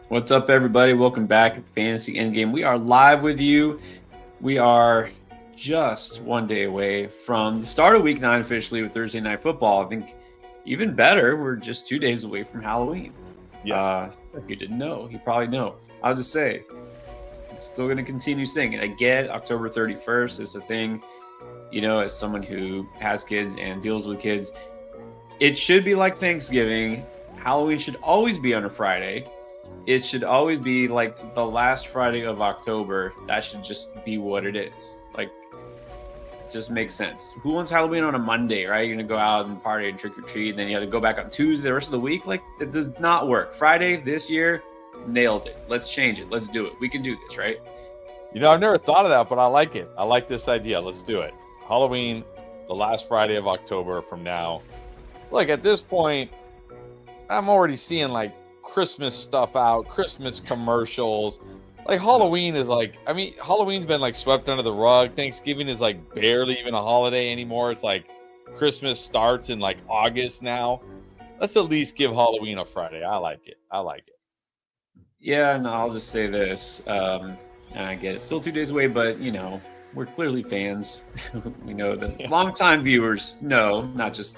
What's up, everybody? Welcome back at the Fantasy Endgame. We are live with you. We are just one day away from the start of Week 9 officially with Thursday Night Football. I think even better, we're just 2 days away from Halloween. Yes. If you didn't know, you probably know. I'll just say, I'm still going to continue saying it. I get October 31st is a thing, as someone who has kids and deals with kids. It should be like Thanksgiving. Halloween should always be on a Friday. It should always be like the last Friday of October. That should just be what it is. Like, it just makes sense. Who wants Halloween on a Monday, right? You're going to go out and party and trick or treat, and then you have to go back on Tuesday the rest of the week. Like, it does not work. Friday this year, nailed it. Let's change it. Let's do it. We can do this, right? I've never thought of that, but I like it. I like this idea. Let's do it. Halloween, the last Friday of October from now. Look, at this point, I'm already seeing like Christmas stuff out, Christmas commercials. Like Halloween is Halloween's been like swept under the rug. Thanksgiving is like barely even a holiday anymore. It's like Christmas starts in like August now. Let's at least give Halloween a Friday. I like it. Yeah, no, I'll just say this. And I get it. Still 2 days away, but, we're clearly fans. We know that longtime viewers know, not just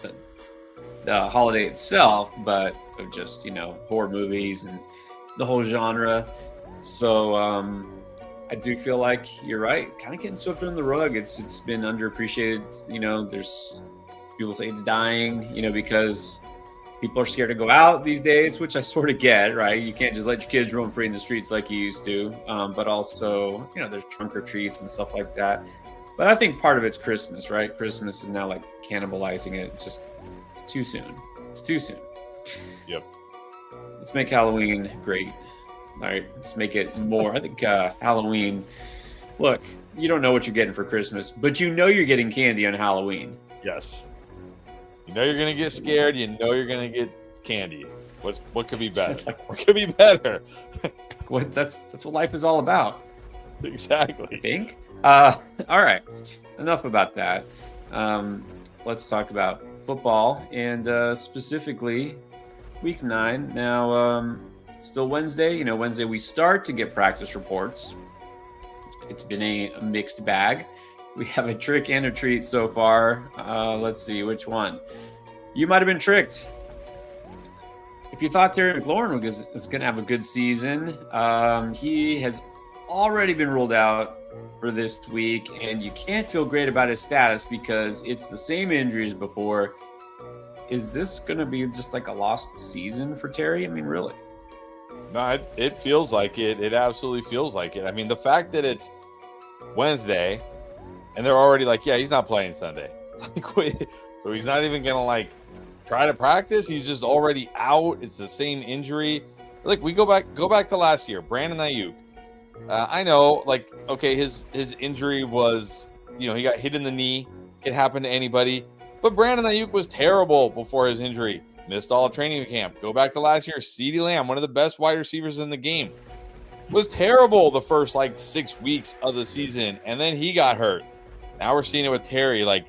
the holiday itself, but of just, horror movies and the whole genre. So I do feel like you're right. Kind of getting swept under the rug. It's been underappreciated. There's people say it's dying, because people are scared to go out these days, which I sort of get, right? You can't just let your kids roam free in the streets like you used to. But also, there's trunk or treats and stuff like that. But I think part of it's Christmas, right? Christmas is now like cannibalizing it. It's too soon. It's too soon. Yep. Let's make Halloween great. All right, let's make it more. I think Halloween, look, you don't know what you're getting for Christmas, but you're getting candy on Halloween. Yes. You're going to get scared. You're going to get candy. What could be better? What could be better? That's what life is all about. Exactly. I think. All right. Enough about that. Let's talk about football and specifically Week 9. Now, still Wednesday. Wednesday we start to get practice reports. It's been a mixed bag. We have a trick and a treat so far. Let's see which one. You might have been tricked. If you thought Terry McLaurin was going to have a good season, he has already been ruled out for this week, and you can't feel great about his status because it's the same injury as before. Is this going to be just like a lost season for Terry? I mean, really? No, it feels like it. It absolutely feels like it. I mean, the fact that it's Wednesday and they're already like, yeah, he's not playing Sunday. So he's not even going to like try to practice. He's just already out. It's the same injury. Like we go back to last year, Brandon Ayuk. I know, like, okay, his injury was, he got hit in the knee. It happened to anybody. But Brandon Ayuk was terrible before his injury. Missed all of training camp. Go back to last year. CeeDee Lamb, one of the best wide receivers in the game, was terrible the first, 6 weeks of the season. And then he got hurt. Now we're seeing it with Terry. Like,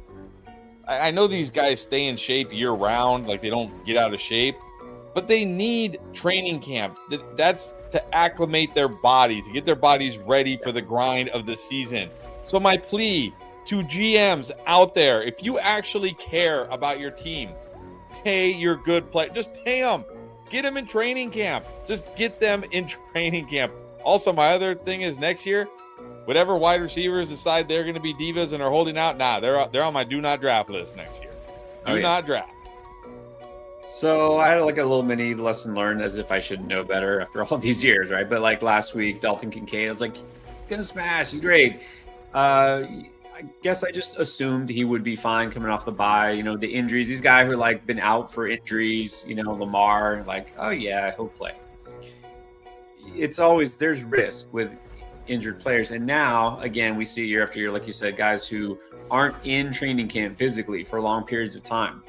I know these guys stay in shape year-round. Like, they don't get out of shape. But they need training camp. That's to acclimate their bodies, to get their bodies ready for the grind of the season. So my plea to GMs out there, if you actually care about your team, pay your good play. Just pay them. Get them in training camp. Just get them in training camp. Also, my other thing is next year, whatever wide receivers decide they're going to be divas and are holding out, they're on my do not draft list next year. Do not draft. So I had a little mini lesson learned, as if I should know better after all these years, right? But last week, Dalton Kincaid, I was like, gonna smash. He's great. I guess I just assumed he would be fine coming off the bye. The injuries. These guys who are been out for injuries. Lamar, oh yeah, he'll play. It's always there's risk with injured players, and now again we see year after year, like you said, guys who aren't in training camp physically for long periods of time.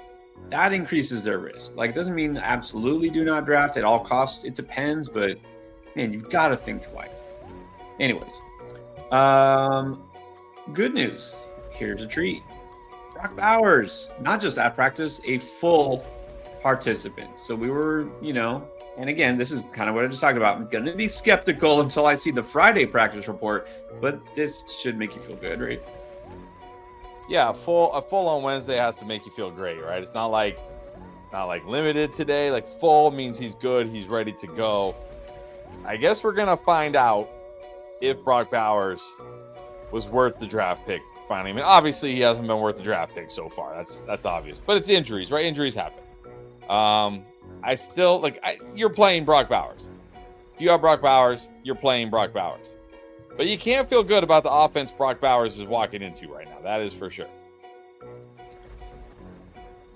That increases their risk. It doesn't mean absolutely do not draft at all costs. It depends, but man, you've got to think twice. Anyways, good news. Here's a treat. Brock Bowers, not just at practice, a full participant. So we were, And again, this is kind of what I just talked about. I'm going to be skeptical until I see the Friday practice report, but this should make you feel good, right? Yeah, a full on Wednesday has to make you feel great, right? It's not like limited today. Like full means he's good, he's ready to go. I guess we're gonna find out if Brock Bowers was worth the draft pick. Finally, I mean, obviously he hasn't been worth the draft pick so far. That's obvious. But it's injuries, right? Injuries happen. I still you're playing Brock Bowers. If you have Brock Bowers, you're playing Brock Bowers. But you can't feel good about the offense Brock Bowers is walking into right now. That is for sure.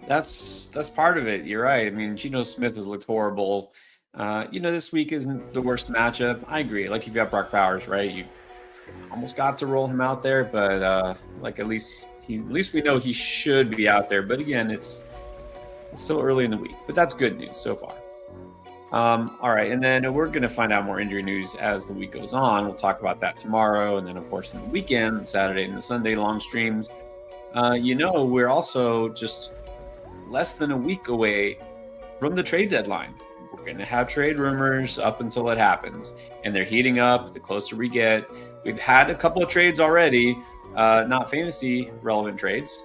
That's part of it. You're right. I mean, Geno Smith has looked horrible. This week isn't the worst matchup. I agree. Like, you've got Brock Bowers, right? You almost got to roll him out there, but at least we know he should be out there. But again, it's still early in the week. But that's good news so far. All right, and then we're going to find out more injury news as the week goes on. We'll talk about that tomorrow, and then, of course, in the weekend, Saturday and the Sunday long streams. We're also just less than a week away from the trade deadline. We're going to have trade rumors up until it happens, and they're heating up the closer we get. We've had a couple of trades already, not fantasy relevant trades.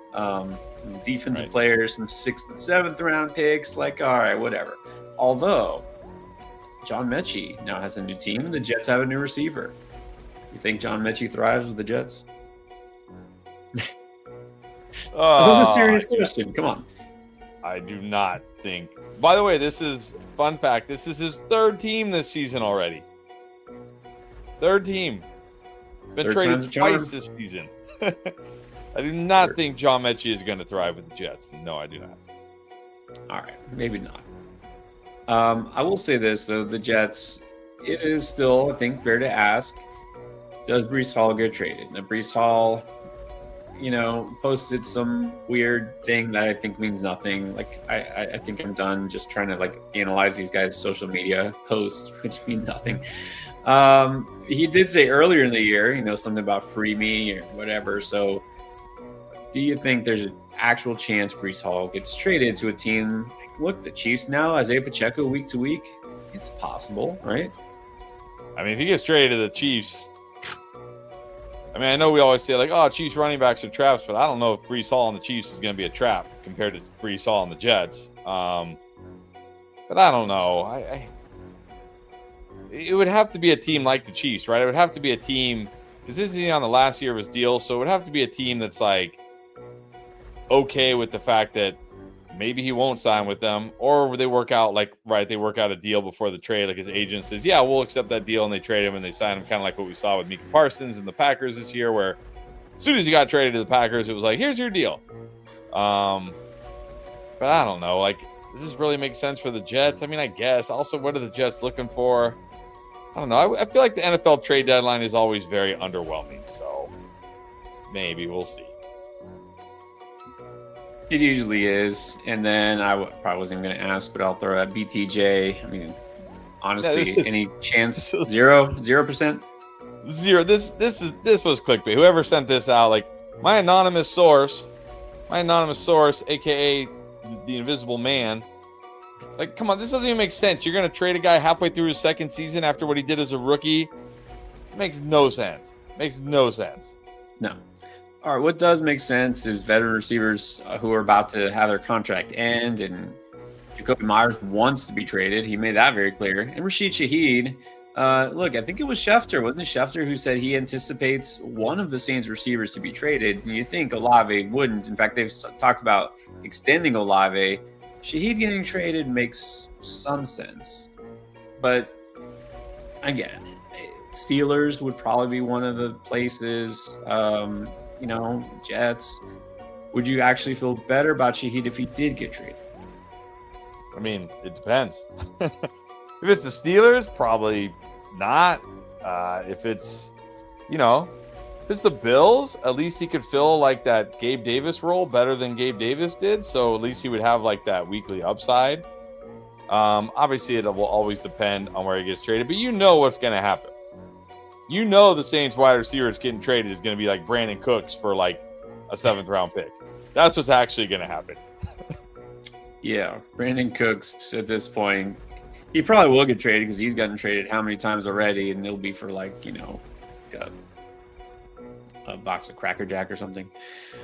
Defensive players, some 6th and 7th round picks, all right, whatever. Although John Mechie now has a new team, and the Jets have a new receiver. You think John Mechie thrives with the Jets? That was a serious question. Come on. I do not think. By the way, this is fun fact. This is his 3rd team this season already. 3rd team. Been traded twice this season. I do not think John Mechie is going to thrive with the Jets. No, I do not. All right, maybe not. I will say this, though. The Jets, it is still, I think, fair to ask, does Breece Hall get traded? Now, Breece Hall, posted some weird thing that I think means nothing. I think I'm done just trying to, analyze these guys' social media posts, which mean nothing. He did say earlier in the year, something about free me or whatever. So do you think there's an actual chance Breece Hall gets traded to a team? Look, the Chiefs now, Isaiah Pacheco week to week. It's possible, right? I mean, if he gets traded to the Chiefs, I mean, I know we always say, Chiefs running backs are traps, but I don't know if Breece Hall on the Chiefs is going to be a trap compared to Breece Hall on the Jets. But I don't know. It would have to be a team like the Chiefs, right? It would have to be a team, because this is on the last year of his deal, so it would have to be a team that's okay with the fact that maybe he won't sign with them, or they work out they work out a deal before the trade. His agent says, yeah, we'll accept that deal, and they trade him and they sign him, kind of like what we saw with Micah Parsons and the Packers this year, where as soon as he got traded to the Packers, it was here's your deal. But I don't know. Does this really make sense for the Jets? I mean, I guess. Also, what are the Jets looking for? I don't know. I feel like the NFL trade deadline is always very underwhelming, so maybe we'll see. It usually is. And then I probably wasn't going to ask, but I'll throw out BTJ. I mean, honestly, any chance? 0%? Zero. This was clickbait. Whoever sent this out, my anonymous source, aka the Invisible Man. Come on, this doesn't even make sense. You're going to trade a guy halfway through his 2nd season after what he did as a rookie? It makes no sense. No. All right, what does make sense is veteran receivers who are about to have their contract end, and Jacoby Myers wants to be traded. He made that very clear. And Rashid Shaheed, look, I think it was Schefter. Wasn't it Schefter who said he anticipates one of the Saints receivers to be traded? And you think Olave wouldn't. In fact, they've talked about extending Olave. Shaheed getting traded makes some sense. But again, Steelers would probably be one of the places. Jets. Would you actually feel better about Shaheed if he did get traded? I mean, it depends. If it's the Steelers, probably not. If it's the Bills, at least he could fill that Gabe Davis role better than Gabe Davis did. So at least he would have that weekly upside. Obviously, it will always depend on where he gets traded, but what's going to happen. The Saints wide receivers getting traded is going to be Brandon Cooks for a 7th round pick. That's what's actually going to happen. Yeah, Brandon Cooks at this point, He probably will get traded because he's gotten traded how many times already, and it'll be for like a box of Cracker Jack or something.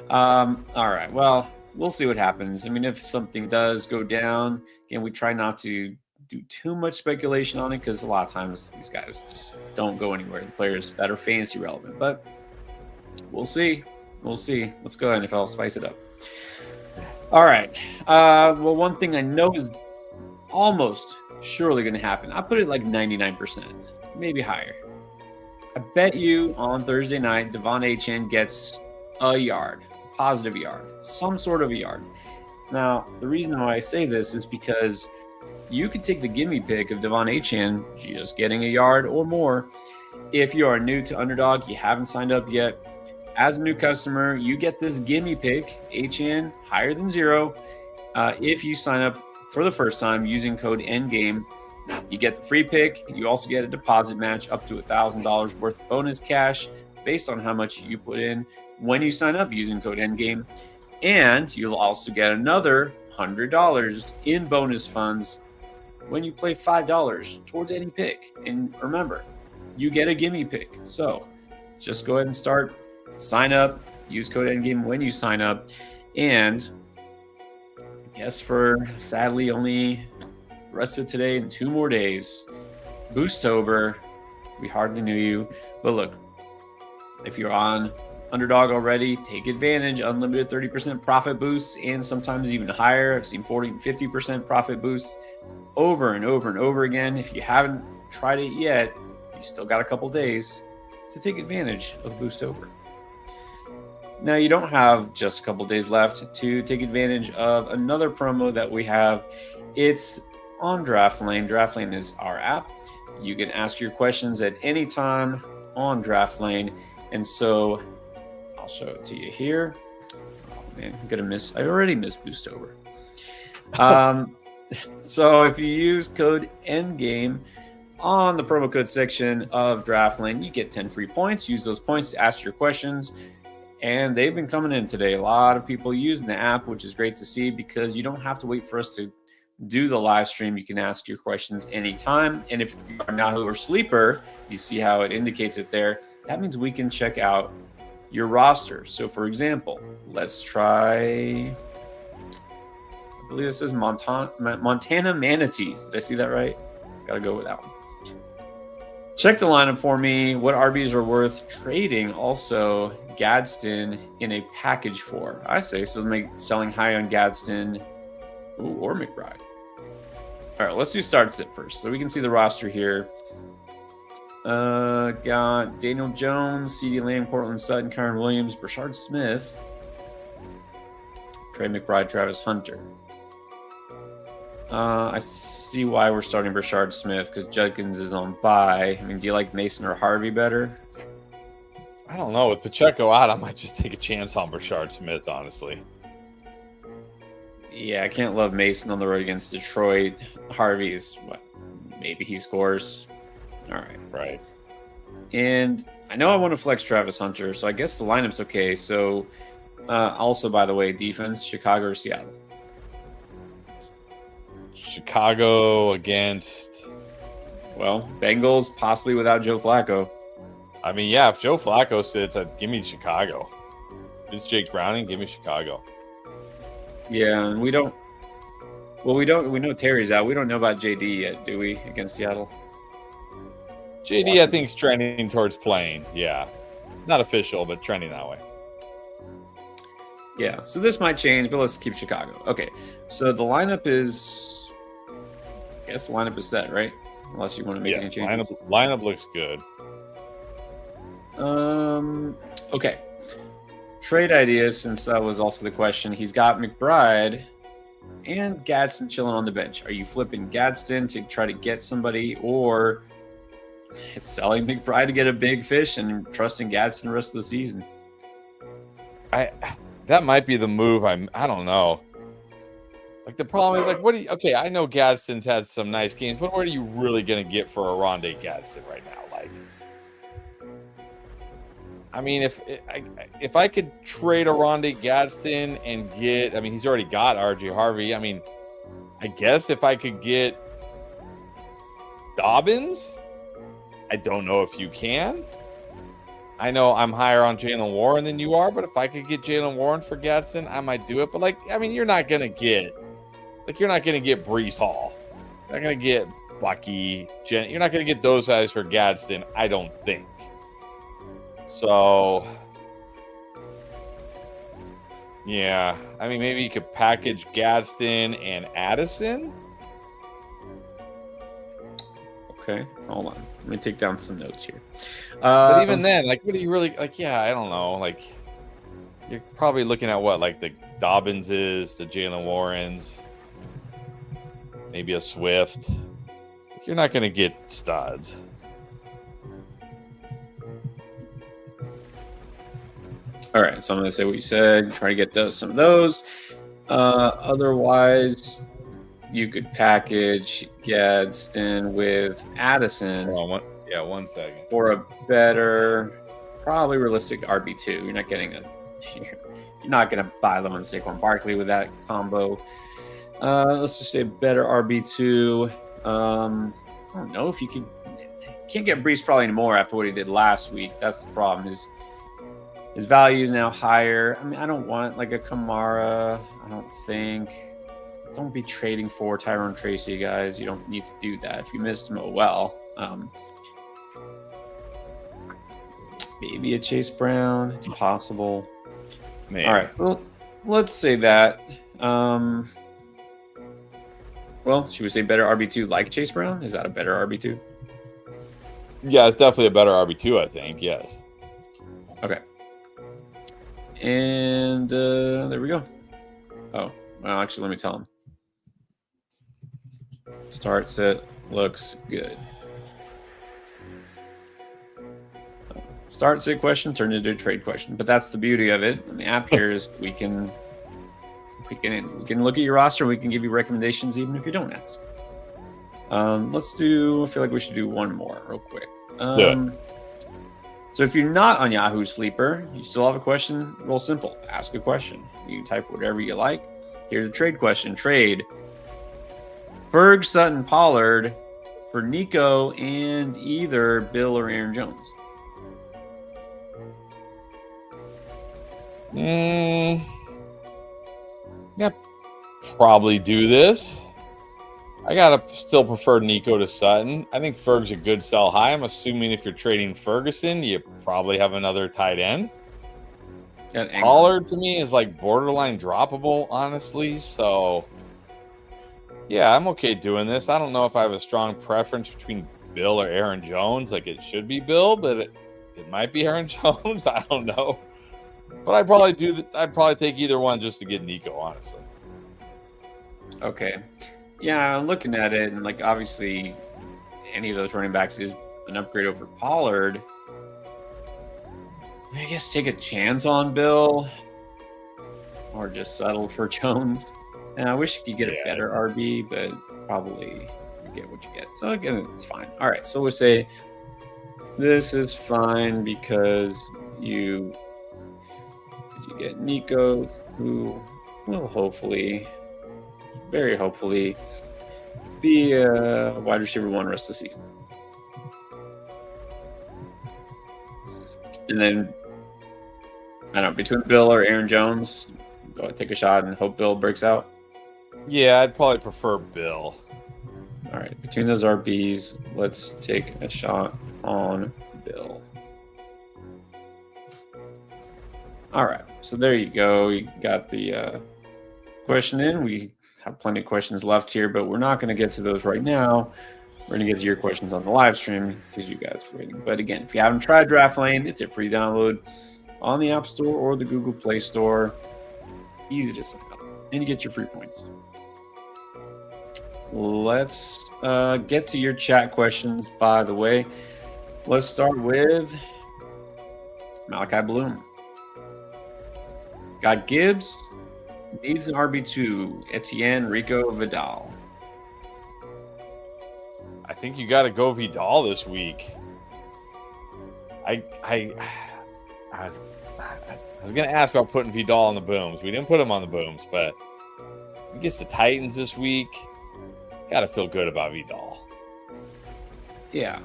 All right, well, we'll see what happens. I mean, if something does go down, again, we try not to do too much speculation on it because a lot of times these guys just don't go anywhere. The players that are fantasy relevant, but we'll see. We'll see. Let's go NFL, spice it up. All right. Well, one thing I know is almost surely going to happen. I put it like 99%, maybe higher. I bet you on Thursday night, Devon Achane gets a yard, a positive yard, some sort of a yard. Now, the reason why I say this is because you could take the gimme pick of Devon Achane just getting a yard or more. If you are new to Underdog, you haven't signed up yet. As a new customer, you get this gimme pick, Achane, higher than 0. If you sign up for the first time using code ENDGAME, you get the free pick. You also get a deposit match up to $1,000 worth of bonus cash based on how much you put in when you sign up using code ENDGAME. And you'll also get another $100 in bonus funds when you play $5 towards any pick. And remember, you get a gimme pick. So just go ahead and sign up, use code ENDGAME when you sign up. And I guess for sadly only rest of today and 2 more days, Boostober, we hardly knew you. But look, if you're on Underdog already, take advantage. Unlimited 30% profit boosts and sometimes even higher. I've seen 40 and 50% profit boosts over and over and over again. If you haven't tried it yet, you still got a couple days to take advantage of Boostober. Now, you don't have just a couple days left to take advantage of another promo that we have. It's on DraftLane. DraftLane is our app. You can ask your questions at any time on DraftLane. And so I'll show it to you here. Oh man, I already missed Boostover. So if you use code ENDGAME on the promo code section of DraftLane, you get 10 free points. Use those points to ask your questions. And they've been coming in today. A lot of people using the app, which is great to see because you don't have to wait for us to do the live stream. You can ask your questions anytime. And if you are now a sleeper, you see how it indicates it there. That means we can check out your roster. So for example, let's try, I believe this is Montana Manatees. Did I see that right? Gotta go with that one. Check the lineup for me. What RBs are worth trading? Also, Gadsden in a package for. I say so. Make selling high on Gadsden or McBride. All right, let's do start sit first, so we can see the roster here. Got Daniel Jones, CeeDee Lamb, Cortland Sutton, Kyren Williams, Brashard Smith, Trey McBride, Travis Hunter. I see why we're starting Brashard Smith because Judkins is on bye. I mean, do you like Mason or Harvey better? I don't know. With Pacheco out, I might just take a chance on Brashard Smith, honestly. Yeah, I can't love Mason on the road against Detroit. Harvey's what? Maybe he scores. All right. Right. And I know I want to flex Travis Hunter, so I guess the lineup's okay. So also, by the way, defense, Chicago or Seattle? Chicago against, well, Bengals, possibly without Joe Flacco. I mean, yeah, if Joe Flacco sits, give me Chicago. If it's Jake Browning, give me Chicago. Yeah, and we know Terry's out. We don't know about JD yet, do we, against Seattle? JD, I think, is trending towards playing. Yeah. Not official, but trending that way. Yeah, so this might change, but let's keep Chicago. Okay, so the lineup is, I guess the lineup is set, right? Unless you want to make any changes. Lineup looks good. Okay. Trade ideas, since that was also the question. He's got McBride and Gadsden chilling on the bench. Are you flipping Gadsden to try to get somebody, or selling McBride to get a big fish and trusting Gadsden the rest of the season? That might be the move. I don't know. Like, the problem is, like, okay, I know Gadsden's had some nice games, but what are you really going to get for a Rondé Gadsden right now? Like, I mean, if I could trade a Rondé Gadsden and get, I mean, he's already got RJ Harvey. I mean, I guess if I could get Dobbins, I don't know if you can. I know I'm higher on Jalen Warren than you are, but if I could get Jalen Warren for Gadsden, I might do it. But you're not gonna get Brees Hall. You're not gonna get Bucky. You're not gonna get those guys for Gadsden, I don't think. So, yeah, I mean, maybe you could package Gadsden and Addison. Okay, hold on. Let me take down some notes here. But even then, what do you really Yeah, I don't know. You're probably looking at what, the Dobbinses, the Jalen Warrens, maybe a Swift. You're not going to get studs. All right, so I'm going to say what you said. Try to get some of those. Otherwise, you could package Gadsden with Addison. One second. For a better, probably realistic RB2. You're not getting you're not going to buy them on Saquon Barkley with that combo. Let's just say better RB2. I don't know if you can't get Brees probably anymore after what he did last week. That's the problem. His value is now higher. I mean, I don't want a Kamara. I don't think. Don't be trading for Tyrone Tracy, guys. You don't need to do that. If you missed him, oh well. Maybe a Chase Brown. It's possible. Man. All right. Well, let's say that. Well, should we say better RB2 like Chase Brown? Is that a better RB2? Yeah, it's definitely a better RB2, I think. Yes. Okay. And there we go. Oh, well, actually, let me tell him. Start set looks good. Start sit question turned into a trade question, but that's the beauty of it. And the app here is we can look at your roster. We can give you recommendations even if you don't ask. Let's do. I feel like we should do one more real quick. Let's do it. So if you're not on Yahoo Sleeper, you still have a question. Real simple. Ask a question. You type whatever you like. Here's a trade question. Trade Ferg, Sutton, Pollard for Nico and either Bill or Aaron Jones. Yeah, probably do this. I gotta still prefer Nico to Sutton. I think Ferg's a good sell high. I'm assuming if you're trading Ferguson, you probably have another tight end. Pollard to me is borderline droppable, honestly. So yeah, I'm okay doing this. I don't know if I have a strong preference between Bill or Aaron Jones. It should be Bill, but it might be Aaron Jones. I don't know. But I'd probably take either one just to get Nico, honestly. Okay. Yeah, I'm looking at it, and obviously any of those running backs is an upgrade over Pollard. I guess take a chance on Bill or just settle for Jones. And I wish you could get a better RB, but probably you get what you get. So again, it's fine. All right, so we'll say this is fine because you get Nico, who will hopefully, very hopefully, be a wide receiver one rest of the season. And then, I don't know, between Bill or Aaron Jones, go ahead, take a shot and hope Bill breaks out. Yeah, I'd probably prefer Bill. All right, between those RBs, let's take a shot on Bill. All right, so there you go. You got the question in. We have plenty of questions left here, but we're not going to get to those right now. We're going to get to your questions on the live stream because you guys are waiting. But again, if you haven't tried Draft Lane, it's a free download on the App Store or the Google Play Store. Easy to sign up, and you get your free points. Let's get to your chat questions, by the way. Let's start with Malachi Bloom. Got Gibbs, needs an RB2, Etienne, Rico, Vidal. I think you got to go Vidal this week. I was going to ask about putting Vidal on the booms. We didn't put him on the booms, but he gets the Titans this week. Got to feel good about Vidal. Yeah.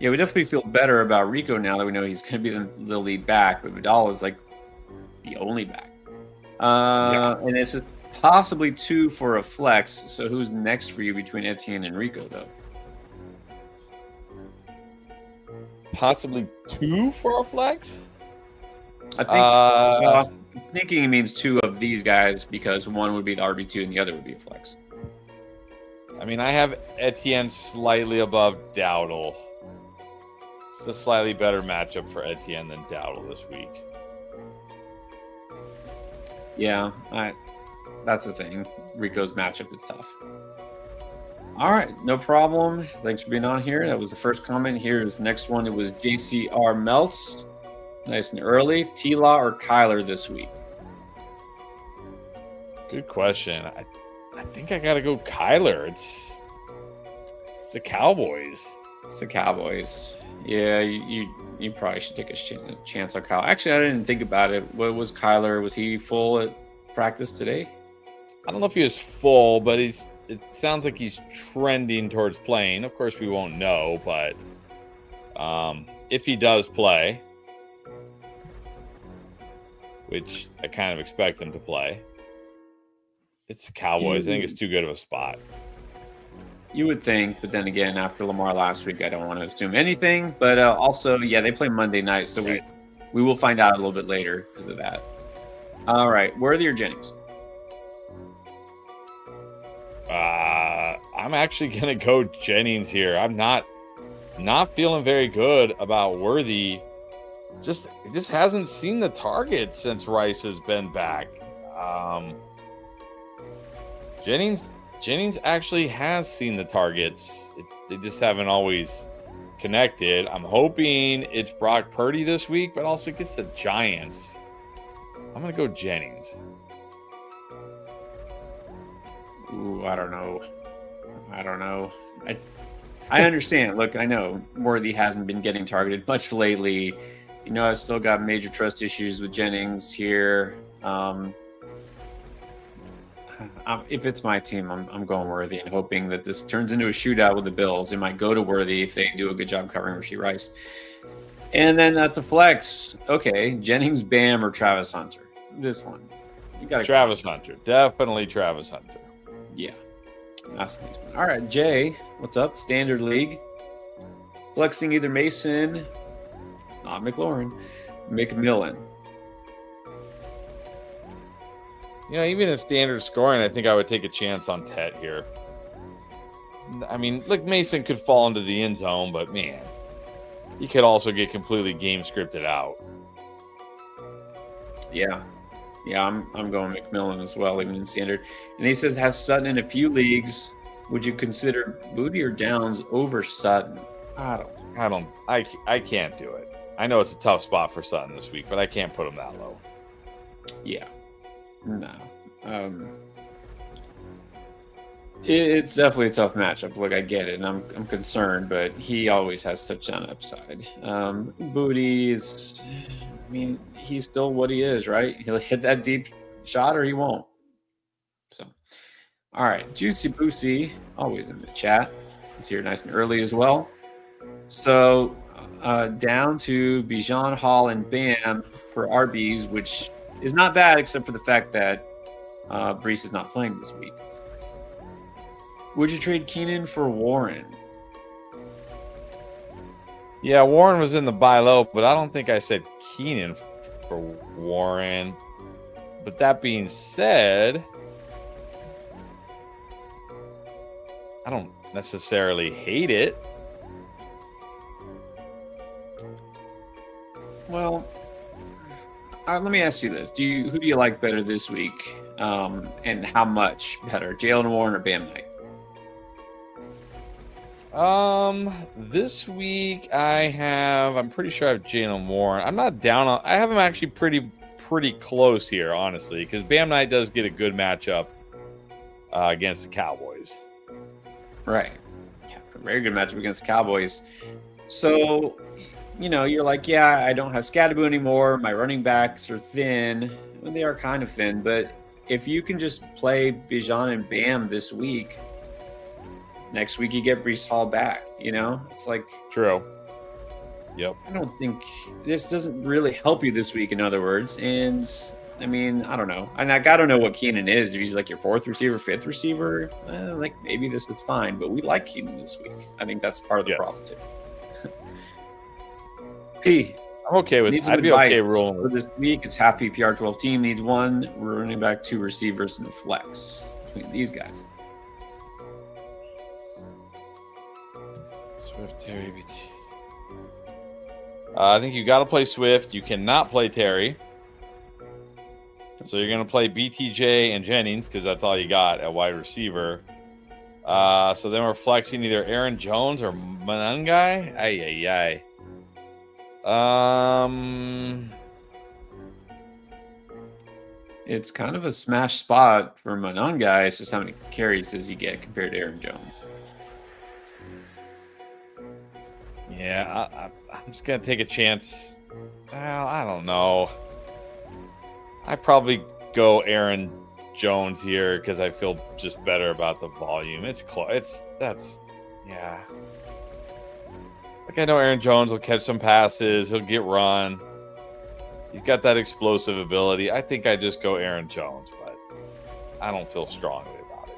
Yeah, we definitely feel better about Rico now that we know he's going to be the lead back, but Vidal is like the only back. Yeah. And this is possibly 2 for a flex. So who's next for you between Etienne and Rico, though? Possibly 2 for a flex? I think I'm thinking he means 2 of these guys because one would be the RB2 and the other would be a flex. I mean, I have Etienne slightly above Dowdle. It's a slightly better matchup for Etienne than Dowdle this week. Yeah, that's the thing. Rico's matchup is tough. All right, no problem. Thanks for being on here. That was the first comment. Here's the next one. It was JCR Melts. Nice and early. T-Law or Kyler this week? Good question. I think I got to go Kyler. It's the Cowboys. It's the Cowboys. Yeah, you probably should take a chance on Kyler. Actually, I didn't think about it. What was Kyler? Was he full at practice today? I don't know if he was full, but it sounds like he's trending towards playing. Of course, we won't know, but if he does play, which I kind of expect him to play, it's the Cowboys. I think it's too good of a spot. You would think, but then again, after Lamar last week, I don't want to assume anything. But also, yeah, they play Monday night, so we will find out a little bit later because of that. All right, Worthy or Jennings? I'm actually gonna go Jennings here. I'm not feeling very good about Worthy. Just hasn't seen the target since Rice has been back. Jennings actually has seen the targets. They just haven't always connected. I'm hoping it's Brock Purdy this week, but also gets the Giants. I'm going to go Jennings. Ooh, I don't know. I understand. Look, I know Worthy hasn't been getting targeted much lately. You know, I've still got major trust issues with Jennings here. If it's my team, I'm going Worthy and hoping that this turns into a shootout with the Bills. It might go to Worthy if they do a good job covering Rashee Rice. And then at the flex, okay, Jennings, Bam, or Travis Hunter. This one, you got Travis Hunter, definitely Travis Hunter. Yeah, that's the next one. All right, Jay, what's up? Standard League, flexing either Mason, not McLaurin, McMillan. You know, even in standard scoring, I think I would take a chance on Tet here. I mean, look, Mason could fall into the end zone, but man, he could also get completely game scripted out. Yeah, I'm going McMillan as well, even in standard. And he says has Sutton in a few leagues. Would you consider Booty or Downs over Sutton? I can't do it. I know it's a tough spot for Sutton this week, but I can't put him that low. Yeah. No. It's definitely a tough matchup. Look, I get it, and I'm concerned, but he always has touchdown upside. Booty is, I mean, he's still what he is, right? He'll hit that deep shot or he won't. So, all right, Juicy Boosie, always in the chat. He's here nice and early as well. So, down to Bijan, Hall, and Bam for RBs, which is not bad, except for the fact that Brees is not playing this week. Would you trade Keenan for Warren? Yeah, Warren was in the buy low, but I don't think I said Keenan for Warren. But that being said, I don't necessarily hate it. Well, let me ask you this: who do you like better this week, and how much better, Jalen Warren or Bam Knight? This week I'm pretty sure I have Jalen Warren. I'm not down on. I have him actually pretty close here, honestly, because Bam Knight does get a good matchup against the Cowboys. Right. Yeah, very good matchup against the Cowboys. So, you know, you're like, yeah, I don't have Scatterboo anymore. My running backs are thin. Well, they are kind of thin, but if you can just play Bijan and Bam this week, Next week you get Brees Hall back. It's like True. Yep. I don't think this doesn't really help you this week. In other words, and I mean I don't know. And I don't know what Keenan is. If he's like your fourth receiver, fifth receiver, like maybe this is fine. But we like Keenan this week. I think that's part of the problem too. P. I'm okay with it. I'd be okay rolling for this week. It's half PPR, 12 team needs 1 running back, 2 receivers, and a flex between these guys. Swift, Terry, I think you got to play Swift. You cannot play Terry. So you're going to play BTJ and Jennings because that's all you got at wide receiver. So then we're flexing either Aaron Jones or Manungai. Ay. It's kind of a smash spot for Manungai. It's just how many carries does he get compared to Aaron Jones? Yeah, I'm just going to take a chance. Well, I don't know. I probably go Aaron Jones here because I feel just better about the volume. It's close. Yeah. Like I know Aaron Jones will catch some passes. He'll get run. He's got that explosive ability. I think I just go Aaron Jones, but I don't feel strongly about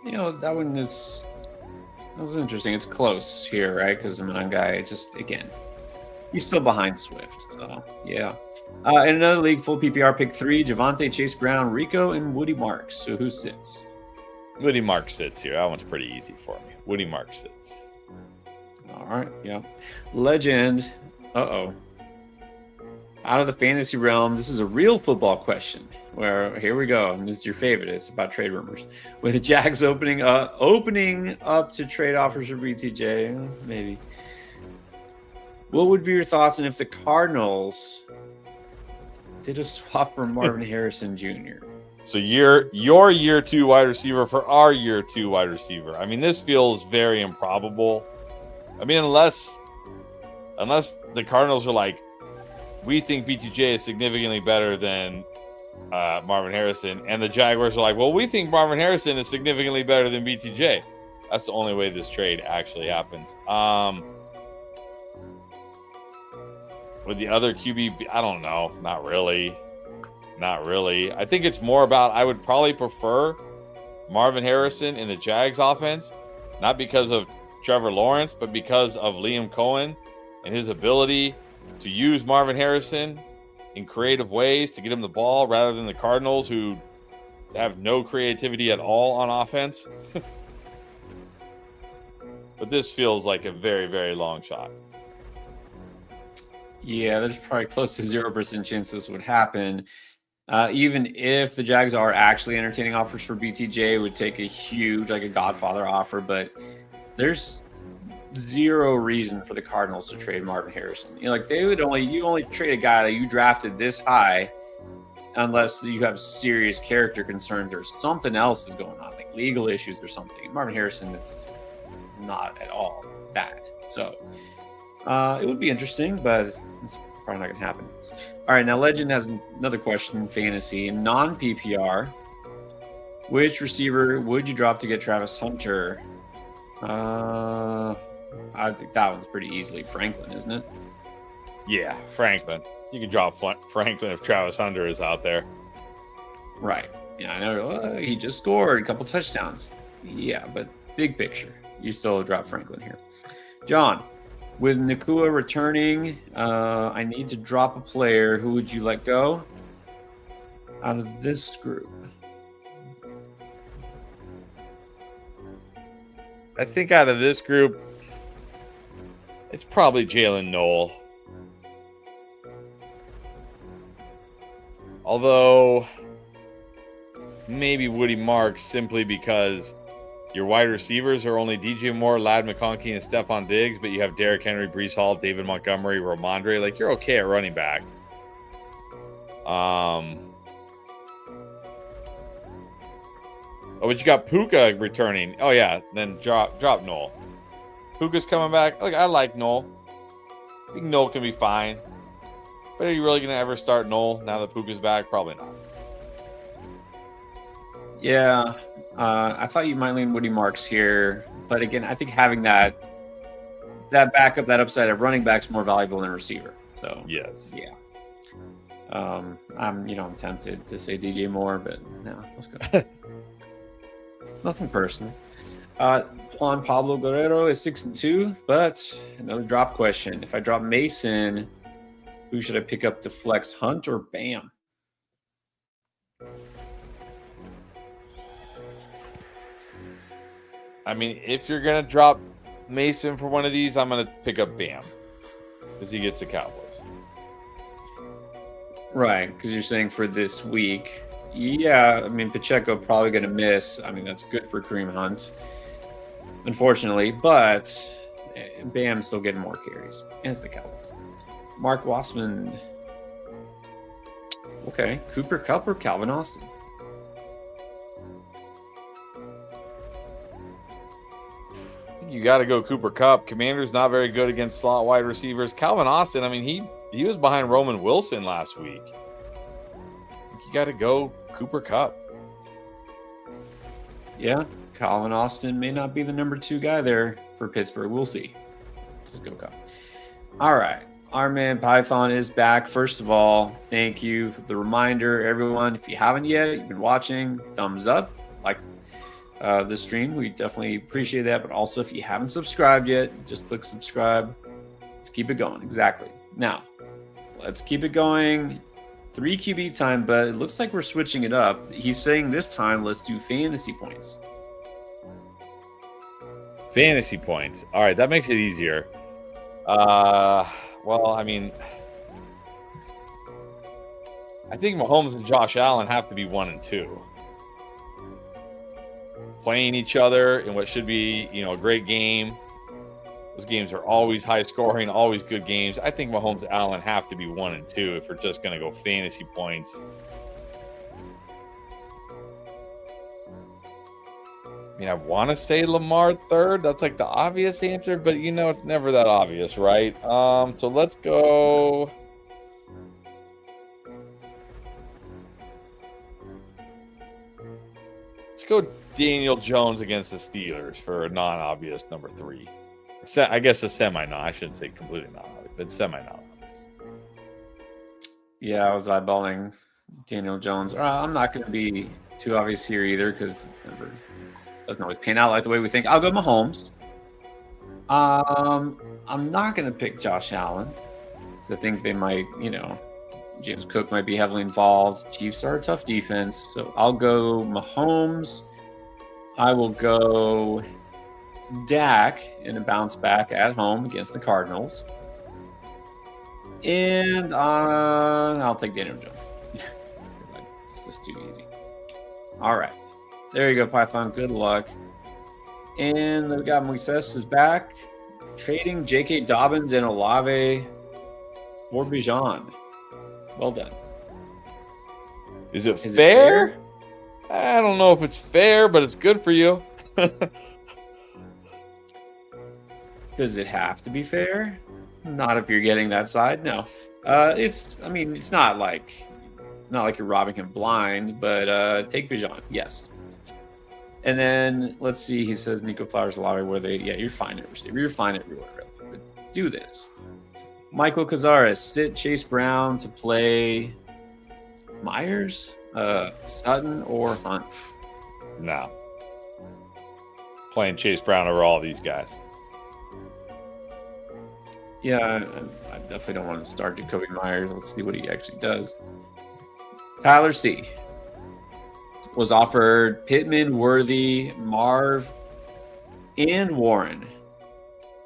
it. That was interesting. It's close here, right? Because Manungai, it's just, again, he's still behind Swift. So, yeah. In another league, full PPR, pick 3, Javonte, Chase Brown, Rico, and Woody Marks. So who sits? Woody Marks sits here. That one's pretty easy for me. Woody Marks sits. All right, yeah. Legend. Uh-oh. Out of the fantasy realm, this is a real football question. Where here we go, and this is your favorite. It's about trade rumors. With the Jags opening up to trade offers for BTJ, maybe. What would be your thoughts on if the Cardinals did a swap for Marvin Harrison Jr.? So your year 2 wide receiver for our year 2 wide receiver. I mean, this feels very improbable. I mean, unless the Cardinals are like, we think BTJ is significantly better than Marvin Harrison, and the Jaguars are like, well, we think Marvin Harrison is significantly better than BTJ. That's the only way this trade actually happens. With the other QB, I don't know. Not really. I think it's more about I would probably prefer Marvin Harrison in the Jags offense, not because of Trevor Lawrence, but because of Liam Cohen and his ability to use Marvin Harrison in creative ways to get him the ball rather than the Cardinals, who have no creativity at all on offense. But this feels like a very, very long shot. Yeah, there's probably close to 0% chance this would happen. Even if the Jags are actually entertaining offers for BTJ, it would take a huge, like a Godfather offer, but there's zero reason for the Cardinals to trade Marvin Harrison. You only trade a guy that you drafted this high unless you have serious character concerns or something else is going on, like legal issues or something. Marvin Harrison is not at all that. So it would be interesting, but it's probably not going to happen. All right, now Legend has another question in fantasy. Non-PPR, which receiver would you drop to get Travis Hunter? I think that one's pretty easily Franklin, isn't it? Yeah, Franklin. You can drop Franklin if Travis Hunter is out there. Right. Yeah, I know. He just scored a couple touchdowns. Yeah, but big picture, you still drop Franklin here. John, with Nakua returning, I need to drop a player. Who would you let go out of this group? I think out of this group, it's probably Jalen Noel. Although, maybe Woody Marks, simply because your wide receivers are only DJ Moore, Ladd McConkey, and Stephon Diggs, but you have Derrick Henry, Breece Hall, David Montgomery, Ramondre. Like, you're okay at running back. Oh, but you got Puka returning. Oh, yeah. Then drop Noel. Puka's coming back. Look, I like Noel. I think Noel can be fine. But are you really going to ever start Noel now that Puka's back? Probably not. Yeah. I thought you might lean Woody Marks here, but again, I think having that backup, that upside of running back's more valuable than receiver. So Yes. yeah. I'm tempted to say DJ Moore, but no, let's go. Nothing personal. Juan Pablo Guerrero is 6-2, but another drop question. If I drop Mason, who should I pick up to flex, Hunt or Bam? I mean, if you're gonna drop Mason for one of these, I'm gonna pick up Bam because he gets the Cowboys. Right, because you're saying for this week. Yeah, I mean, Pacheco probably going to miss. I mean, that's good for Kareem Hunt, unfortunately, but Bam's still getting more carries. And it's the Cowboys. Mark Wassman. Okay, Cooper Kupp or Calvin Austin? I think you got to go Cooper Kupp. Commander's not very good against slot wide receivers. Calvin Austin, I mean, he was behind Roman Wilson last week. I think you got to go Cooper Kupp. Yeah, Calvin Austin may not be the number 2 guy there for Pittsburgh. We'll see. Just go Kupp. All right. Our man Python is back. First of all, thank you for the reminder, everyone. If you haven't yet, you've been watching, thumbs up, like the stream. We definitely appreciate that. But also, if you haven't subscribed yet, just click subscribe. Let's keep it going. Exactly. Now, let's keep it going. 3 QB time, but it looks like we're switching it up. He's saying this time, let's do fantasy points. Fantasy points. All right, that makes it easier. Well, I mean, I think Mahomes and Josh Allen have to be 1 and 2. Playing each other in what should be, a great game. Those games are always high scoring, always good games. I think Mahomes and Allen have to be 1 and 2 if we're just going to go fantasy points. I mean, I want to say Lamar third. That's like the obvious answer, but it's never that obvious, right? So let's go. Let's go Daniel Jones against the Steelers for a non-obvious number 3. I guess a semi-non. I shouldn't say completely non-obvious, but semi-non-obvious. Yeah, I was eyeballing Daniel Jones. I'm not going to be too obvious here either because it doesn't always pan out like the way we think. I'll go Mahomes. I'm not going to pick Josh Allen because I think they might, James Cook might be heavily involved. Chiefs are a tough defense, so I'll go Mahomes. I will go Dak in a bounce back at home against the Cardinals. And I'll take Daniel Jones. It's just too easy. All right. There you go, Python. Good luck. And we got Moises is back. Trading J.K. Dobbins and Olave for Bijan. Well done. Is it fair? I don't know if it's fair, but it's good for you. Does it have to be fair? Not if you're getting that side. No. It's not like you're robbing him blind, but take Bijan. Yes. And then let's see. He says Nico Flowers, Olave, where they? Yeah, you're fine at receiver. You're fine everywhere, really. But do this. Michael Cazares, sit Chase Brown to play Myers, Sutton, or Hunt. No. Playing Chase Brown over all these guys. Yeah, I definitely don't want to start Jacoby Myers. Let's see what he actually does. Tyler C. was offered Pittman, Worthy, Marv, and Warren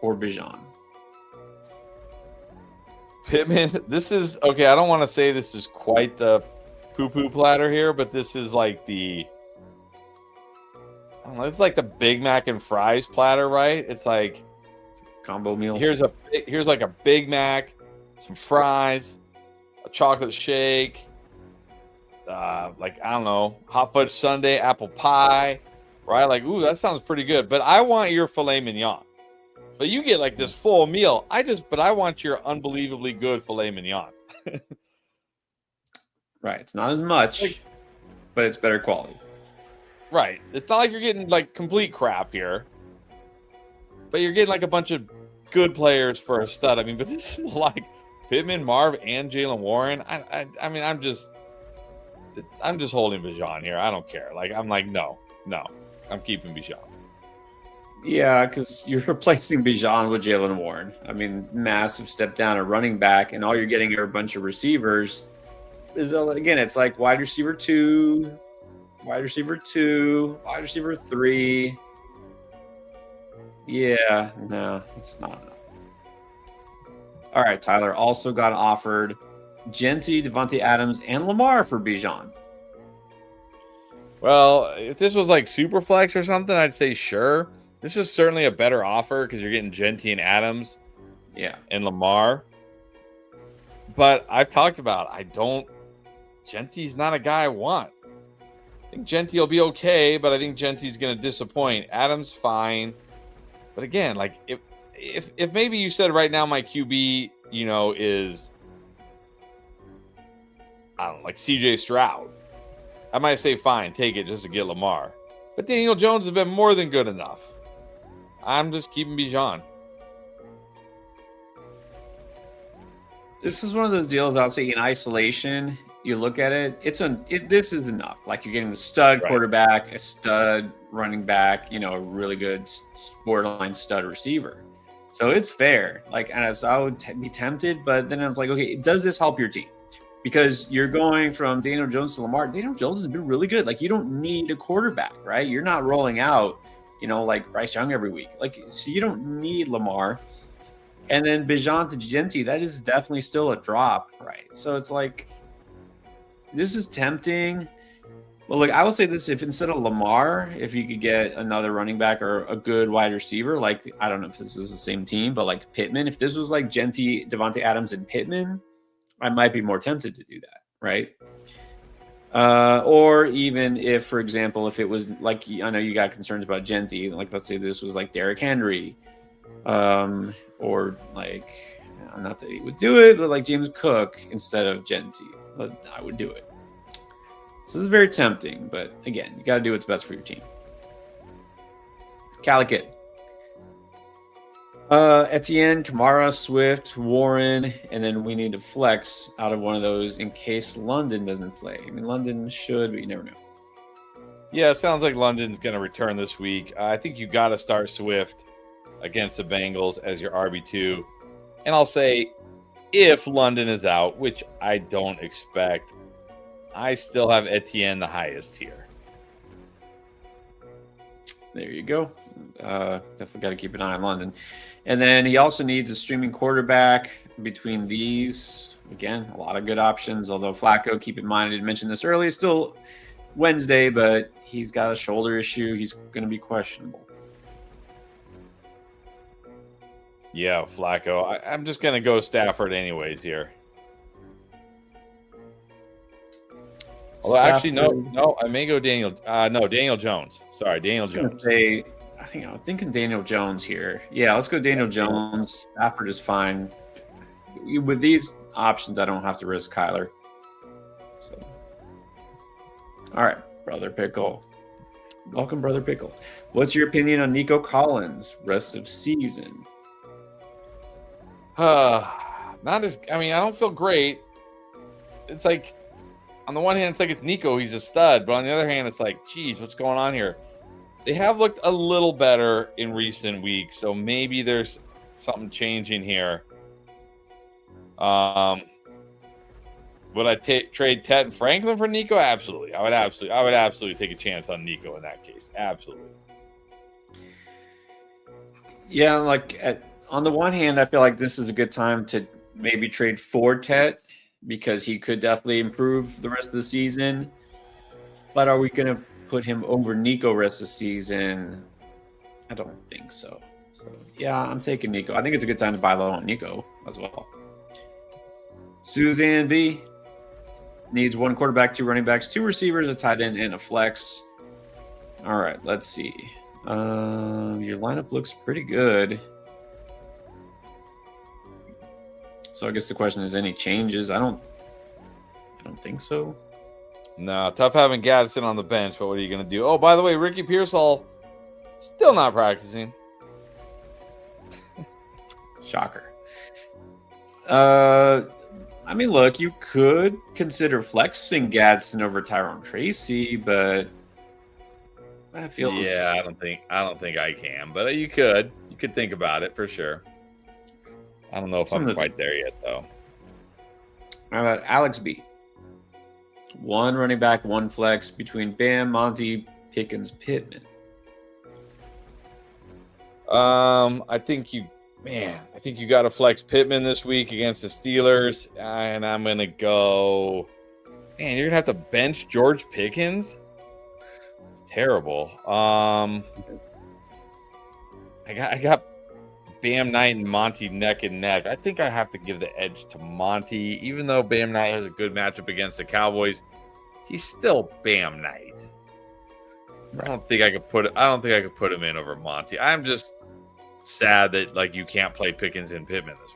for Bijan. Pittman, this is okay. I don't want to say this is quite the poo-poo platter here, but this is like it's like the Big Mac and fries platter, right? It's like Combo meal. Here's like a Big Mac, some fries, a chocolate shake, like I don't know, hot fudge sundae, apple pie, right? Like, ooh, that sounds pretty good. But I want your filet mignon. But you get like this full meal. But I want your unbelievably good filet mignon. Right. It's not as much, but it's better quality. Right. It's not like you're getting like complete crap here, but you're getting like a bunch of good players for a stud. I mean, but this is like Pittman, Marv, and Jalen Warren. I mean, I'm just holding Bijan here. I don't care. Like, I'm like, no, I'm keeping Bijan. Yeah, because you're replacing Bijan with Jalen Warren. I mean, massive step down at running back, and all you're getting are a bunch of receivers. Again, it's like wide receiver 2, wide receiver 2, wide receiver 3. Yeah, no, it's not enough. All right, Tyler also got offered Genty, Devontae Adams, and Lamar for Bijan. Well, if this was like Superflex or something, I'd say sure. This is certainly a better offer because you're getting Genty and Adams, and Lamar. But I've talked about Genty's not a guy I want. I think Genty will be okay, but I think Genty's going to disappoint. Adams fine, but again, like if maybe you said right now my QB, is I don't know, like CJ Stroud, I might say fine, take it just to get Lamar. But Daniel Jones has been more than good enough. I'm just keeping Bijan. This is one of those deals I'll say in isolation. You look at it, this is enough. Like you're getting a stud quarterback, a stud running back, a really good borderline stud receiver. So it's fair. Like, and I would be tempted, but then I was like, okay, does this help your team? Because you're going from Daniel Jones to Lamar. Daniel Jones has been really good. Like, you don't need a quarterback, right? You're not rolling out, like Bryce Young every week. Like, so you don't need Lamar. And then Bijan to Genty, that is definitely still a drop, right? So it's like, this is tempting. Well, look, I will say this: if instead of Lamar, if you could get another running back or a good wide receiver, like I don't know if this is the same team, but like Pittman, if this was like Genty, Devontae Adams, and Pittman, I might be more tempted to do that, right? Or even if, for example, if it was like, I know you got concerns about Genty, like let's say this was like Derrick Henry, or like, not that he would do it, but like James Cook instead of Genty, I would do it. So this is very tempting, but again, you got to do what's best for your team. Calicut. Etienne, Kamara, Swift, Warren, and then we need to flex out of one of those in case London doesn't play. I mean, London should, but you never know. Yeah, it sounds like London's going to return this week. I think you got to start Swift against the Bengals as your RB2. And I'll say, if London is out, which I don't expect, I still have Etienne the highest here. There you go. Definitely got to keep an eye on London. And then he also needs a streaming quarterback between these. Again, a lot of good options, although Flacco, keep in mind, I didn't mention this earlier, still Wednesday, but he's got a shoulder issue. He's going to be questionable. Yeah, Flacco. I'm just going to go Stafford anyways here. Although actually, no, I may go Daniel. Daniel Jones. Sorry, Daniel Jones. I'm thinking Daniel Jones here. Yeah, let's go Daniel Jones. Stafford is fine. With these options, I don't have to risk Kyler. So, all right, Brother Pickle. Welcome, Brother Pickle. What's your opinion on Nico Collins rest of season? I don't feel great. It's like, on the one hand, it's like it's Nico, he's a stud. But on the other hand, it's like, geez, what's going on here? They have looked a little better in recent weeks, so maybe there's something changing here. Would I trade Ted and Franklin for Nico? Absolutely. I would absolutely take a chance on Nico in that case. Absolutely. Yeah, on the one hand, I feel like this is a good time to maybe trade for Ted, because he could definitely improve the rest of the season. But are we going to put him over Nico rest of the season? I don't think so. So, yeah, I'm taking Nico. I think it's a good time to buy low on Nico as well. Suzanne B needs one quarterback, 2 running backs, 2 receivers, a tight end, and a flex. All right, let's see. Your lineup looks pretty good. So I guess the question is, any changes? I don't think so. No, tough having Gadsden on the bench, but what are you going to do? Oh, by the way, Ricky Pearsall still not practicing. Shocker. I mean, look, you could consider flexing Gadsden over Tyrone Tracy, but that feels. Yeah, I don't think I can, but you could think about it for sure. I don't know if I'm quite there yet, though. How about Alex B? One running back, one flex between Bam, Monty, Pickens, Pittman. I think you got to flex Pittman this week against the Steelers, and I'm gonna go. Man, you're gonna have to bench George Pickens. It's terrible. I got Bam Knight and Monty neck and neck. I think I have to give the edge to Monty, even though Bam Knight has a good matchup against the Cowboys. He's still Bam Knight. I don't think I could put him in over Monty. I'm just sad that you can't play Pickens and Pittman this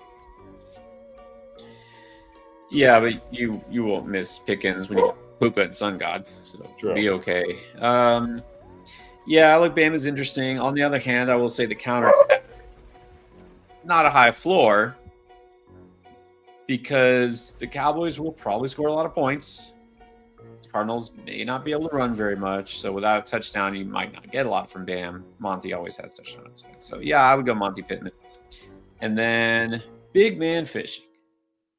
week. Yeah, but you won't miss Pickens when you got Puka and Sun God, so it'll be okay. Yeah, look, Bam is interesting. On the other hand, I will say the counter, not a high floor, because the Cowboys will probably score a lot of points. Cardinals may not be able to run very much, so without a touchdown, you might not get a lot from Bam. Monty always has touchdown upside. So, yeah, I would go Monty Pittman. And then Big Man Fishing.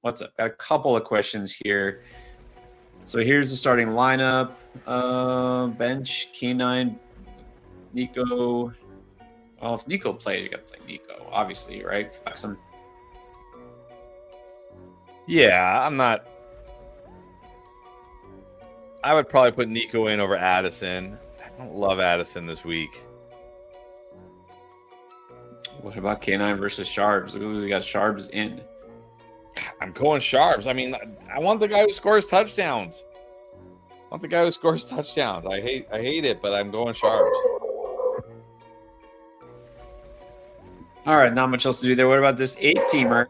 What's up? Got a couple of questions here. So here's the starting lineup. Bench, K9, Nico. Well, if Nico plays, you got to play Nico, obviously, right? Flex him. Yeah, I would probably put Nico in over Addison. I don't love Addison this week. What about K9 versus Sharps? Look at he got Sharps in. I'm going Sharps. I mean, I want the guy who scores touchdowns. I hate it, but I'm going Sharps. All right, not much else to do there. What about this 8-teamer?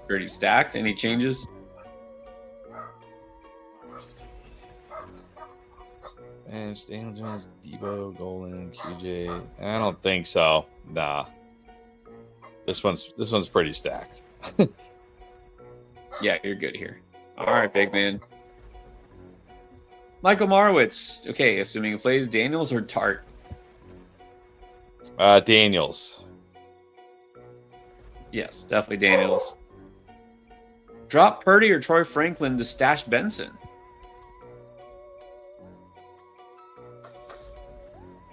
Pretty stacked. Any changes? And Daniel Jones, Debo, Golden, QJ. I don't think so. Nah. This one's pretty stacked. Yeah, you're good here. All right, big man. Michael Marowitz. Okay, assuming he plays Daniels or Tart. Daniels. Yes, definitely Daniels. Drop Purdy or Troy Franklin to stash Benson.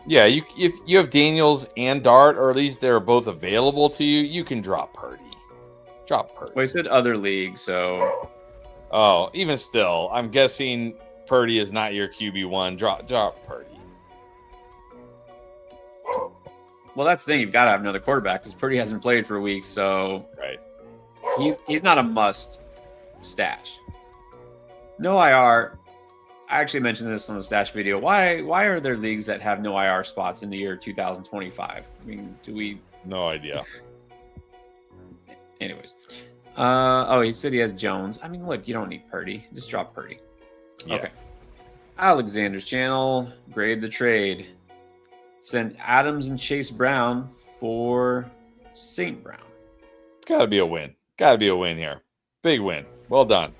Yeah, if you have Daniels and Dart, or at least they're both available to you, you can drop Purdy. Well, I said other league, so. Oh, even still, I'm guessing Purdy is not your QB1. Drop Purdy. Well, that's the thing. You've got to have another quarterback because Purdy hasn't played for a week, so. Right. He's not a must stash. No IR. I actually mentioned this on the stash video. Why are there leagues that have no IR spots in the year 2025? I mean, do we? No idea. Anyways. He said he has Jones. I mean, look, you don't need Purdy. Just drop Purdy. Yeah. Okay. Alexander's channel. Grade the trade. Send Adams and Chase Brown for St. Brown. Gotta be a win here. Big win. Well done.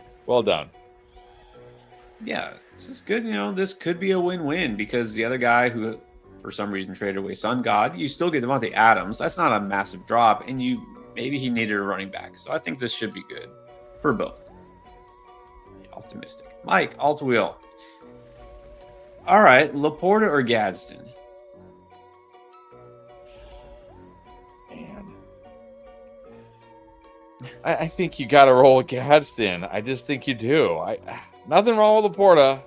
Yeah, this is good. This could be a win-win because the other guy who, for some reason, traded away Sun God, you still get Devontae Adams. That's not a massive drop, and maybe he needed a running back. So I think this should be good for both. Optimistic. Mike, alt wheel. All right, Laporta or Gadsden? Man. I think you got to roll with Gadsden. I just think you do. Nothing wrong with Laporta.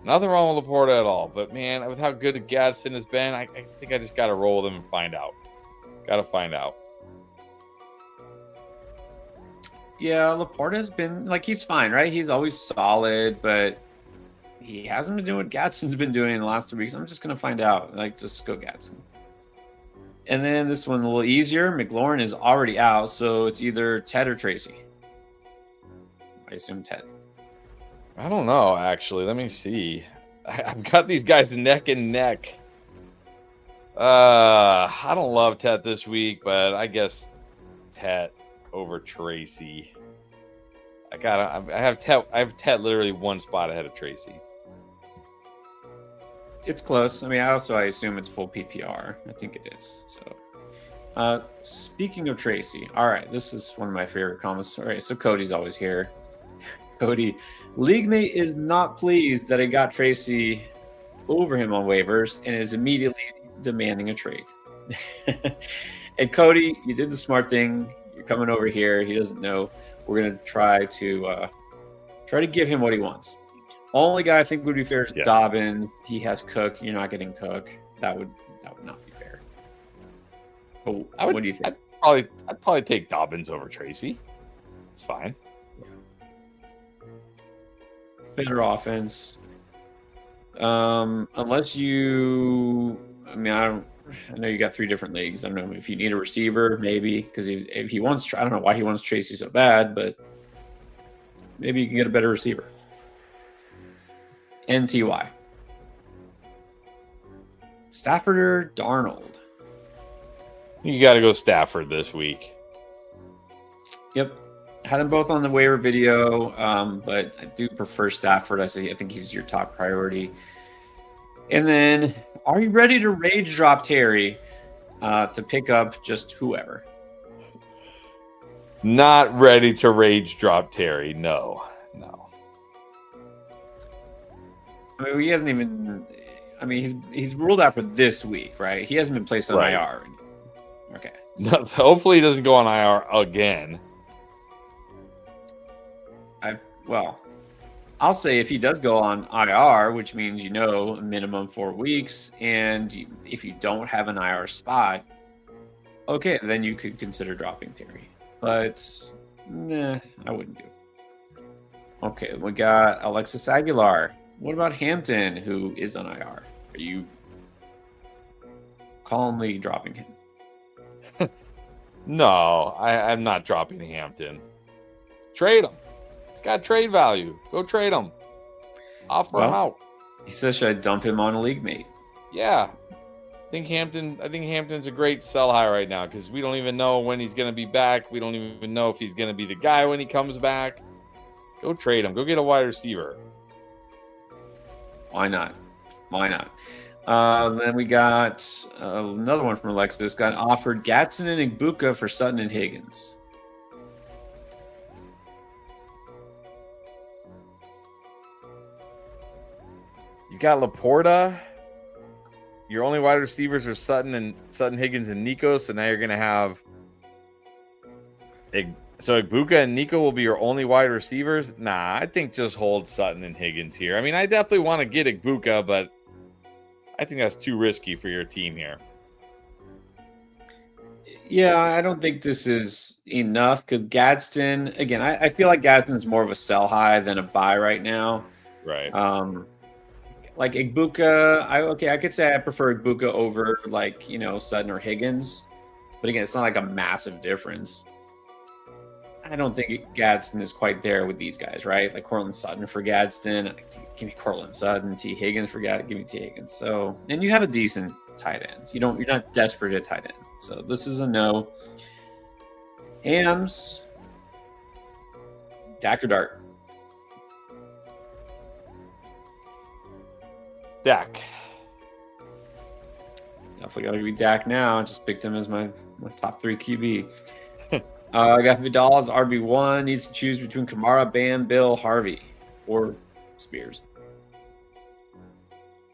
Nothing wrong with Laporta at all. But, man, with how good Gadsden has been, I think I just got to roll with him and find out. Got to find out. Yeah, Laporta has been, he's fine, right? He's always solid, but he hasn't been doing what Gadsden's been doing in the last 3 weeks. I'm just going to find out. Just go Gadsden. And then this one a little easier. McLaurin is already out, so it's either Ted or Tracy. I assume Ted. I don't know, actually. Let me see. I've got these guys neck and neck. I don't love Tet this week, but I guess Tet over Tracy. I have Tet literally one spot ahead of Tracy. It's close. I mean, I assume it's full PPR. I think it is. So, speaking of Tracy, all right, this is one of my favorite comments. All right, so Cody's always here. Cody, league mate is not pleased that I got Tracy over him on waivers and is immediately demanding a trade. And Cody, you did the smart thing. You're coming over here. He doesn't know. We're gonna try to give him what he wants. Only guy I think would be fair is Dobbins. He has Cook. You're not getting Cook. That would not be fair. But what do you think? I'd probably take Dobbins over Tracy. It's fine. Better offense. Unless you, I mean, I know you got 3 different leagues. I don't know if you need a receiver, maybe, because if he wants, I don't know why he wants Tracy so bad, but maybe you can get a better receiver. NTY. Stafford or Darnold? You got to go Stafford this week. Yep. Had them both on the waiver video, but I do prefer Stafford. I think he's your top priority. And then, are you ready to rage drop Terry to pick up just whoever? Not ready to rage drop Terry. No. I mean, he hasn't even. I mean, he's ruled out for this week, right? He hasn't been placed on IR. Okay. So. No, hopefully, he doesn't go on IR again. I'll say if he does go on IR, which means a minimum 4 weeks, and if you don't have an IR spot, okay, then you could consider dropping Terry. But nah, I wouldn't do it. Okay, we got Alexis Aguilar. What about Hampton, who is on IR? Are you calmly dropping him? No, I'm not dropping Hampton. Trade him. He's got trade value. Go trade him. Offer him out. He says, should I dump him on a league mate? Yeah. I think Hampton's a great sell high right now because we don't even know when he's going to be back. We don't even know if he's going to be the guy when he comes back. Go trade him. Go get a wide receiver. Why not? Then we got another one from Alexis. Got offered Gatson and Igbuka for Sutton and Higgins. You got Laporta. Your only wide receivers are Sutton, Higgins, and Nico. So now you're going to have so Igbuka and Nico will be your only wide receivers. Nah, I think just hold Sutton and Higgins here. I mean, I definitely want to get Igbuka, but I think that's too risky for your team here. Yeah, I don't think this is enough because Gadsden, again, I feel like Gadsden's more of a sell high than a buy right now. Right. Like Igbuka, I could say I prefer Igbuka over Sutton or Higgins, but again, it's not like a massive difference. I don't think Gadsden is quite there with these guys, right? Like Cortland Sutton for Gadsden, give me Cortland Sutton. T Higgins for Gadsden, give me T Higgins. So, and you have a decent tight end. You're not desperate at tight end. So this is a no. Hams, Dak or Dart? Dak. Definitely got to be Dak now. I just picked him as my top 3 QB. I got Vidal as RB1. Needs to choose between Kamara, Bam, Bill, Harvey, or Spears.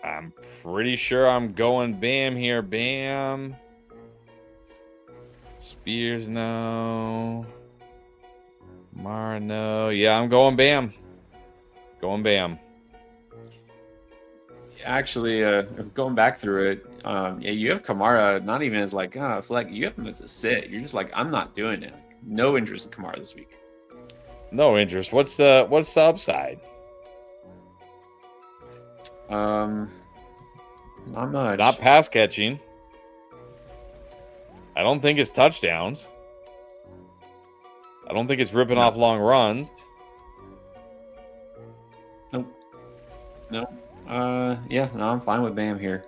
I'm pretty sure I'm going Bam here. Bam. Spears, no. Kamara, no. Yeah, I'm going Bam. Actually, going back through it, you have Kamara not even as you have him as a sit. You're just like, I'm not doing it. No interest in Kamara this week. No interest. What's the upside? Not much. Not pass catching. I don't think it's touchdowns. I don't think it's ripping off long runs. No. Yeah, no, I'm fine with Bam here.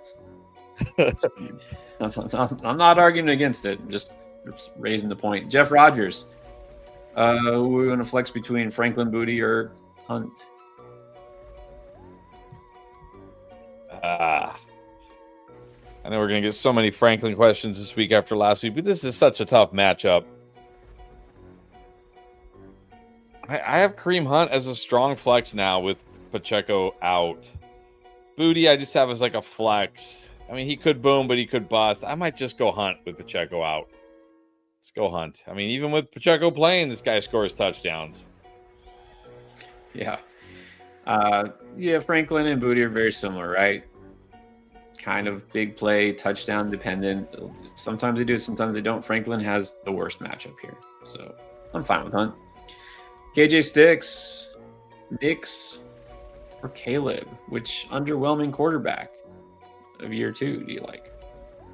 I'm not arguing against it. I'm just raising the point. Jeff Rogers. We're going to flex between Franklin Booty or Hunt. I know we're going to get so many Franklin questions this week after last week, but this is such a tough matchup. I have Kareem Hunt as a strong flex now with Pacheco out. Booty, I just have as like a flex. I mean, he could boom, but he could bust. I might just go Hunt with Pacheco out. Let's go Hunt. I mean, even with Pacheco playing, this guy scores touchdowns. Yeah. Yeah, Franklin and Booty are very similar, right? Kind of big play, touchdown dependent. Sometimes they do, sometimes they don't. Franklin has the worst matchup here. So I'm fine with Hunt. KJ Sticks, Nix, or Caleb? Which underwhelming quarterback of year 2 do you like?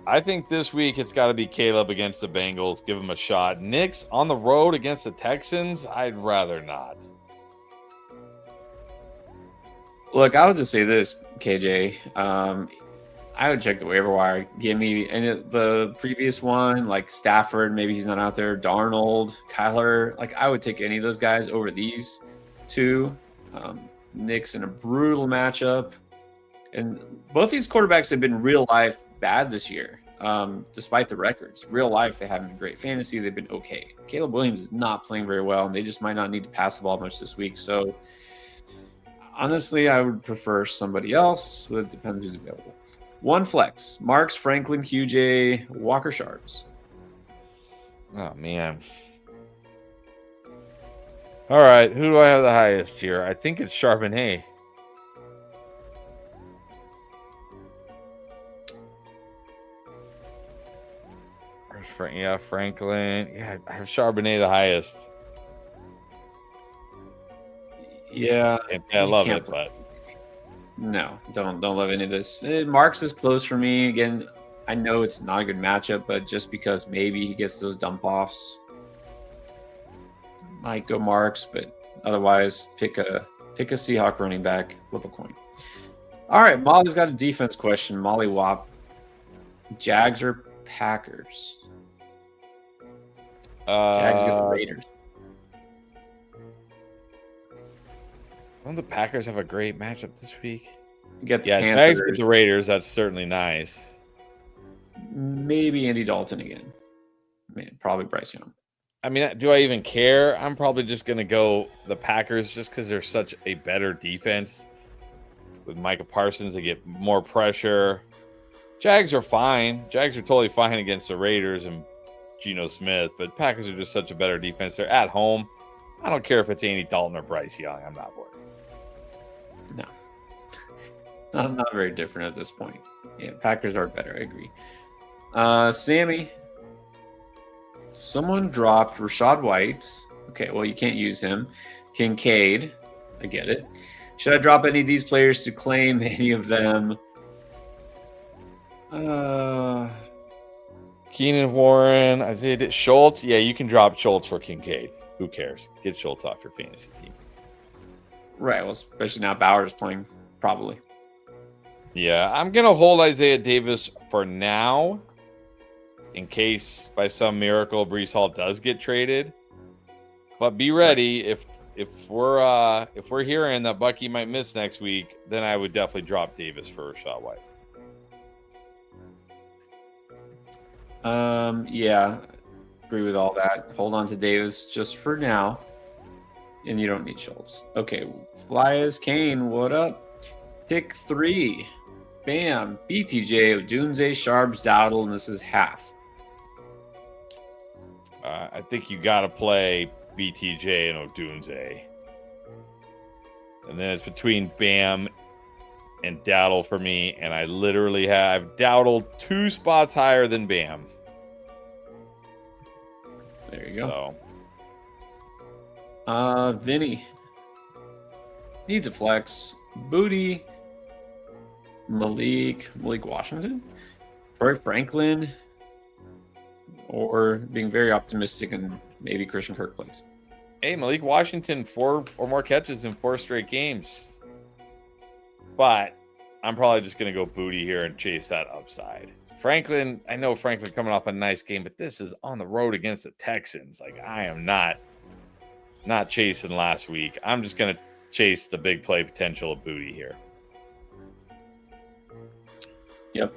I think this week it's got to be Caleb against the Bengals. Give him a shot. Nix on the road against the Texans? I'd rather not. Look, I'll just say this, KJ. I would check the waiver wire. Give me the previous one, like Stafford. Maybe he's not out there. Darnold, Kyler. Like I would take any of those guys over these two. Nick's in a brutal matchup, and both these quarterbacks have been real life bad this year. Despite the records, real life they haven't been great. Fantasy they've been okay. Caleb Williams is not playing very well, and they just might not need to pass the ball much this week. So honestly, I would prefer somebody else. But it depends who's available. One flex: Marks, Franklin, QJ, Walker, Sharps. Oh man. All right, who do I have the highest here? I think it's Charbonnet. Yeah, Franklin. Yeah, I have Charbonnet the highest. Yeah, I love it, but no, don't love any of this. Marks is close for me. Again, I know it's not a good matchup, but just because maybe he gets those dump offs, might go Marks. But otherwise, pick a Seahawk running back, flip a coin. All right, Molly's got a defense question. Molly Wop, Jags or Packers? Jags get the Raiders. Don't the Packers have a great matchup this week? Get the Panthers. Jags get the Raiders. That's certainly nice. Maybe Andy Dalton again. Probably Bryce Young. I mean, do I even care? I'm probably just going to go the Packers just because they're such a better defense. With Micah Parsons, they get more pressure. Jags are fine. Jags are totally fine against the Raiders and Geno Smith, but Packers are just such a better defense. They're at home. I don't care if it's Andy Dalton or Bryce Young. I'm not worried. No. Not very different at this point. Yeah, Packers are better. I agree. Sammy. Someone dropped Rachaad White. Okay, well, you can't use him. Kincaid. I get it. Should I drop any of these players to claim any of them? Keenan Warren, Isaiah Schultz. Yeah, you can drop Schultz for Kincaid. Who cares? Get Schultz off your fantasy team. Right. Well, especially now Bauer's playing, probably. Yeah, I'm going to hold Isaiah Davis for now in case by some miracle Breece Hall does get traded. But be ready if we're hearing that Bucky might miss next week, then I would definitely drop Davis for Rachaad White. Yeah, agree with all that. Hold on to Davis just for now, and you don't need Schultz. Okay, Fly as Kane, what up? Pick 3. Bam. BTJ, Odunze, Sharps, Dowdle, and this is half. I think you got to play BTJ and Odunze. And then it's between Bam and Dowdle for me, and I literally have Dowdle 2 spots higher than Bam. There you go. So. Vinny needs a flex. Booty, Malik Washington, Troy Franklin, or being very optimistic and maybe Christian Kirk plays. Hey, Malik Washington, 4 or more catches in 4 straight games. but I'm probably just going to go booty here and chase that upside. Franklin, I know Franklin coming off a nice game, but this is on the road against the Texans. Like, I am not chasing last week. I'm just going to chase the big play potential of booty here. Yep.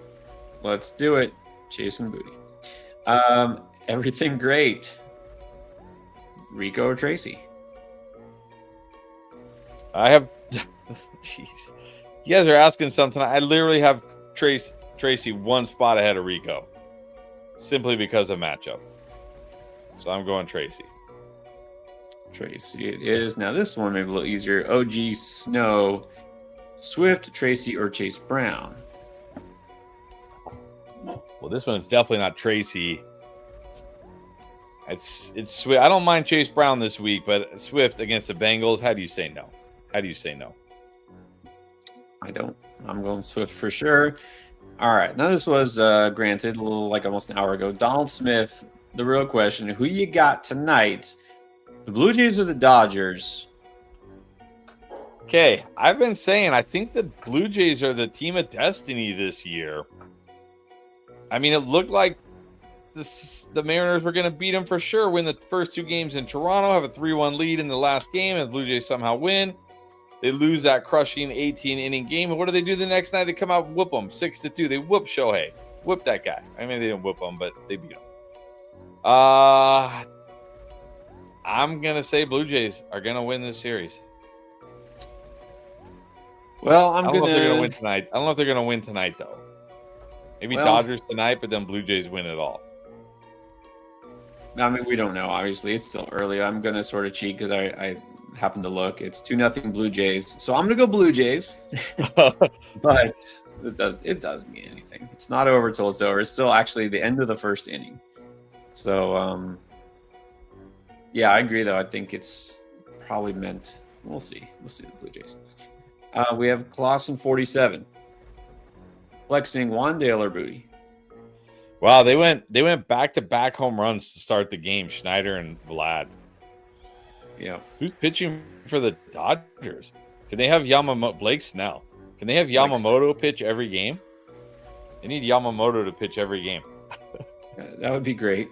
Let's do it. Chasing booty. Everything great. Rico or Tracy? I have... Jeez. You guys are asking something. I literally have Tracy one spot ahead of Rico. Simply because of matchup. So I'm going Tracy. Tracy it is. Now this one may be a little easier. OG Snow, Swift, Tracy, or Chase Brown? Well, this one is definitely not Tracy. It's Swift. I don't mind Chase Brown this week, but Swift against the Bengals. How do you say no? How do you say no? I don't. I'm going Swift for sure. All right. Now this was granted a little like almost an hour ago. Donald Smith. The real question: who you got tonight? The Blue Jays or the Dodgers? Okay, I've been saying I think the Blue Jays are the team of destiny this year. I mean, it looked like the Mariners were going to beat them for sure, win the first 2 games in Toronto, have a 3-1 lead in the last game, and the Blue Jays somehow win. They lose that crushing 18-inning game, and what do they do the next night? They come out and whoop them 6-2. They whoop Shohei. Whoop that guy. I mean, they didn't whoop him, but they beat him. I'm going to say Blue Jays are going to win this series. Well, I don't know if they're going to win tonight. I don't know if they're going to win tonight, though. Maybe Dodgers tonight, but then Blue Jays win it all. I mean, we don't know. Obviously, it's still early. I'm going to sort of cheat because I happened to look. It's 2-0 Blue Jays. So I'm going to go Blue Jays. But it doesn't mean anything. It's not over till it's over. It's still actually the end of the first inning. So, yeah, I agree, though. I think it's probably meant. We'll see. We'll see the Blue Jays. We have Clausen 47. Flexing Wandale or Booty? Wow, they went back-to-back home runs to start the game, Schneider and Vlad. Yeah. Who's pitching for the Dodgers? Can they have Yamamoto? Blake Snell. Can they have Yamamoto pitch every game? They need Yamamoto to pitch every game. That would be great.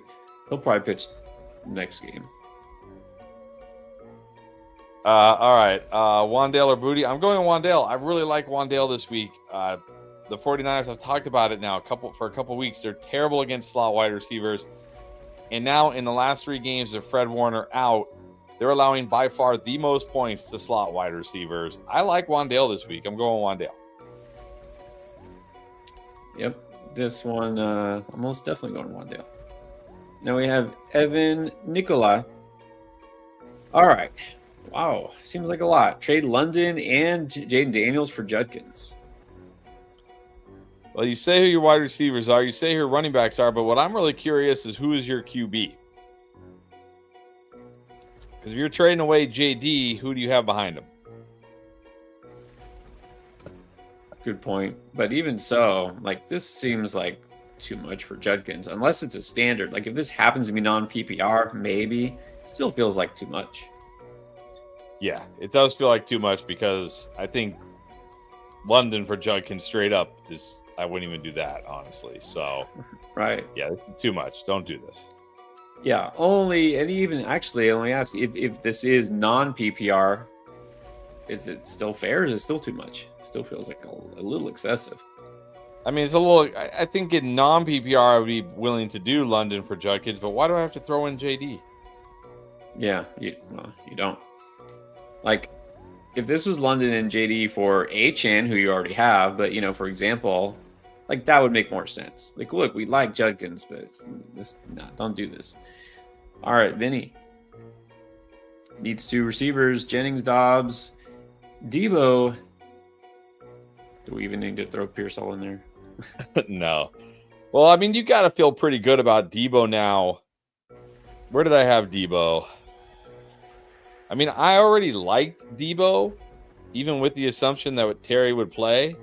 He'll probably pitch next game. All right. Wandale or Booty? I'm going Wandale. I really like Wandale this week. The 49ers, I've talked about it now for a couple weeks. They're terrible against slot wide receivers. And now in the last 3 games of Fred Warner out, they're allowing by far the most points to slot wide receivers. I like Wandale this week. I'm going Wandale. Yep. This one, I'm most definitely going Wandale. Now we have Evan Nicola. All right. Wow. Seems like a lot. Trade London and Jaden Daniels for Judkins. Well, you say who your wide receivers are. You say who your running backs are. But what I'm really curious is who is your QB? Because if you're trading away JD, who do you have behind him? Good point. But even so, like, this seems like too much for Judkins. Unless it's a standard. Like, if this happens to be non-PPR, maybe. It still feels like too much. Yeah, it does feel like too much because I think London for Judkins straight up is... I wouldn't even do that, honestly. So, right. Yeah, too much. Don't do this. Yeah, only, and even actually, I only ask if this is non-PPR, is it still fair? Or is it still too much? It still feels like a little excessive. I mean, it's a little, I think in non-PPR, I would be willing to do London for Judkins, but why do I have to throw in JD? Yeah, you don't. Like, if this was London and JD for Achan, who you already have, but, for example, like, that would make more sense. Like, look, we like Judkins, but don't do this. All right, Vinny. Needs 2 receivers, Jennings, Dobbs, Debo. Do we even need to throw Pearsall in there? No. Well, I mean, you got to feel pretty good about Debo now. Where did I have Debo? I mean, I already liked Debo, even with the assumption that Terry would play,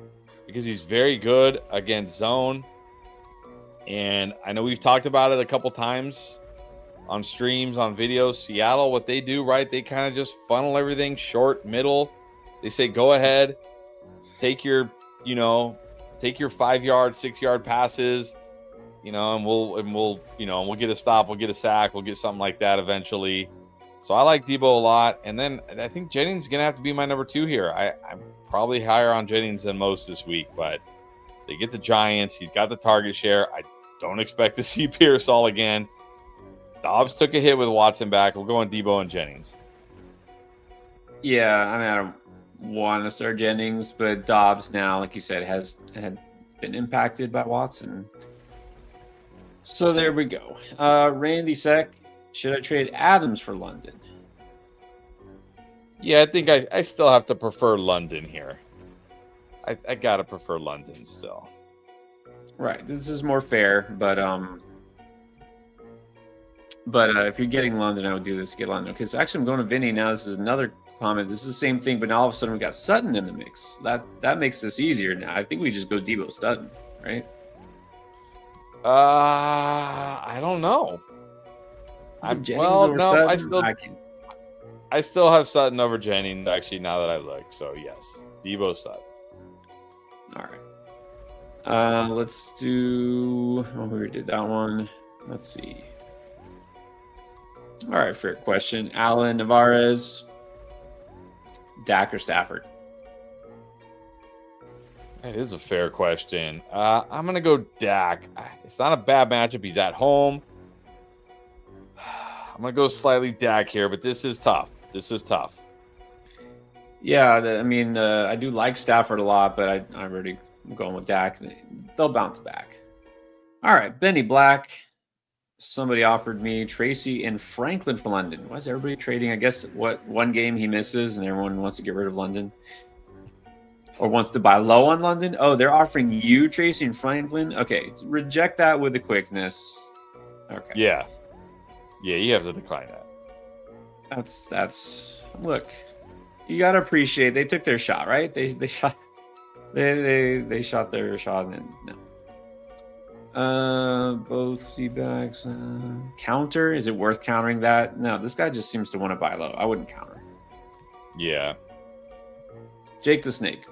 because he's very good against zone. And I know we've talked about it a couple times on streams, on videos. Seattle, what they do, right? They kind of just funnel everything short, middle. They say, go ahead. take your 5-yard, 6-yard passes, and we'll get a stop, we'll get a sack, we'll get something like that eventually. So I like Debo a lot. And then I think Jennings is going to have to be my number 2 here. I'm probably higher on Jennings than most this week, but they get the Giants. He's got the target share. I don't expect to see Pierce all again. Dobbs took a hit with Watson back. We're going Debo and Jennings. Yeah, I mean, I don't want to start Jennings, but Dobbs now, like you said, had been impacted by Watson. So there we go. Randy Sec, should I trade Adams for London? Yeah, I think I still have to prefer London here. I gotta prefer London still. Right, this is more fair, but if you're getting London, I would do this. Get London, because actually I'm going to Vinny now. This is another comment. This is the same thing, but now all of a sudden we got Sutton in the mix. That makes this easier now. I think we just go Debo Sutton, right? I don't know. I still have Sutton over Jennings actually. Now that I look, so yes, Debo Sutton. All right. Let's do. Oh, we already did that one. Let's see. All right, fair question. Alan Navarez, Dak or Stafford? That is a fair question. I'm going to go Dak. It's not a bad matchup. He's at home. I'm going to go slightly Dak here, but this is tough. Yeah, I mean, I do like Stafford a lot, but I'm already going with Dak. They'll bounce back. All right, Benny Black. Somebody offered me Tracy and Franklin for London. Why is everybody trading? I guess one game he misses and everyone wants to get rid of London. Or wants to buy low on London. Oh, they're offering you Tracy and Franklin? Okay, reject that with the quickness. Okay. Yeah, you have to decline that. That's look, you gotta appreciate they took their shot, right? They shot they shot their shot and no. Both C-backs. Counter? Is it worth countering that? No, this guy just seems to want to buy low. I wouldn't counter. Yeah. Jake the Snake.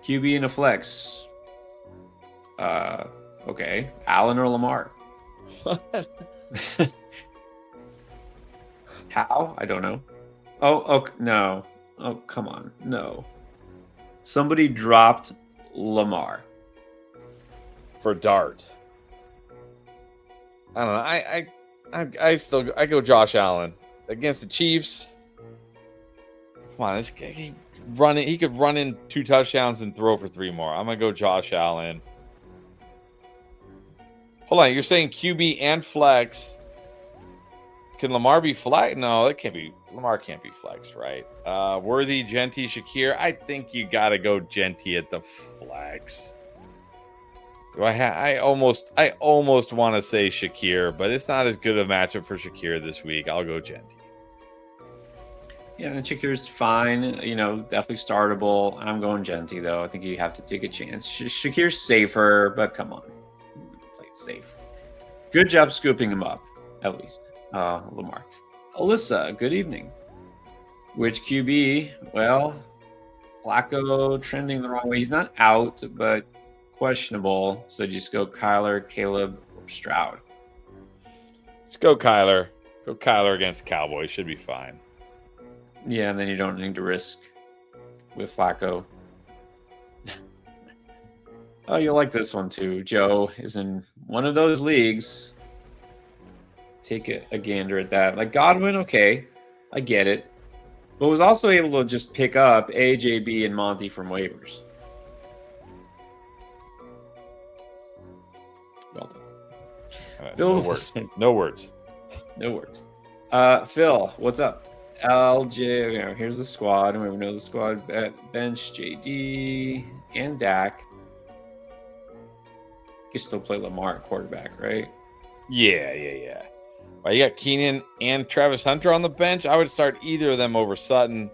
QB in a flex. Okay. Allen or Lamar? How? I don't know. Oh, no. Oh, come on. No. Somebody dropped Lamar. For Dart. I don't know. I go Josh Allen against the Chiefs. Come on, this guy, he could run in 2 touchdowns and throw for 3 more. I'm gonna go Josh Allen. Hold on, you're saying QB and flex. Can Lamar be flex? No, that can't be. Lamar can't be flexed, right? Worthy, Genty, Shakir. I think you gotta go Genty at the flex. I almost want to say Shakir, but it's not as good a matchup for Shakir this week. I'll go Genty. Yeah, and Shakir's fine. Definitely startable. I'm going Genty, though. I think you have to take a chance. Shakir's safer, but come on. Play it safe. Good job scooping him up, at least. Lamar. Alyssa, good evening. Which QB? Well, Flacco trending the wrong way. He's not out, but questionable. So just go Kyler, Caleb, or Stroud. Let's go Kyler. Go Kyler against Cowboys. Should be fine. Yeah, and then you don't need to risk with Flacco. Oh, you'll like this one too. Joe is in one of those leagues. Take a gander at that. Like Godwin, okay. I get it. But was also able to just pick up AJB and Monty from waivers. Well done. Phil, No words. Phil, what's up? LJ, here's the squad. We know the squad. Bench, JD, and Dak. You still play Lamar at quarterback, right? Yeah. Well, you got Keenan and Travis Hunter on the bench. I would start either of them over Sutton.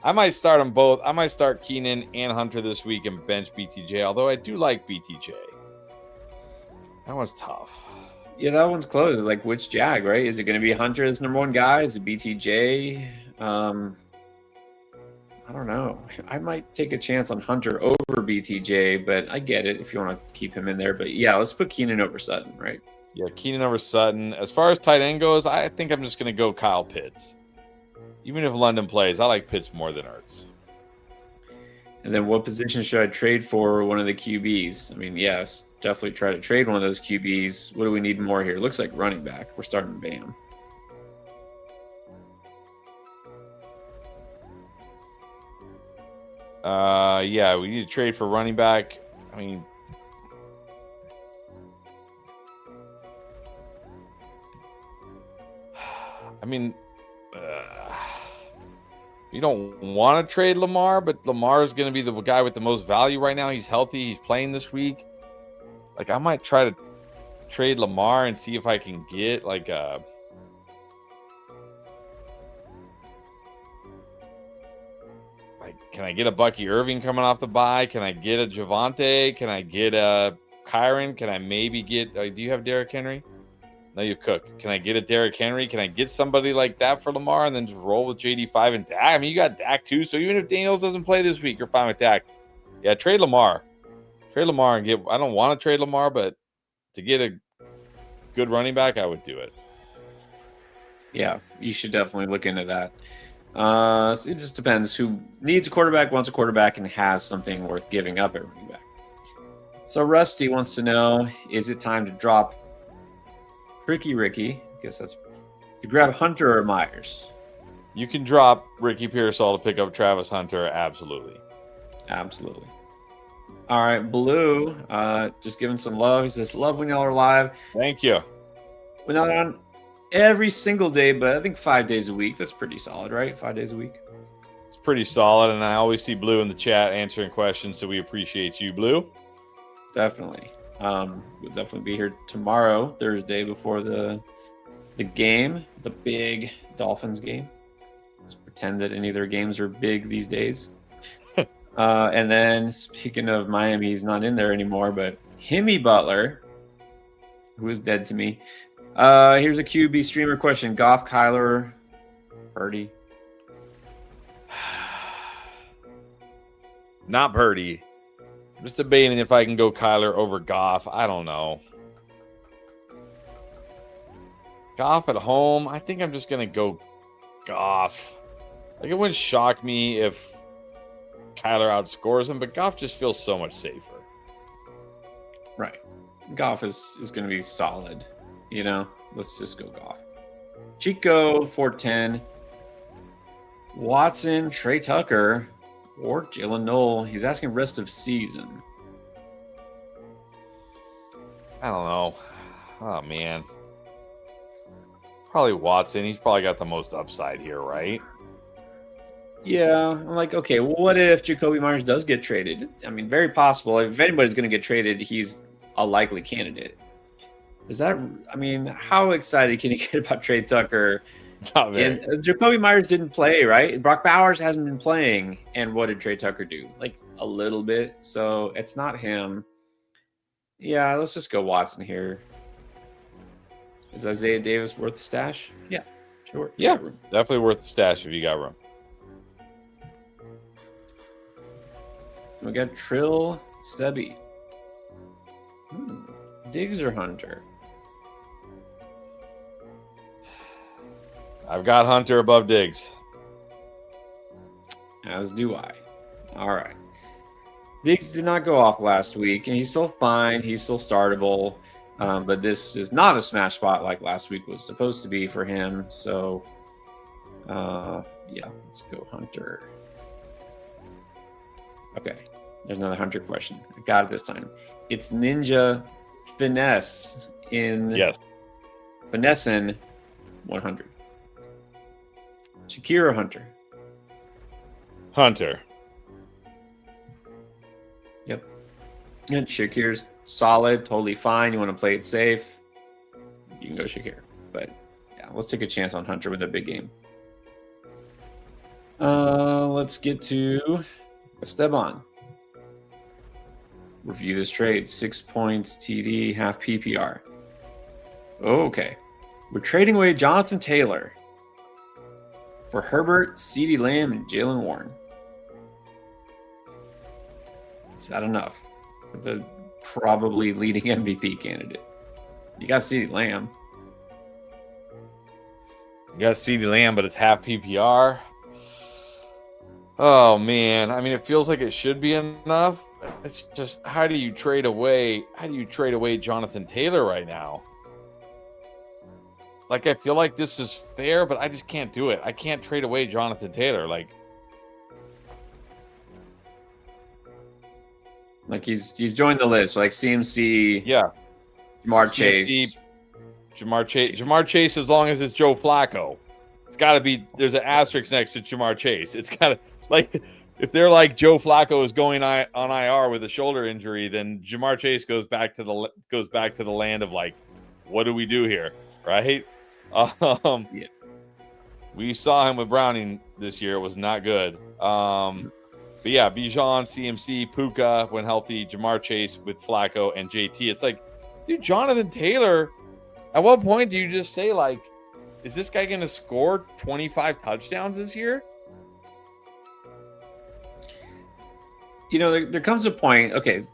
I might start them both. I might start Keenan and Hunter this week and bench BTJ, although I do like BTJ. That one's tough. Yeah, that one's close. Like, which Jag, right? Is it going to be Hunter as number 1 guy? Is it BTJ? I I don't know. I might take a chance on Hunter over BTJ, but I get it if you want to keep him in there. But yeah, let's put Keenan over Sutton, right? Yeah, Keenan over Sutton. As far as tight end goes, I think I'm just going to go Kyle Pitts. Even if London plays, I like Pitts more than Ertz. And then what position should I trade for one of the QBs? I mean, yes, definitely try to trade one of those QBs. What do we need more here? Looks like running back. We're starting Bam. Yeah, we need to trade for running back. I mean, you don't want to trade Lamar, but Lamar is going to be the guy with the most value right now. He's healthy. He's playing this week. Like, I might try to trade Lamar and see if I can get can I get a Bucky Irving coming off the bye? Can I get a Javonte? Can I get a Kyron? Can I maybe get? Do you have Derrick Henry? No, you have Cook. Can I get a Derrick Henry? Can I get somebody like that for Lamar and then just roll with JD5 and Dak? I mean, you got Dak too. So even if Daniels doesn't play this week, you're fine with Dak. Yeah, trade Lamar. Trade Lamar and get. I don't want to trade Lamar, but to get a good running back, I would do it. Yeah, you should definitely look into that. So it just depends who needs a quarterback, wants a quarterback, and has something worth giving up at running back. So Rusty wants to know, is it time to drop Tricky Ricky? I guess that's to grab Hunter or Myers. You can drop Ricky Pearsall to pick up Travis Hunter. Absolutely. Absolutely. All right, Blue, just giving some love. He says, love when y'all are live. Thank you. We're not on every single day, but I think 5 days a week. That's pretty solid, right? 5 days a week. It's pretty solid, and I always see Blue in the chat answering questions, so we appreciate you, Blue. Definitely. We'll definitely be here tomorrow, Thursday, before the game, the big Dolphins game. Let's pretend that any of their games are big these days. And then, speaking of Miami, he's not in there anymore, but Himmy Butler, who is dead to me. Here's a QB streamer question. Goff, Kyler, Purdy. Not Purdy. I'm just debating if I can go Kyler over Goff. I don't know. Goff at home. I think I'm just going to go Goff. Like, it wouldn't shock me if Kyler outscores him, but Goff just feels so much safer. Right. Goff is going to be solid. You know, let's just go Goff. Chico, 410. Watson, Trey Tucker, or Jalen Noel. He's asking rest of season. I don't know. Oh, man. Probably Watson. He's probably got the most upside here, right? Yeah. I'm like, okay, well, what if Jacoby Myers does get traded? I mean, very possible. If anybody's going to get traded, he's a likely candidate. Is that, I mean, how excited can you get about Trey Tucker? And Jacoby Myers didn't play, right? Brock Bowers hasn't been playing. And what did Trey Tucker do? Like a little bit. So it's not him. Yeah, let's just go Watson here. Is Isaiah Davis worth the stash? Yeah, sure. Yeah, definitely worth the stash if you got room. We got Trill Stubby. Diggs or Hunter? I've got Hunter above Diggs. As do I. All right. Diggs did not go off last week, and he's still fine. He's still startable. But this is not a smash spot like last week was supposed to be for him. So, yeah, let's go Hunter. Okay. There's another Hunter question. I got it this time. It's Ninja Finesse in Finesse in 100. Shakira Hunter. Hunter. Yep. And Shakir's solid, totally fine. You want to play it safe, you can go Shakir. But yeah, let's take a chance on Hunter with a big game. Let's get to Esteban. Review this trade. 6 points TD, half PPR. Okay. We're trading away Jonathan Taylor for Herbert, CeeDee Lamb, and Jalen Warren. Is that enough? For the probably leading MVP candidate. You got CeeDee Lamb. You got CeeDee Lamb, but it's half PPR. Oh man, I mean, it feels like it should be enough. It's just, how do you trade away Jonathan Taylor right now? Like, I feel like this is fair, but I just can't do it. I can't trade away Jonathan Taylor. Like he's joined the list. Like CMC, yeah, Jamar CMC, Chase. Jamar Chase, as long as it's Joe Flacco. It's got to be, there's an asterisk next to Jamar Chase. It's got to, like, if they're like Joe Flacco is going on IR with a shoulder injury, then Jamar Chase goes back to the land of like, what do we do here, right? Yeah. We saw him with Browning this year. It was not good. But yeah, Bijan, CMC, Puka when healthy, Jamar Chase with Flacco and JT. It's like, dude, Jonathan Taylor. At what point do you just say, like, is this guy going to score 25 touchdowns this year? You know, there comes a point. Okay,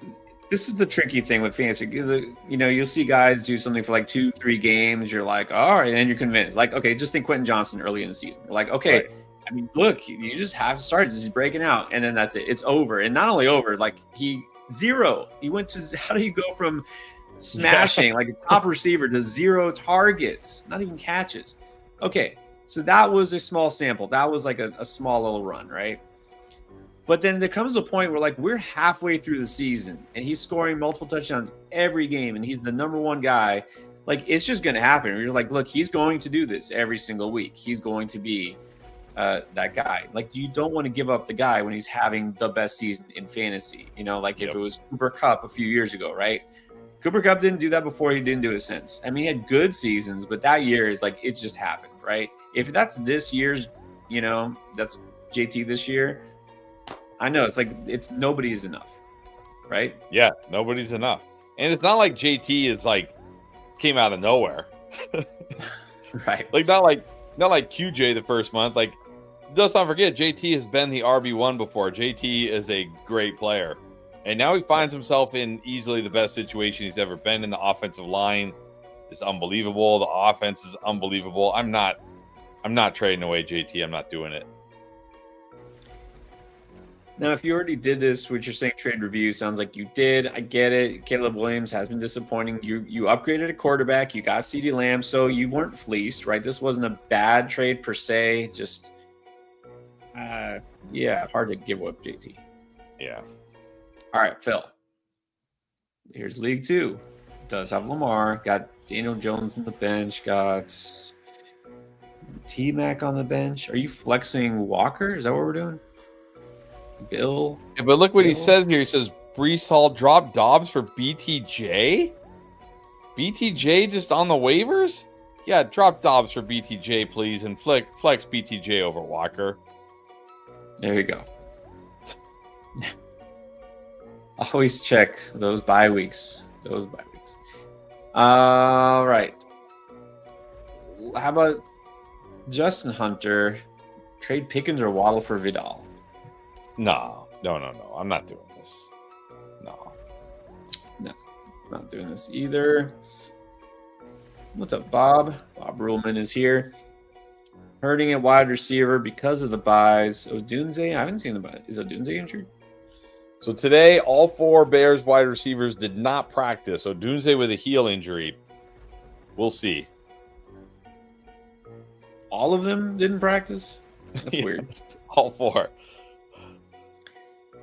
this is the tricky thing with fantasy. You know, you'll see guys do something for like 2-3 games. You're like, all right, and then you're convinced. Like, okay, just think Quentin Johnson early in the season. You're like, okay, Right. I mean, look, you just have to start. He's breaking out, and then that's it. It's over. And not only over, like zero. He went to, how do you go from smashing like a top receiver to 0 targets, not even catches? Okay, so that was a small sample. That was like a small little run, right? But then there comes a point where, like, we're halfway through the season and he's scoring multiple touchdowns every game and he's the number one guy. Like, it's just going to happen. You're like, look, he's going to do this every single week. He's going to be that guy. Like, you don't want to give up the guy when he's having the best season in fantasy. You know, like if it was Cooper Kupp a few years ago, right? Cooper Kupp didn't do that before. He didn't do it since. I mean, he had good seasons, but that year is like, it just happened, right? If that's this year's, you know, that's JT this year, I know it's like, it's nobody's enough, right? Yeah, nobody's enough. And it's not like JT is like came out of nowhere. Right. Like not like QJ the first month. Like, let's not forget, JT has been the RB1 before. JT is a great player. And now he finds himself in easily the best situation he's ever been in. The offensive line is unbelievable. The offense is unbelievable. I'm not trading away JT. I'm not doing it. Now, if you already did this, what you're saying, trade review, sounds like you did. I get it. Caleb Williams has been disappointing. You upgraded a quarterback. You got CeeDee Lamb, so you weren't fleeced, right? This wasn't a bad trade per se. Just, yeah, hard to give up JT. Yeah. All right, Phil. Here's League 2. Does have Lamar. Got Daniel Jones on the bench. Got T-Mac on the bench. Are you flexing Walker? Is that what we're doing? Bill? Yeah, but look what he says here. He says, Brees Hall dropped Dobbs for BTJ? BTJ just on the waivers? Yeah, drop Dobbs for BTJ, please, and flex BTJ over Walker. There you go. Always check those bye weeks. All right. How about Justin Hunter? Trade Pickens or Waddle for Vidal? No. I'm not doing this. No, not doing this either. What's up, Bob? Bob Ruhlman is here. Hurting at wide receiver because of the buys. Odunze, I haven't seen the buy. Is Odunze injured? So today, all 4 Bears wide receivers did not practice. Odunze with a heel injury. We'll see. All of them didn't practice? That's Yes, weird. All 4.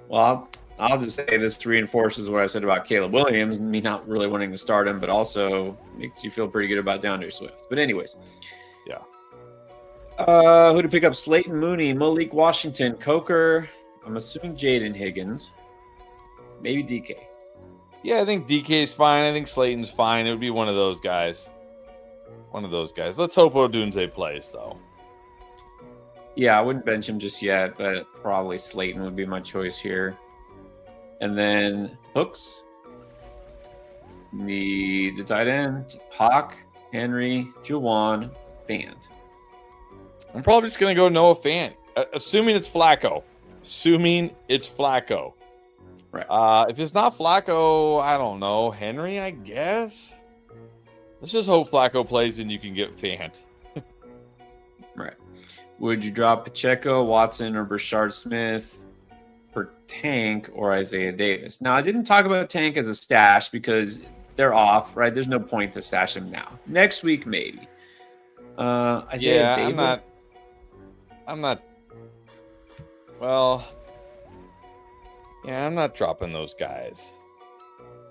Well, I'll just say this reinforces what I said about Caleb Williams, me not really wanting to start him, but also makes you feel pretty good about DeAndre Swift. But anyways. Yeah. Who to pick up? Slayton Mooney, Malik Washington, Coker. I'm assuming Jaden Higgins. Maybe DK. Yeah, I think DK's fine. I think Slayton's fine. It would be one of those guys. Let's hope Odunze plays, though. Yeah, I wouldn't bench him just yet, but probably Slayton would be my choice here. And then Hooks needs a tight end. Hawk, Henry, Juwan, Fant. I'm probably just going to go Noah Fant. Assuming it's Flacco. Right. If it's not Flacco, I don't know. Henry, I guess. Let's just hope Flacco plays and you can get Fant. Right. Would you drop Pacheco, Watson, or Brashard Smith for Tank or Isaiah Davis? Now, I didn't talk about Tank as a stash because they're off, right? There's no point to stash him now. Next week, maybe. Isaiah Davis. I'm not. Well, yeah, I'm not dropping those guys.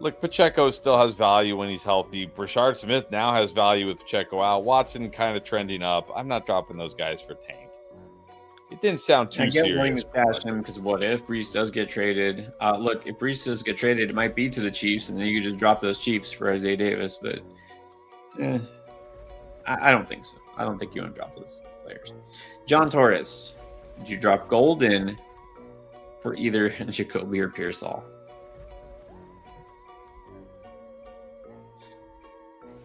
Look, Pacheco still has value when he's healthy. Brashard Smith now has value with Pacheco out. Watson kind of trending up. I'm not dropping those guys for Tank. It didn't sound too serious. I get wanting to stash him because what if Brees does get traded? Look, if Brees does get traded, it might be to the Chiefs, and then you could just drop those Chiefs for Isaiah Davis. But I don't think so. I don't think you want to drop those players. John Torres, did you drop Golden for either Jacoby or Pearsall?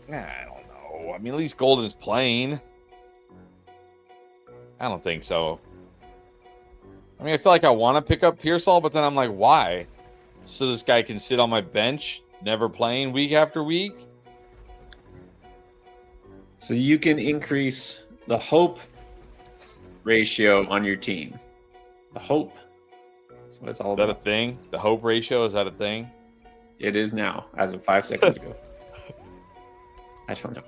I don't know. I mean, at least Golden's playing. I don't think so. I mean, I feel like I want to pick up Pearsall, but then I'm like, why? So this guy can sit on my bench, never playing week after week? So you can increase the hope ratio on your team. The hope. That's what it's all about. Is that a thing? The hope ratio, is that a thing? It is now, as of 5 seconds ago. I don't know.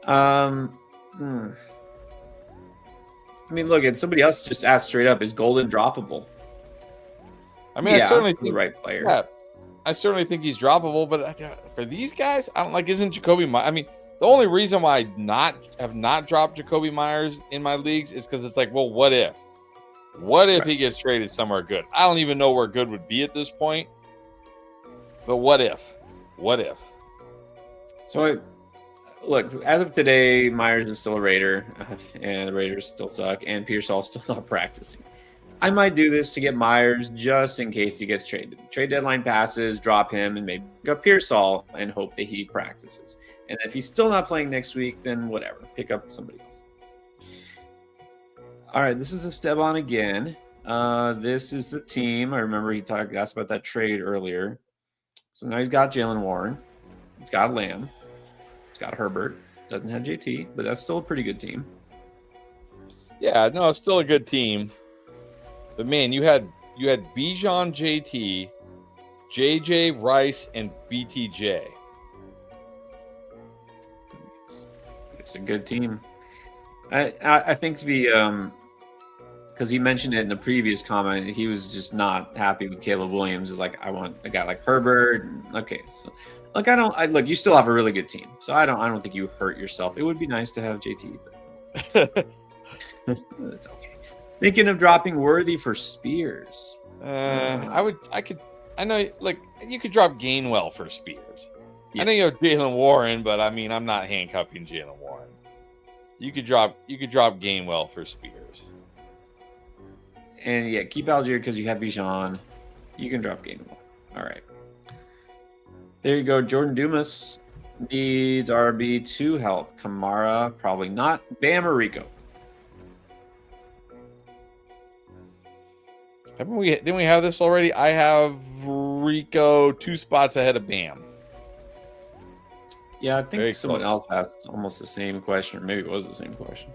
I mean, look, and somebody else just asked straight up, is Golden droppable? I mean, I certainly think the right player. Yeah, I certainly think he's droppable, but for these guys, I don't like. Isn't Jacoby Myers? I mean, the only reason why I have not dropped Jacoby Myers in my leagues is because it's like, well, what if? What if he gets traded somewhere good? I don't even know where good would be at this point. But what if? What if? So look, as of today, Myers is still a Raider, and the Raiders still suck, and Pearsall's still not practicing. I might do this to get Myers just in case he gets traded. Trade deadline passes, drop him, and maybe pick up Pearsall and hope that he practices. And if he's still not playing next week, then whatever. Pick up somebody else. All right, this is Esteban again. This is the team. I remember he asked about that trade earlier. So now he's got Jalen Warren. He's got Lamb. He's got Herbert. Doesn't have JT, but that's still a pretty good team. Yeah, no, it's still a good team. But man, you had Bijan, JT, JJ, Rice, and BTJ. It's a good team. I think the because he mentioned it in the previous comment, he was just not happy with Caleb Williams. Is like, I want a guy like Herbert. Okay, so look, look, you still have a really good team, so I don't think you hurt yourself. It would be nice to have JT, but that's okay. Thinking of dropping Worthy for Spears. I know, like, you could drop Gainwell for Spears. Yes. I know you have Jalen Warren, but I mean, I'm not handcuffing Jalen Warren. You could drop Gainwell for Spears. And yeah, keep Algier because you have Bijan. You can drop Gainwell. All right. There you go. Jordan Dumas needs RB2 help. Kamara, probably not. Bam or Rico? Didn't we have this already? I have Rico 2 spots ahead of Bam. Yeah, I think someone else asked almost the same question, or maybe it was the same question.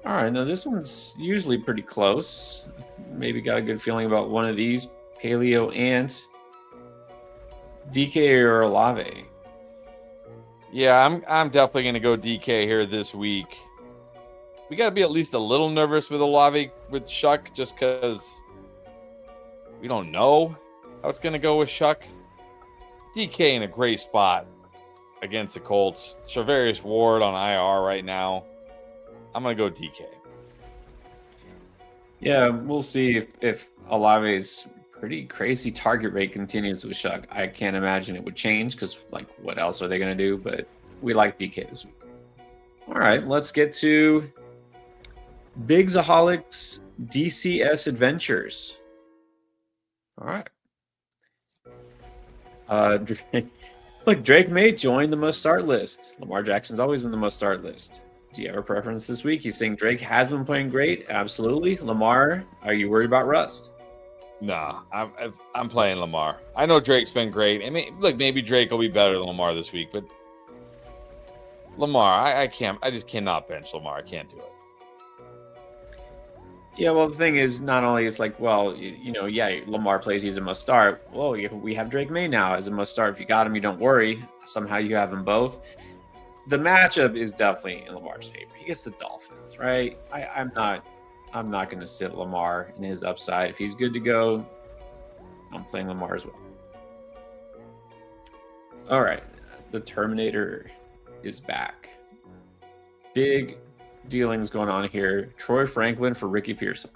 All right, now this one's usually pretty close. Maybe got a good feeling about one of these. Paleo Ant, DK or Olave? Yeah, I'm definitely going to go DK here this week. We got to be at least a little nervous with Olave with Shuck just because we don't know how it's going to go with Shuck. DK in a great spot against the Colts. Charvarius Ward on IR right now. I'm going to go DK. Yeah, we'll see if Olave's pretty crazy target rate continues with Shuck. I can't imagine it would change because, like, what else are they going to do? But we like DK this week. All right, let's get to Big Zaholics DCS Adventures. All right. Look, Drake may join the must-start list. Lamar Jackson's always in the must-start list. Do you have a preference this week? He's saying Drake has been playing great. Absolutely. Lamar, are you worried about rust? Nah, I'm playing Lamar. I know Drake's been great. I mean, look, maybe Drake will be better than Lamar this week, but Lamar, I can't. I just cannot bench Lamar. I can't do it. Yeah, well, the thing is, not only it's like, well, yeah, Lamar plays, he's a must start. Well, we have Drake May now as a must start. If you got him, you don't worry. Somehow you have them both. The matchup is definitely in Lamar's favor. He gets the Dolphins, right? I'm not going to sit Lamar in his upside. If he's good to go, I'm playing Lamar as well. All right, the Terminator is back. Big dealings going on here. Troy Franklin for Ricky Pearson.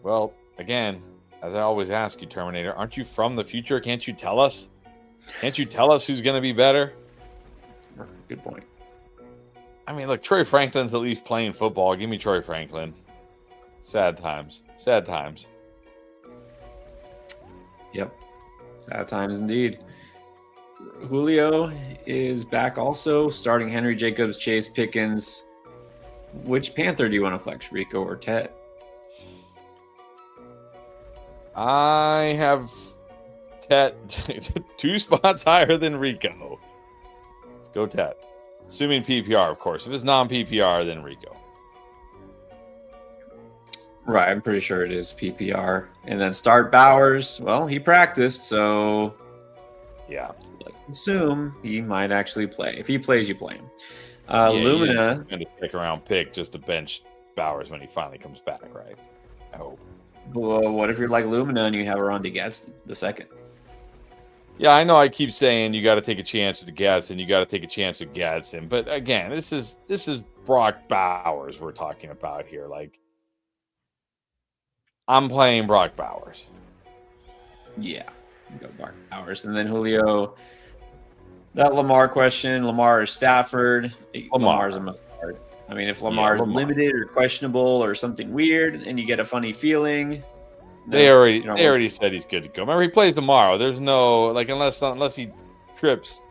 Well, again, as I always ask you, Terminator, aren't you from the future? Can't you tell us? Can't you tell us who's going to be better? Good point. I mean, look, Troy Franklin's at least playing football. Give me Troy Franklin. Sad times. Sad times. Yep. Sad times indeed. Julio is back also, starting Henry Jacobs, Chase Pickens. Which Panther do you want to flex, Rico or Ted? I have Ted 2 spots higher than Rico. Let's go Ted. Assuming PPR, of course. If it's non-PPR, then Rico. Right, I'm pretty sure it is PPR. And then start Bowers. Well, he practiced, so yeah. Let's assume he might actually play. If he plays, you play him. Lumina. And a second-round pick just to bench Bowers when he finally comes back, right? I hope. Well, what if you're like Lumina and you have Arondi Gadsden the second? Yeah, I know I keep saying you got to take a chance with Gadsden. You got to take a chance with Gadsden. But again, this is Brock Bowers we're talking about here. Like, I'm playing Brock Bowers. Yeah, go Brock Bowers. And then Julio, that Lamar question, Lamar or Stafford? Lamar's a must start. I mean, if Lamar's limited or questionable or something weird and you get a funny feeling. They already said he's good to go. Remember, he plays tomorrow. There's no, like, unless he trips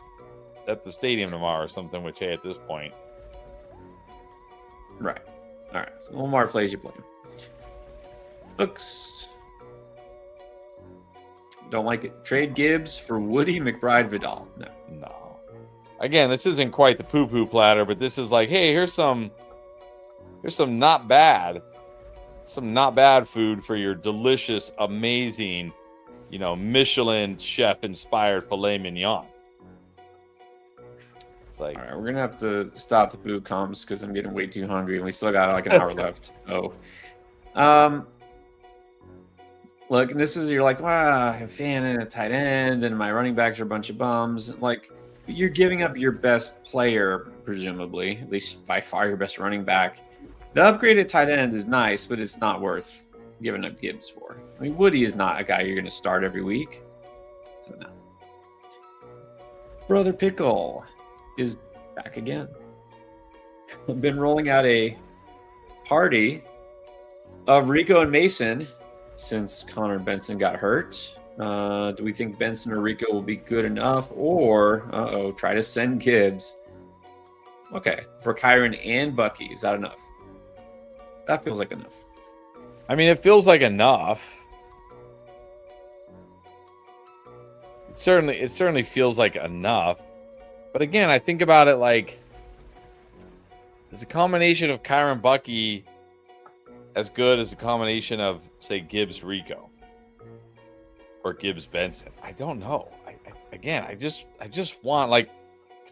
at the stadium tomorrow or something, which, hey, at this point. Right. All right. So Lamar plays, you play him. Looks. Don't like it. Trade Gibbs for Woody McBride Vidal. No. Again, this isn't quite the poo-poo platter, but this is like, hey, here's some not bad food for your delicious, amazing, Michelin chef-inspired filet mignon. It's like, all right, we're gonna have to stop the food comms because I'm getting way too hungry, and we still got like an hour left. So, look, and this is you're like, wow, I have Fan and a tight end, and my running backs are a bunch of bums. Like, you're giving up your best player, presumably, at least by far your best running back. The upgraded tight end is nice, but it's not worth giving up Gibbs for. I mean, Woody is not a guy you're going to start every week. So, no. Brother Pickle is back again. I've been rolling out a party of Rico and Mason since Connor Benson got hurt. Do we think Benson or Rico will be good enough? Or, try to send Gibbs. Okay, for Kyron and Bucky, is that enough? That feels like enough. I mean, it feels like enough. It certainly feels like enough. But again, I think about it like, is a combination of Kyron Bucky as good as a combination of, say, Gibbs Rico or Gibbs Benson? I don't know. I just want, like,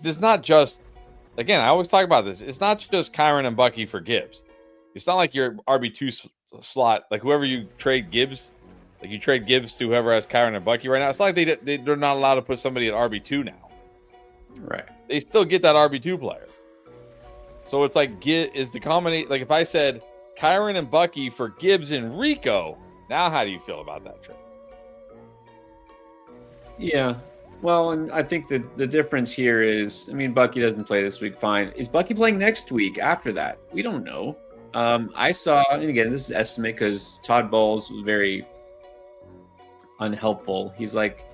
it's not just, again, I always talk about this. It's not just Kyron and Bucky for Gibbs. It's not like your RB2 slot, like whoever you trade Gibbs, like you trade Gibbs to whoever has Kyron and Bucky right now. It's not like they're not allowed to put somebody at RB2 now. Right. They still get that RB2 player. So it's like, is the combination, like if I said Kyron and Bucky for Gibbs and Rico, now how do you feel about that trade? Yeah. Well, and I think that the difference here is, I mean, Bucky doesn't play this week, fine. Is Bucky playing next week after that? We don't know. I saw, and again, this is estimate because Todd Bowles was very unhelpful. He's like,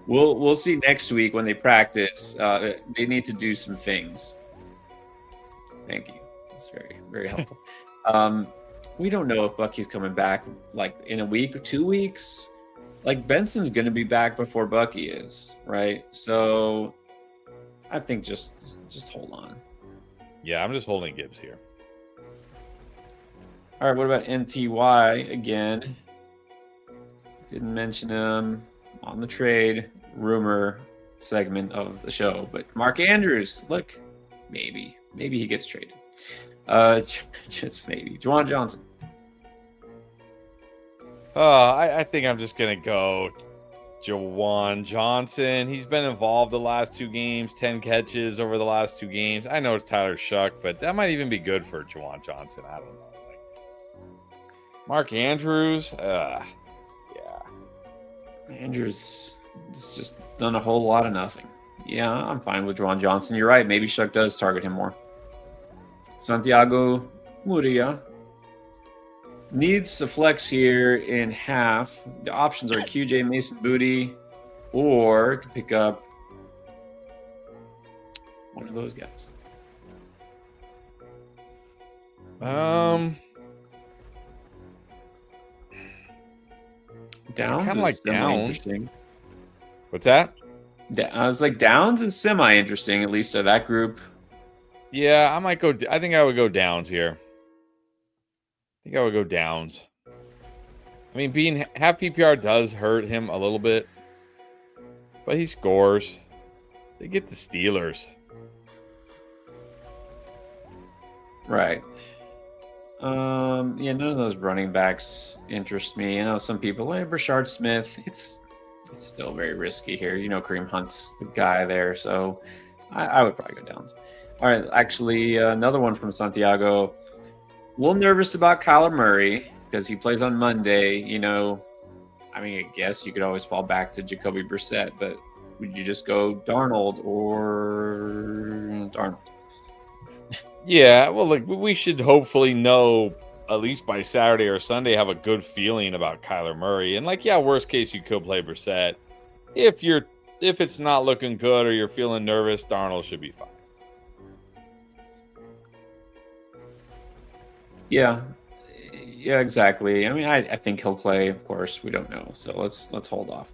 we'll see next week when they practice. They need to do some things. Thank you. That's very, very helpful. we don't know if Bucky's coming back like in a week or 2 weeks. Like Benson's going to be back before Bucky is, right? So I think just hold on. Yeah, I'm just holding Gibbs here. All right, what about NTY again? Didn't mention him on the trade rumor segment of the show, but Mark Andrews, look, maybe he gets traded. Just maybe. Juwan Johnson. I think I'm just gonna go Juwan Johnson. He's been involved the last 2 games, 10 catches over the last 2 games. I know it's Tyler Shuck, but that might even be good for Juwan Johnson. I don't know. Mark Andrews, yeah. Andrews has just done a whole lot of nothing. Yeah, I'm fine with Juwan Johnson. You're right. Maybe Shuck does target him more. Santiago Muria needs a flex here in half. The options are QJ Mason Booty, or can pick up one of those guys. Downs kind of like Downs. What's that? I was like, Downs is semi-interesting, at least to that group. Yeah, I might go. I think I would go Downs here. I think I would go Downs. I mean, being half PPR does hurt him a little bit, but he scores. They get the Steelers. Right. Yeah, none of those running backs interest me. I know some people like Brashard Smith. It's still very risky here. You know, Kareem Hunt's the guy there, so I would probably go Downs. All right, actually, another one from Santiago. A little nervous about Kyler Murray because he plays on Monday. You know, I mean, I guess you could always fall back to Jacoby Brissett, but would you just go Darnold or Darnold? Yeah, well, look, we should hopefully know at least by Saturday or Sunday, have a good feeling about Kyler Murray. And like, yeah, worst case, you could play Brissett. If it's not looking good or you're feeling nervous, Darnold should be fine. Yeah, exactly. I mean, I think he'll play. Of course, we don't know, so let's hold off.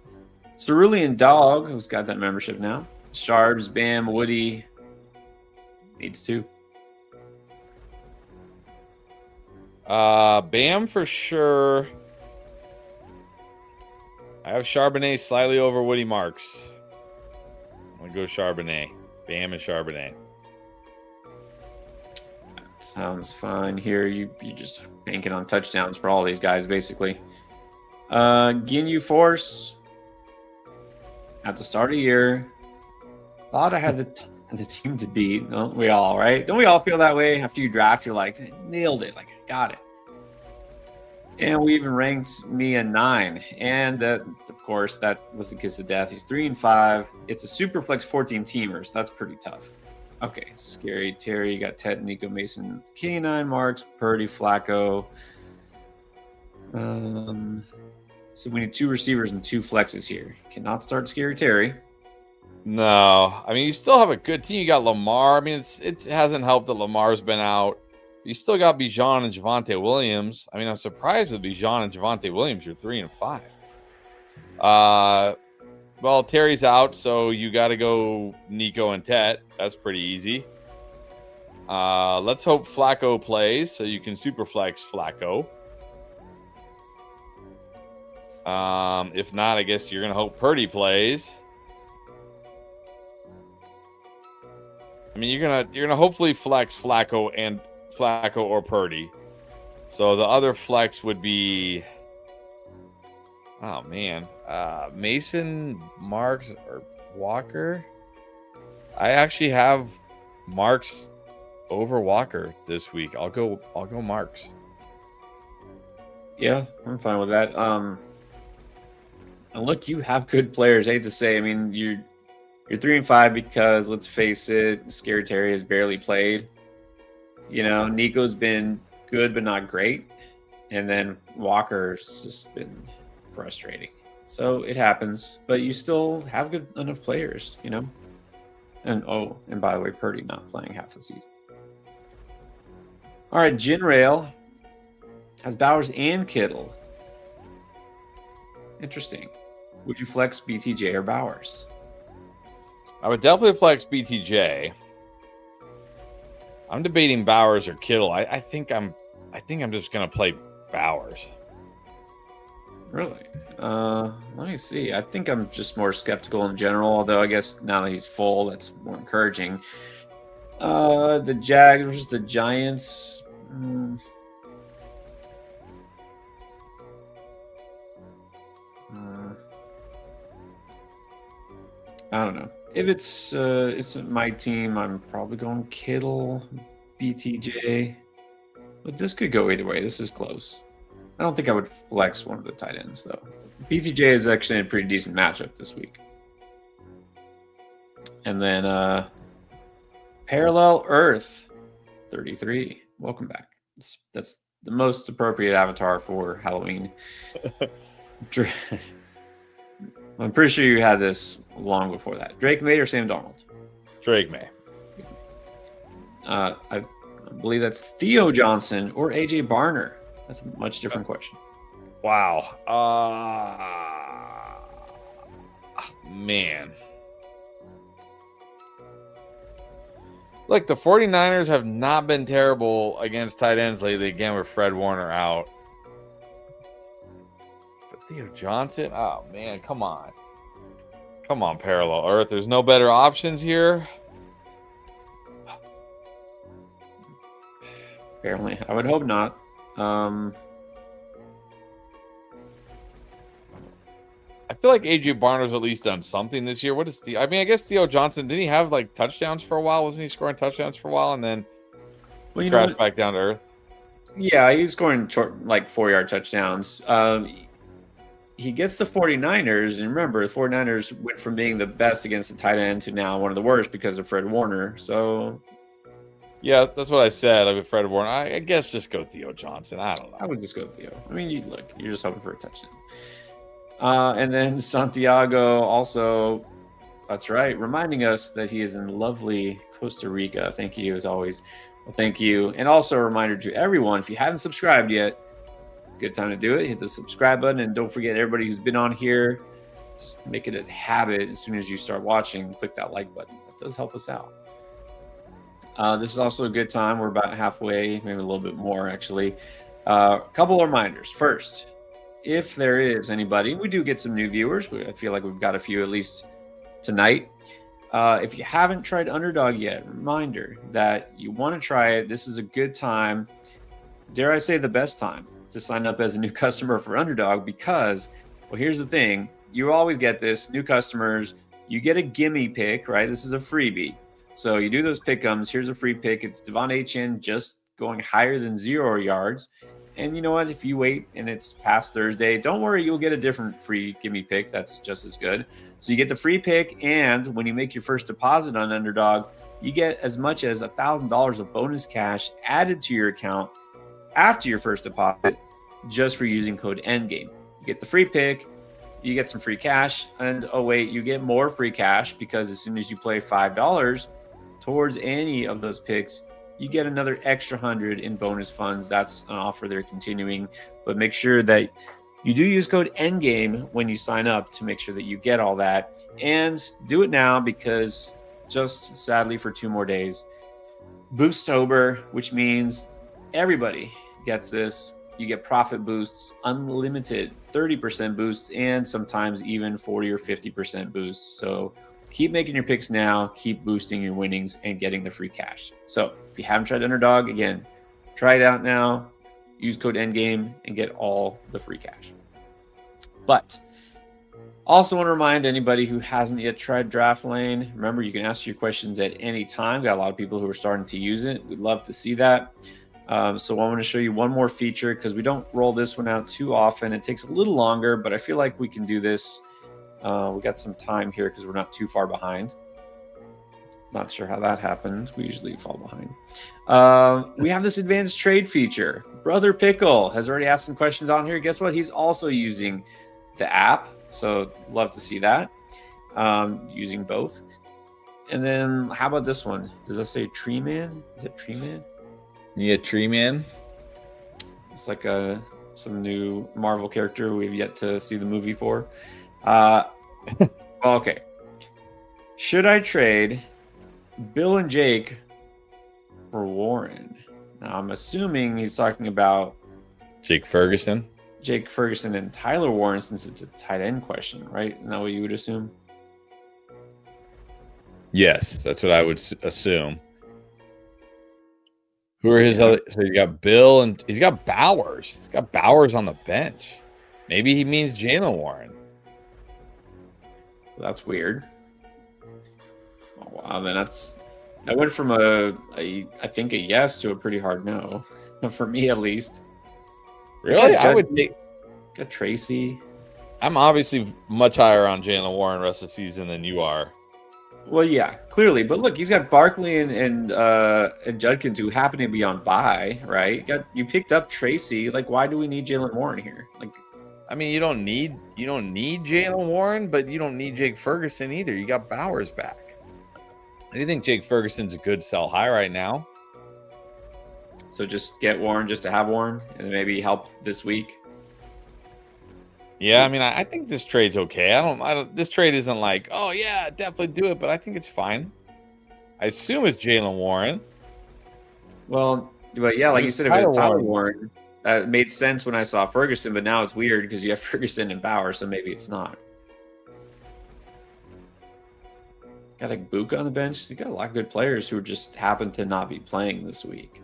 Cerulean Dog, who's got that membership now. Sharps, Bam, Woody needs 2. Bam for sure. I have Charbonnet slightly over Woody Marks. I'm gonna go Charbonnet. Bam and Charbonnet. That sounds fine. Here, you just banking on touchdowns for all these guys, basically. Ginyu Force at the start of the year. Thought I had the team to beat. Don't we all, right? Don't we all feel that way after you draft? You're like, nailed it. Like, I got it. And we even ranked me a 9. And that, of course, that was the kiss of death. He's 3-5. It's a super flex 14 teamer, so that's pretty tough. Okay, Scary Terry, you got Ted, Nico, Mason, K9, Marks, Purdy, Flacco. So we need 2 receivers and 2 flexes here. Cannot start Scary Terry. No, I mean, you still have a good team. You got Lamar. I mean, it hasn't helped that Lamar's been out. You still got Bijan and Javonte Williams. I mean, I'm surprised with Bijan and Javonte Williams. You're 3-5. Well, Terry's out, so you got to go Nico and Tet. That's pretty easy. Let's hope Flacco plays, so you can super flex Flacco. If not, I guess you're gonna hope Purdy plays. I mean, you're gonna hopefully flex Flacco or Purdy. So the other flex would be, oh man, Mason, Marks, or Walker. I actually have Marks over Walker this week. I'll go Marks. Yeah, I'm fine with that. And look, you have good players. I hate to say, I mean, you're 3-5 because, let's face it, Scary Terry has barely played. You know, Nico's been good but not great, and then Walker's just been frustrating. So it happens, but you still have good enough players, you know. And by the way, Purdy not playing half the season. All right, Gin Rail Has Bowers and Kittle. Interesting. Would you flex BTJ or Bowers? I would definitely flex BTJ. I'm debating Bowers or Kittle. I think I'm just gonna play Bowers. Really? Let me see. I think I'm just more skeptical in general, although I guess now that he's full, that's more encouraging. The Jags versus the Giants. I don't know. If it's my team, I'm probably going Kittle, BTJ. But this could go either way. This is close. I don't think I would flex one of the tight ends, though. BTJ is actually a pretty decent matchup this week. And then Parallel Earth 33. Welcome back. That's the most appropriate avatar for Halloween. I'm pretty sure you had this long before that. Drake May or Sam Darnold? Drake May. I believe that's Theo Johnson or AJ Barner. That's a much different question. Wow. Man. Look, the 49ers have not been terrible against tight ends lately, again, with Fred Warner out. But Theo Johnson? Oh, man, come on. Come on, Parallel Earth. There's no better options here. Apparently. I would hope not. I feel like AJ Barner's at least done something this year. What is I guess Theo Johnson, didn't he have like touchdowns for a while? Wasn't he scoring touchdowns for a while and then crashed back down to earth? Yeah, he's scoring short, like 4-yard touchdowns. He gets the 49ers, and remember, the 49ers went from being the best against the tight end to now one of the worst because of Fred Warner. So, yeah, that's what I said. Like with Fred Warner, I guess just go Theo Johnson. I don't know. I would just go Theo. I mean, you're just hoping for a touchdown. And then Santiago also, that's right, reminding us that he is in lovely Costa Rica. Thank you, as always. Well, thank you. And also a reminder to everyone, if you haven't subscribed yet, good time to do it. Hit the subscribe button, and don't forget everybody who's been on here, just make it a habit as soon as you start watching, click that like button. That does help us out. This is also a good time. We're about halfway, maybe a little bit more, actually. A couple of reminders. First, if there is anybody, we do get some new viewers. I feel like we've got a few at least tonight. If you haven't tried Underdog yet, reminder that you want to try it. This is a good time, dare I say the best time, to sign up as a new customer for Underdog because, well, here's the thing. You always get this, new customers, you get a gimme pick, right? This is a freebie. So you do those pick'ems. Here's a free pick. It's Devon Achane just going higher than 0 yards. And you know what? If you wait and it's past Thursday, don't worry. You'll get a different free gimme pick that's just as good. So you get the free pick, and when you make your first deposit on Underdog, you get as much as $1,000 of bonus cash added to your account after your first deposit just for using code ENDGAME. You get the free pick, you get some free cash, and oh wait, you get more free cash because as soon as you play $5 towards any of those picks, you get another extra 100 in bonus funds. That's an offer they're continuing, but make sure that you do use code ENDGAME when you sign up to make sure that you get all that. And do it now because just sadly for 2 more days, Boosttober, which means everybody gets this. You get profit boosts, unlimited 30% boosts, and sometimes even 40 or 50% boosts. So keep making your picks now, keep boosting your winnings and getting the free cash. So if you haven't tried Underdog, again, try it out now. Use code ENDGAME and get all the free cash. But also want to remind anybody who hasn't yet tried Draft Lane, remember you can ask your questions at any time. Got a lot of people who are starting to use it. We'd love to see that. So I want to show you one more feature because we don't roll this one out too often. It takes a little longer, but I feel like we can do this. We got some time here because we're not too far behind. Not sure how that happened. We usually fall behind. We have this advanced trade feature. Brother Pickle has already asked some questions on here. Guess what? He's also using the app. So love to see that. Using both. And then how about this one? Does that say Tree Man? Is it Tree Man? Yeah, Tree Man. It's like some new Marvel character we've yet to see the movie for. Okay. Should I trade Bill and Jake for Warren? Now, I'm assuming he's talking about Jake Ferguson and Tyler Warren, since it's a tight end question, right? Isn't that what you would assume? Yes, that's what I would assume. Who are his other? So he's got Bill and he's got Bowers. He's got Bowers on the bench. Maybe he means Jalen Warren. That's weird. Oh, wow, then that went from I think a yes to a pretty hard no, for me at least. Really, I would think. Got Tracy. I'm obviously much higher on Jalen Warren rest of the season than you are. Well, yeah, clearly. But look, he's got Barkley and Judkins, who happen to be on bye, right? You picked up Tracy. Like, why do we need Jalen Warren here? Like, I mean, you don't need Jalen Warren, but you don't need Jake Ferguson either. You got Bowers back. I do think Jake Ferguson's a good sell high right now. So just get Warren just to have Warren, and maybe help this week. Yeah, I mean, I think this trade's okay. I don't. This trade isn't like, oh yeah, definitely do it, but I think it's fine. I assume it's Jalen Warren. Well, but yeah, like you said, if it's Tyler Warren, it made sense when I saw Ferguson, but now it's weird because you have Ferguson and Bauer, so maybe it's not. Got a Buka on the bench. You got a lot of good players who just happen to not be playing this week.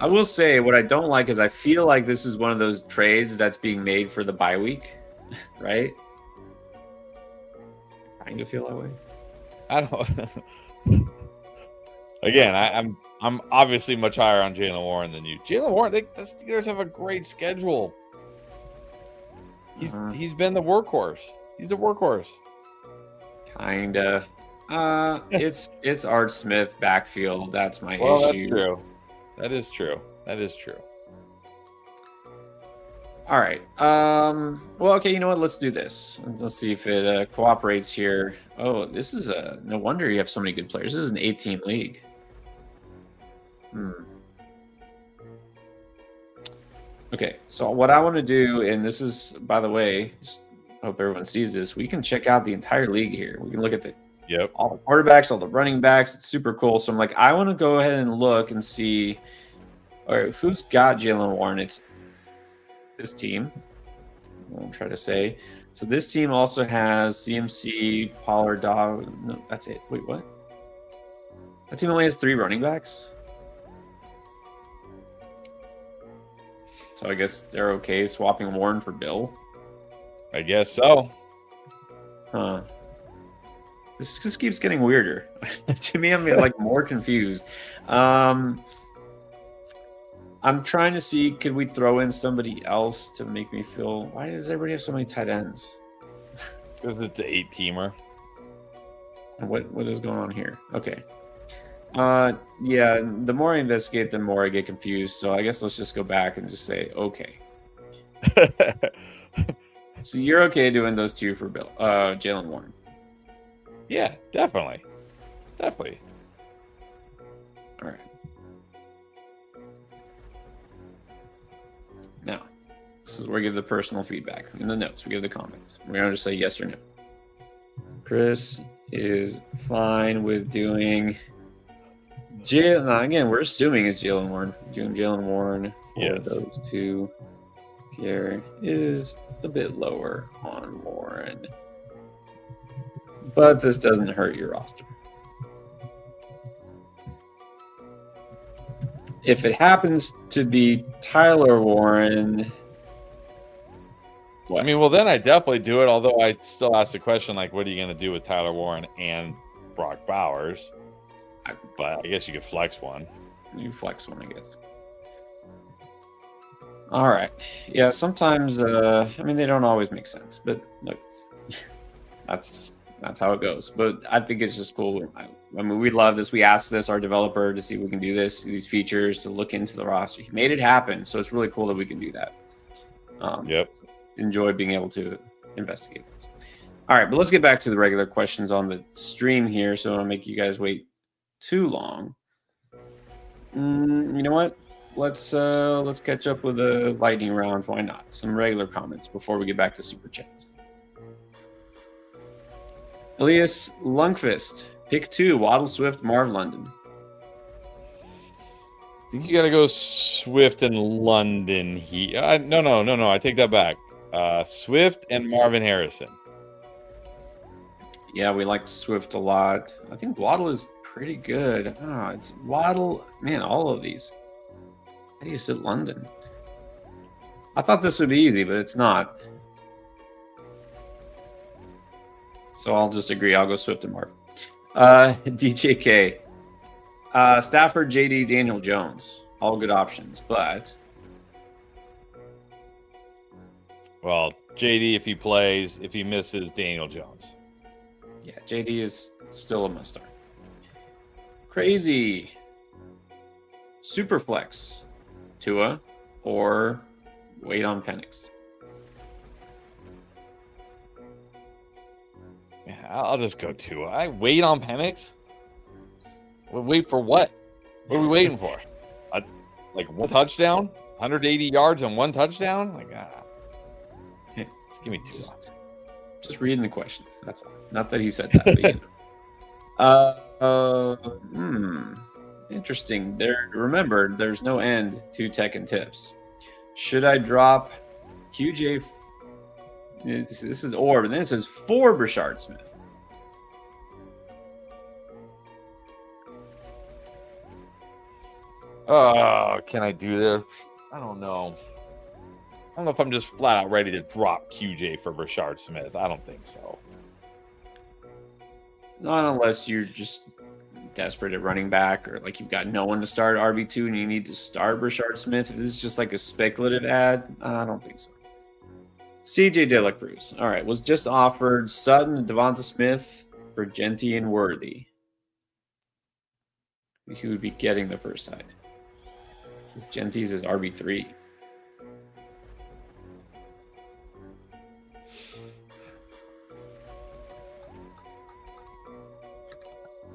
I will say what I don't like is I feel like this is one of those trades that's being made for the bye week, right? I kind of feel that way. I don't. Again, I'm obviously much higher on Jalen Warren than you. Jalen Warren, the Steelers have a great schedule. He's been the workhorse. He's the workhorse. Kinda. It's Art Smith backfield. That's my issue. That's true. That is true. That is true. All right. Well, okay. You know what? Let's do this. Let's see if it cooperates here. Oh, this is no wonder you have so many good players. This is an 18 league. Okay. So what I want to do, and this is, by the way, just hope everyone sees this. We can check out the entire league here. We can look at all the quarterbacks, all the running backs. It's super cool. So I'm like, I want to go ahead and look and see, all right, who's got Jalen Warren? It's this team. I'll try to say. So this team also has CMC, Pollard, Dog. No, that's it. Wait, what? That team only has 3 running backs. So I guess they're okay swapping Warren for Bill. I guess so. Huh. This just keeps getting weirder. To me, I'm like more confused. I'm trying to see, could we throw in somebody else to make me feel, why does everybody have so many tight ends? Because it's an 8-teamer. And what is going on here? Okay. Yeah, the more I investigate, the more I get confused. So I guess let's just go back and just say, okay. So you're okay doing those 2 for Bill, Jalen Warren? Yeah, definitely. Definitely. All right. Now, this is where we give the personal feedback. In the notes, we give the comments. We're going to just say yes or no. Chris is fine with doing Jalen. Again, we're assuming it's Jalen Warren. Doing Jalen Warren for those 2. Pierre is a bit lower on Warren. But this doesn't hurt your roster. If it happens to be Tyler Warren, I mean, well, then I definitely do it. Although I still ask the question, like, what are you going to do with Tyler Warren and Brock Bowers? But I guess you could flex one. You flex one, I guess. All right. Yeah, sometimes, I mean, they don't always make sense. But look, that's how it goes. But I think it's just cool. I mean, we love this. We asked our developer to see if we can do these features, to look into the roster. He made it happen. So it's really cool that we can do that. Enjoy being able to investigate those. All right, but let's get back to the regular questions on the stream here. So I don't make you guys wait too long. You know what? let's catch up with a lightning round. Why not? Some regular comments before we get back to super chats. Elias Lundqvist, pick 2, Waddle, Swift, Marv, London. I think you got to go Swift and London. No. I take that back. Swift and Marvin Harrison. Yeah, we like Swift a lot. I think Waddle is pretty good. It's Waddle. Man, all of these. How do you sit London? I thought this would be easy, but it's not. So I'll just agree. I'll go Swift and Marv. DJK. Stafford, JD, Daniel Jones. All good options, but... Well, JD if he plays. If he misses, Daniel Jones. Yeah, JD is still a must-start. Crazy. Superflex. Tua or wait on Penix. Yeah, I'll just go Tua. I wait on Penix? Wait for what? What are we waiting for? Like one touchdown? 180 yards and one touchdown? Like, just give me Tua. Just reading the questions. That's all. Not that he said that, but you know. Interesting. Remember, there's no end to tech and tips. Should I drop QJ? This is Orb, and then it says for Brashard Smith. Can I do this? I don't know. I don't know if I'm just flat out ready to drop QJ for Brashard Smith. I don't think so. Not unless you're just desperate at running back, or like you've got no one to start RB2 and you need to start Brashard Smith. If this is just like a speculative ad, I don't think so. CJ De La Cruz. All right, was just offered Sutton and Devonta Smith for Genty and Worthy. Who would be getting the first side? Because Genty's is RB3.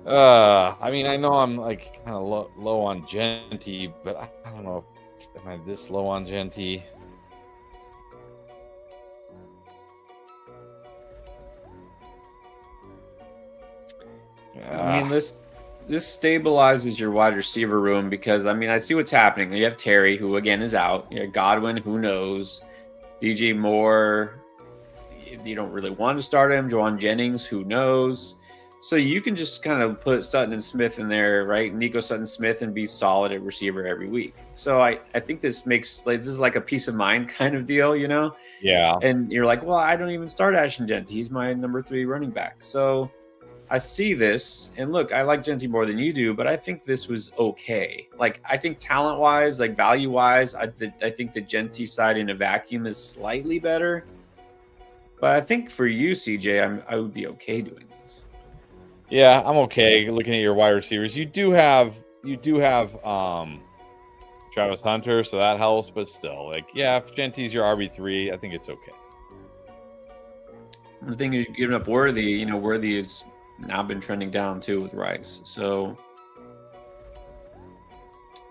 I mean, I know I'm like kind of low on Genty, but I don't know. Am I this low on Genty? I mean, this stabilizes your wide receiver room because, I mean, I see what's happening. You have Terry, who again is out. You have Godwin, who knows. DJ Moore, you don't really want to start him. Juwan Jennings, who knows. So you can just kind of put Sutton and Smith in there, right? Nico Sutton-Smith, and be solid at receiver every week. So I think this makes, like, this is like a peace of mind kind of deal, you know? Yeah. And you're like, well, I don't even start Ashton Genty. He's my number 3 running back. So I see this, and look, I like Genty more than you do, but I think this was okay. Like, I think talent-wise, like value-wise, I think the Genty side in a vacuum is slightly better. But I think for you, CJ, I would be okay doing this. Yeah, I'm okay looking at your wide receivers. You do have Travis Hunter, so that helps, but still, like, yeah, if Genty's your RB3, I think it's okay. The thing is, giving up Worthy, you know, Worthy has now been trending down too with Rice. So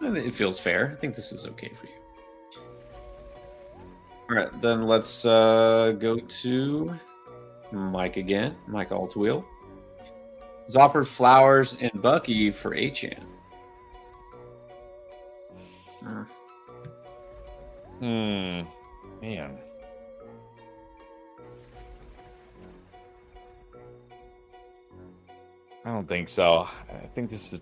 it feels fair. I think this is okay for you. All right, then let's go to Mike again. Mike Altwheel. Was offered Flowers and Bucky for Achane. Man. I don't think so. I think this is...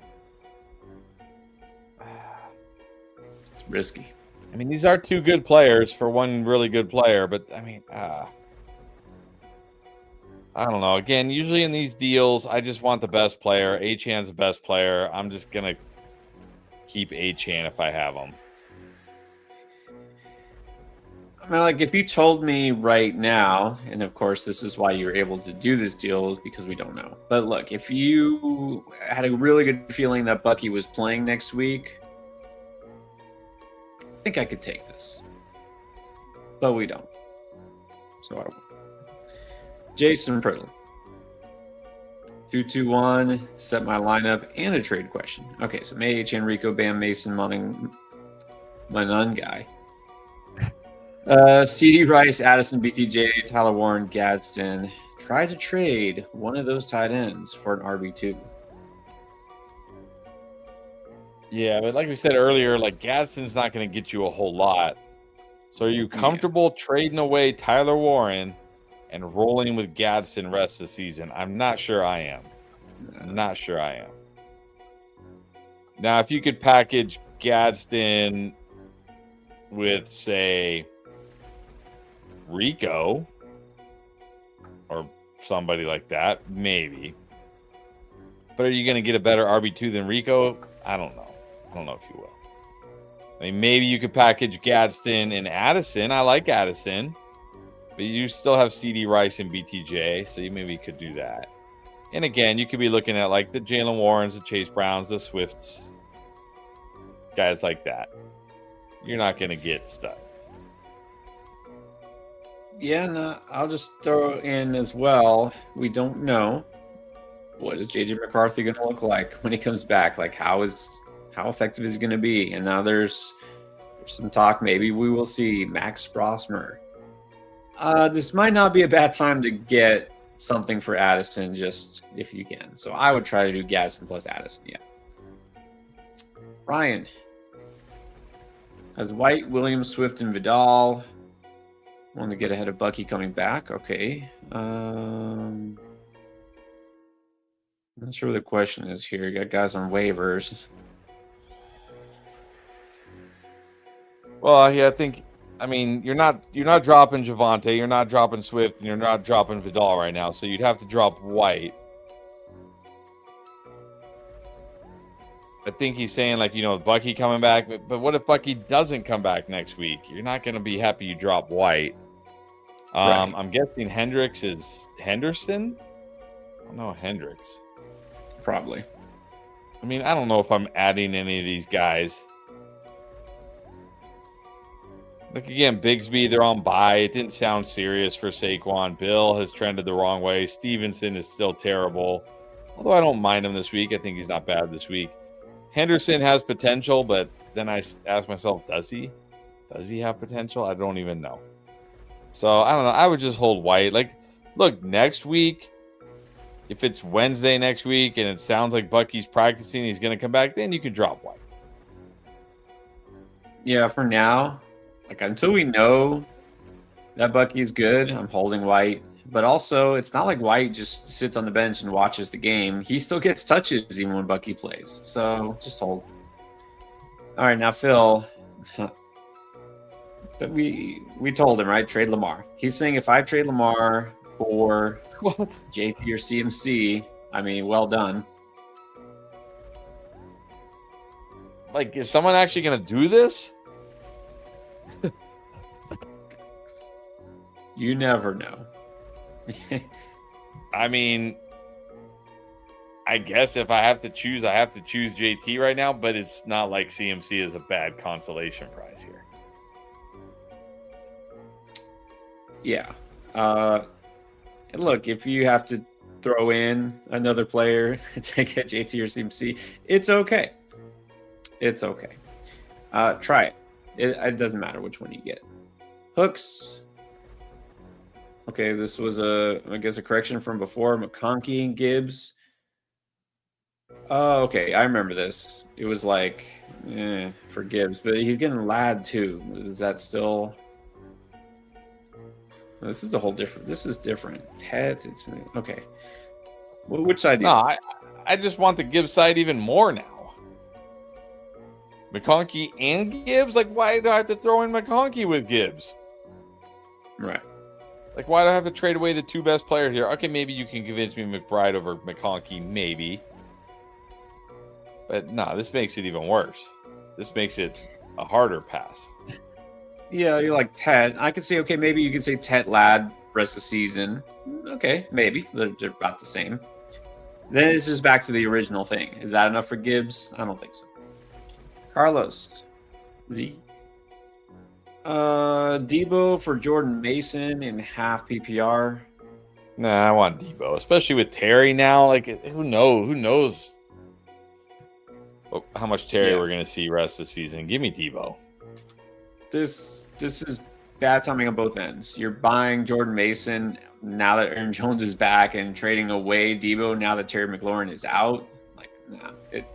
It's risky. I mean, these are 2 good players for one really good player, but I mean, I don't know. Again, usually in these deals, I just want the best player. Achane's the best player. I'm just going to keep Achane if I have him. I mean, like, if you told me right now, and of course, this is why you're able to do this deal, is because we don't know. But look, if you had a really good feeling that Bucky was playing next week, I think I could take this. But we don't. So I won't. Jason Prittle. 2-2-1, set my lineup, and a trade question. Okay, so May, Enrico, Bam, Mason, my nun guy. CD Rice, Addison, BTJ, Tyler Warren, Gadsden. Try to trade one of those tight ends for an RB2. Yeah, but like we said earlier, like Gadsden's not going to get you a whole lot. So are you comfortable trading away Tyler Warren and rolling with Gadsden rest of the season? I'm not sure I am. Not sure I am. Now, if you could package Gadsden with, say, Rico or somebody like that, maybe. But are you going to get a better RB2 than Rico? I don't know. I don't know if you will. I mean, maybe you could package Gadsden and Addison. I like Addison. But you still have CD Rice and BTJ, so you maybe could do that. And again, you could be looking at like the Jalen Warrens, the Chase Browns, the Swifts, guys like that. You're not going to get studs. Yeah, no, I'll just throw in as well. We don't know what is JJ McCarthy going to look like when he comes back. Like, how effective is he going to be? And now there's some talk. Maybe we will see Max Brosmer. This might not be a bad time to get something for Addison, just if you can. So I would try to do Gadsden plus Addison. Yeah. Ryan has White, Williams, Swift, and Vidal. Want to get ahead of Bucky coming back. Okay. I'm not sure what the question is here. You got guys on waivers. Well, yeah, I mean, you're not dropping Javonte, you're not dropping Swift, and you're not dropping Vidal right now. So you'd have to drop White. I think he's saying, like, Bucky coming back. But what if Bucky doesn't come back next week? You're not going to be happy you drop White. Right. I'm guessing Hendricks is Henderson? I don't know, Hendricks. Probably. I mean, I don't know if I'm adding any of these guys. Like, again, Bigsby, they're on bye. It didn't sound serious for Saquon. Bill has trended the wrong way. Stevenson is still terrible. Although I don't mind him this week. I think he's not bad this week. Henderson has potential, but then I ask myself, does he? Does he have potential? I don't even know. So, I don't know. I would just hold White. Like, look, next week, if it's Wednesday next week and it sounds like Bucky's practicing, he's going to come back, then you can drop White. Yeah, for now. Like, until we know that Bucky's good, I'm holding White. But also, it's not like White just sits on the bench and watches the game. He still gets touches even when Bucky plays. So, just hold. All right, now, Phil. We told him, right? Trade Lamar. He's saying if I trade Lamar for what? JT or CMC, I mean, well done. Like, is someone actually going to do this? You never know. I mean, I guess if I have to choose, I have to choose JT right now, but it's not like CMC is a bad consolation prize here. Yeah. Look, if you have to throw in another player to get JT or CMC, it's okay. It's okay. Try it. It doesn't matter which one you get. Hooks. Okay, this was I guess a correction from before. McConkey and Gibbs. Oh, okay. I remember this. It was like, for Gibbs, but he's getting Ladd too. Is that still? This is a whole different. This is different. Ted, it's okay. Which side? Do you no, I just want the Gibbs side even more now. McConkey and Gibbs. Like, why do I have to throw in McConkey with Gibbs? Right. Like, why do I have to trade away the two best players here? Okay, maybe you can convince me McBride over McConkey, maybe. But no, this makes it even worse. This makes it a harder pass. Yeah, you're like Ted. I could say, okay, maybe you could say Ted Ladd rest of the season. Okay, maybe. They're about the same. Then it's just back to the original thing. Is that enough for Gibbs? I don't think so. Carlos. Z. Debo for Jordan Mason in half PPR. Nah, I want Debo, especially with Terry now. Like, who knows how much Terry we're going to see rest of the season. Give me Debo. This is bad timing on both ends. You're buying Jordan Mason now that Aaron Jones is back and trading away Debo now that Terry McLaurin is out. Like, nah, it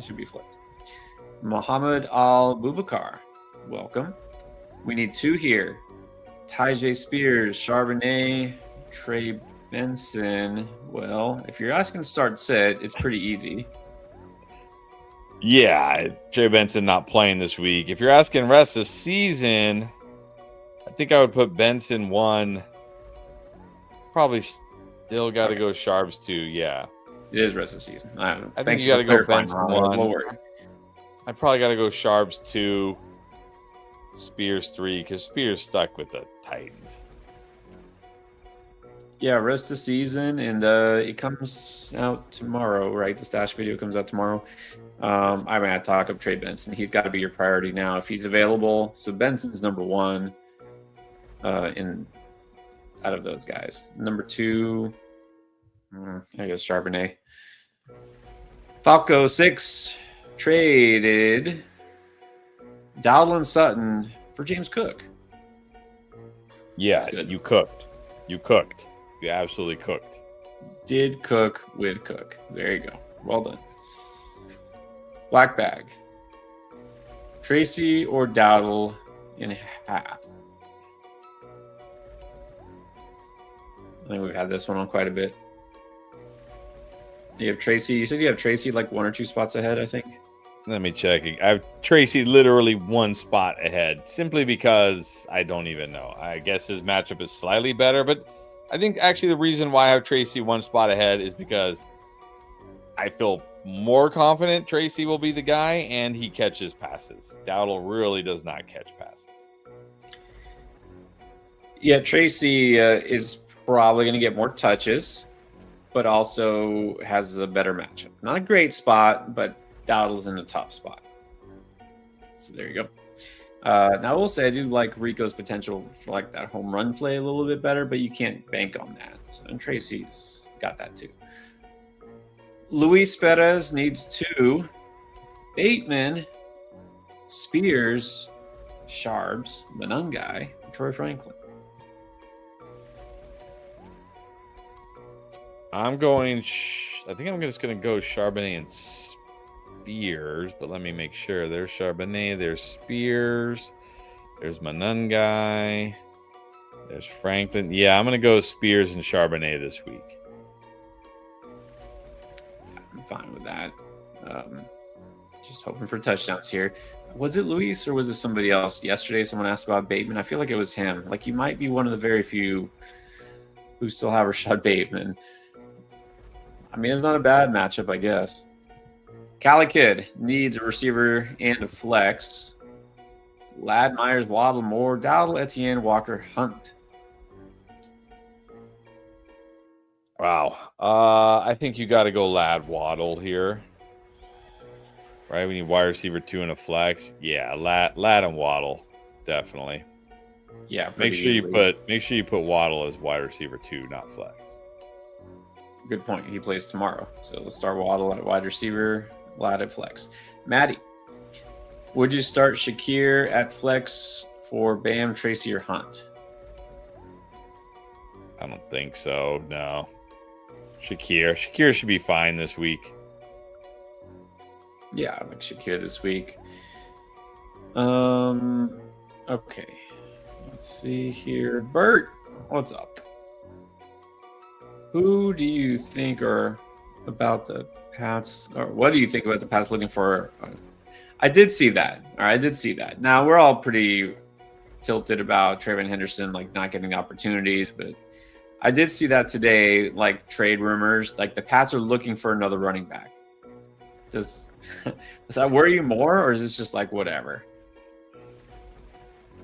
should be flipped. Muhammad Al-Bubakar, welcome. We need 2 here. Tyjae Spears, Charbonnet, Trey Benson. Well, if you're asking to start sit, it's pretty easy. Yeah, Trey Benson not playing this week. If you're asking rest of season, I think I would put Benson 1. Probably still got to go Sharps 2. Yeah, it is rest of the season. I think you got to go Benson 1. Lord. I probably got to go Sharps 2, Spears 3, because Spears stuck with the Titans. Yeah, rest of season, and it comes out tomorrow, right? The stash video comes out tomorrow. I mean, I talk up Trey Benson. He's got to be your priority now if he's available. So Benson's number 1 in out of those guys. Number 2, I guess Charbonnet. Falco 6 traded Dowdle and Sutton for James Cook. Yeah, you cooked. You cooked. You absolutely cooked. Did cook with Cook. There you go. Well done. Black bag. Tracy or Dowdle in half. I think we've had this one on quite a bit. You have Tracy. You said you have Tracy like 1 or 2 spots ahead, I think. Let me check. I have Tracy literally 1 spot ahead, simply because I don't even know. I guess his matchup is slightly better, but I think actually the reason why I have Tracy 1 spot ahead is because I feel more confident Tracy will be the guy, and he catches passes. Dowdle really does not catch passes. Yeah, Tracy is probably going to get more touches, but also has a better matchup. Not a great spot, but Dowdle's in a tough spot. So there you go. Now I will say I do like Rico's potential for like that home run play a little bit better, but you can't bank on that. So, and Tracy's got that too. Luis Perez needs 2. Bateman, Spears, Sharps, Manungai, Troy Franklin. I'm going. I think I'm just going to go Charbonnet and Spears, but let me make sure. There's Charbonnet. There's Spears. There's Manungai. There's Franklin. Yeah, I'm going to go Spears and Charbonnet this week. I'm fine with that. Just hoping for touchdowns here. Was it Luis or was it somebody else? Yesterday, someone asked about Bateman. I feel like it was him. Like, you might be one of the very few who still have Rashad Bateman. I mean, it's not a bad matchup, I guess. Cali Kid needs a receiver and a flex. Ladd, Myers, Waddle, Moore, Dowdle, Etienne, Walker, Hunt. Wow. I think you got to go Ladd, Waddle here. Right? We need wide receiver 2 and a flex. Yeah, Ladd and Waddle, definitely. Yeah, make sure you put Waddle as wide receiver 2, not flex. Good point. He plays tomorrow. So let's start Waddle at wide receiver, Ladd at flex. Maddie, would you start Shakir at flex for Bam, Tracy, or Hunt? I don't think so. No. Shakir should be fine this week. Yeah, I like Shakir this week. Okay. Let's see here. Bert, what's up? Who do you think are about the Pats, or what do you think about the Pats looking for? I did see that. All right, I did see that. Now, we're all pretty tilted about Trayvon Henderson, like, not getting opportunities, but I did see that today, like, trade rumors, like the Pats are looking for another running back. Does that worry you more, or is this just like whatever?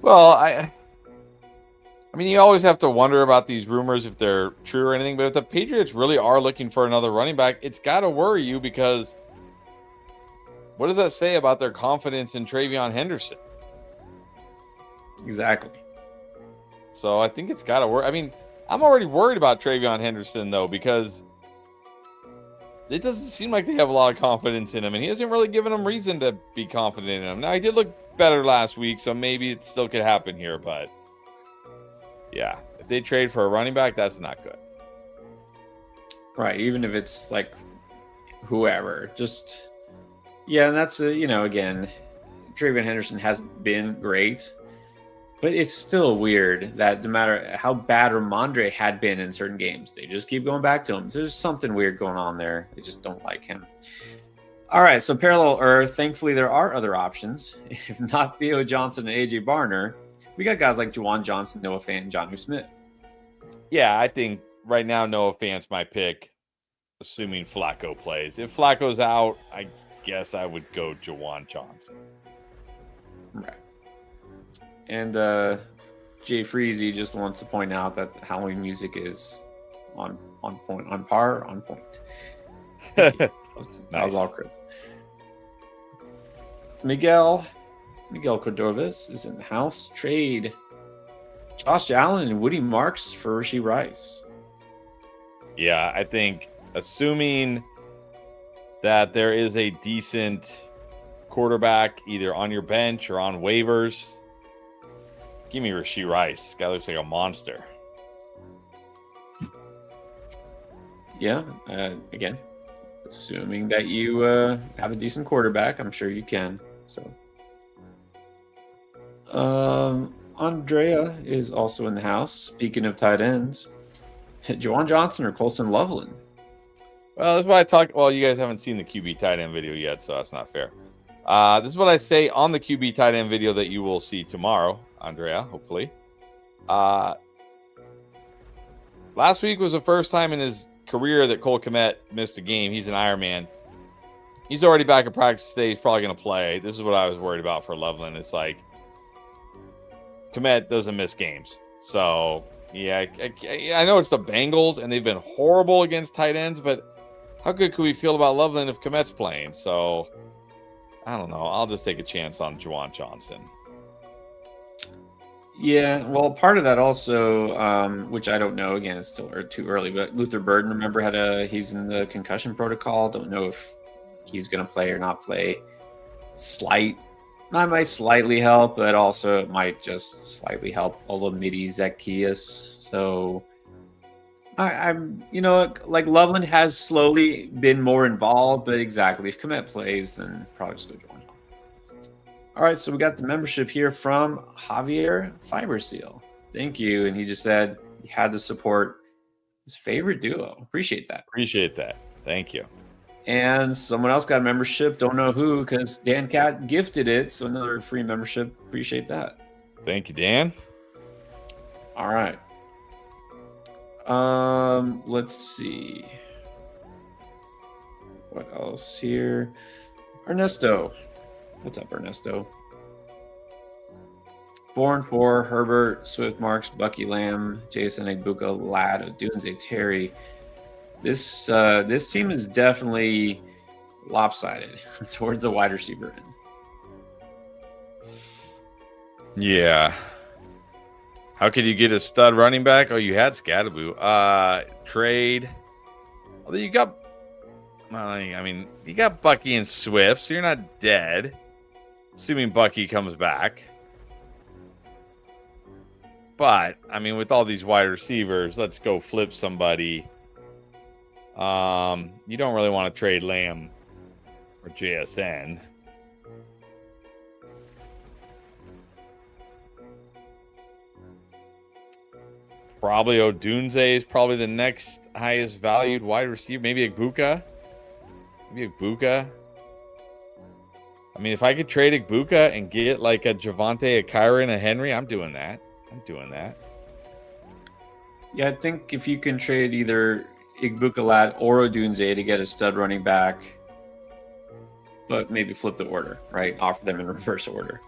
Well, I mean, you always have to wonder about these rumors if they're true or anything, but if the Patriots really are looking for another running back, it's got to worry you, because what does that say about their confidence in Travion Henderson? Exactly. So I think it's got to worry. I mean, I'm already worried about Travion Henderson, though, because it doesn't seem like they have a lot of confidence in him, and he hasn't really given them reason to be confident in him. Now, he did look better last week, so maybe it still could happen here, but yeah, if they trade for a running back, that's not good. Right, even if it's like whoever, just and that's again, Travion Henderson hasn't been great, but it's still weird that no matter how bad Ramondre had been in certain games, they just keep going back to him. There's something weird going on there. They just don't like him. All right, so parallel Earth. Thankfully, there are other options. If not Theo Johnson and AJ Barner, we got guys like Juwan Johnson, Noah Fant, and Jonnu Smith. Yeah, I think right now Noah Fant's my pick, assuming Flacco plays. If Flacco's out, I guess I would go Juwan Johnson. Right. And Jay Freezy just wants to point out that Halloween music is on point, on par, on point. That was all Chris. Miguel Cordovez is in the house. Trade Josh Allen and Woody Marks for Rashee Rice. Yeah, I think assuming that there is a decent quarterback either on your bench or on waivers, give me Rashee Rice. This guy looks like a monster. Yeah, again, assuming that you have a decent quarterback, I'm sure you can. So, Andrea is also in the house. Speaking of tight ends, Juwan Johnson or Colson Loveland? Well, that's why I talk. Well, you guys haven't seen the QB tight end video yet, so that's not fair. This is what I say on the QB tight end video that you will see tomorrow, Andrea, hopefully. Last week was the first time in his career that Cole Kmet missed a game. He's an Ironman. He's already back in practice today. He's probably going to play. This is what I was worried about for Loveland. It's like Kmet doesn't miss games. So, yeah, I know it's the Bengals, and they've been horrible against tight ends, but how good could we feel about Loveland if Kmet's playing? So, I don't know. I'll just take a chance on Juwan Johnson. Yeah, well, part of that also, which I don't know, again, it's still too early, but Luther Burden, remember, he's in the concussion protocol. Don't know if he's going to play or not play. That might slightly help, but also it might just slightly help Olamide Zaccheaus. So I'm, like Loveland has slowly been more involved, but exactly, if Kmet plays, then probably just go join him. All right, so we got the membership here from Javier Fiberseal. Thank you. And he just said he had to support his favorite duo. Appreciate that. Thank you. And someone else got a membership. Don't know who, because Dan Cat gifted it. So another free membership. Appreciate that. Thank you, Dan. All right. Let's see. What else here? Ernesto. What's up, Ernesto? Born for Herbert, Swift Marks, Bucky Lamb, Jason Egbuka, Ladd, Odunze, Terry. This team is definitely lopsided towards the wide receiver end. Yeah. How could you get a stud running back? Oh, you had Scatterboo. Trade. Although you got, you got Bucky and Swift, so you're not dead. Assuming Bucky comes back. But, with all these wide receivers, let's go flip somebody. You don't really want to trade Lamb or JSN. Probably Odunze is probably the next highest valued wide receiver. Maybe Egbuka. If I could trade Egbuka and get like a Javonte, a Kyron, a Henry, I'm doing that. Yeah, I think if you can trade either Egbuka, Ladd, or Odunze to get a stud running back, but maybe flip the order, right? Offer them in reverse order.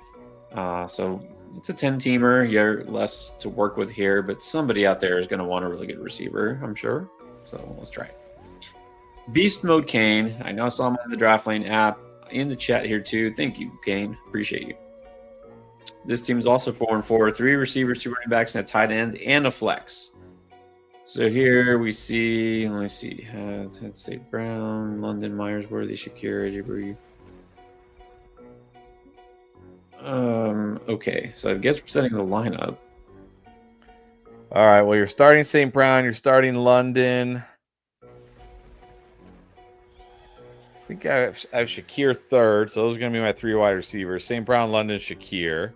So it's a 10-teamer. You're less to work with here, but somebody out there is going to want a really good receiver, I'm sure. So let's try it. Beast Mode Kane. I know I saw him on the Draft Lane app. In the chat here too. Thank you, Kane. Appreciate you. This team is also 4-4. 3 receivers, 2 running backs, and a tight end, and a flex. So here we see, let me see, let's say Brown, London, Myers, Worthy, Shakira, Debris. Okay, so I guess we're setting the lineup. All right. Well, you're starting St. Brown. You're starting London. I think I have Shakir third. So those are going to be my 3 wide receivers. St. Brown, London, Shakir.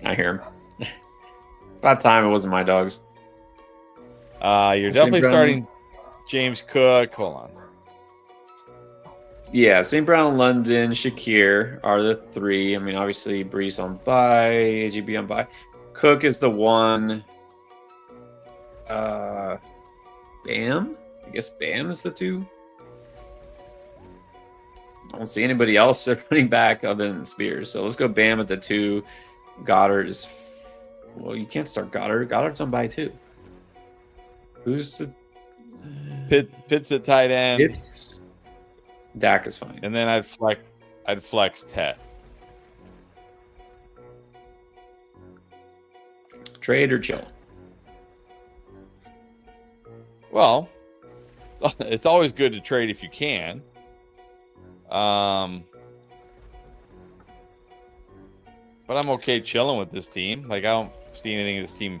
I hear him. About time it wasn't my dogs. You're definitely starting James Cook. Hold on. Yeah, St. Brown, London, Shakir are the 3. I mean, obviously, Brees on bye, AGB on bye. Cook is the 1. Bam? I guess Bam is the 2. I don't see anybody else running back other than Spears. So let's go Bam at the 2. Goddard is... Well, you can't start Goddard. Goddard's on bye, too. Who's the... Pitt's at tight end. It's... Dak is fine. And then I'd flex Tet. Trade or chill? Well, it's always good to trade if you can. But I'm okay chilling with this team. Like, I don't see anything in this team.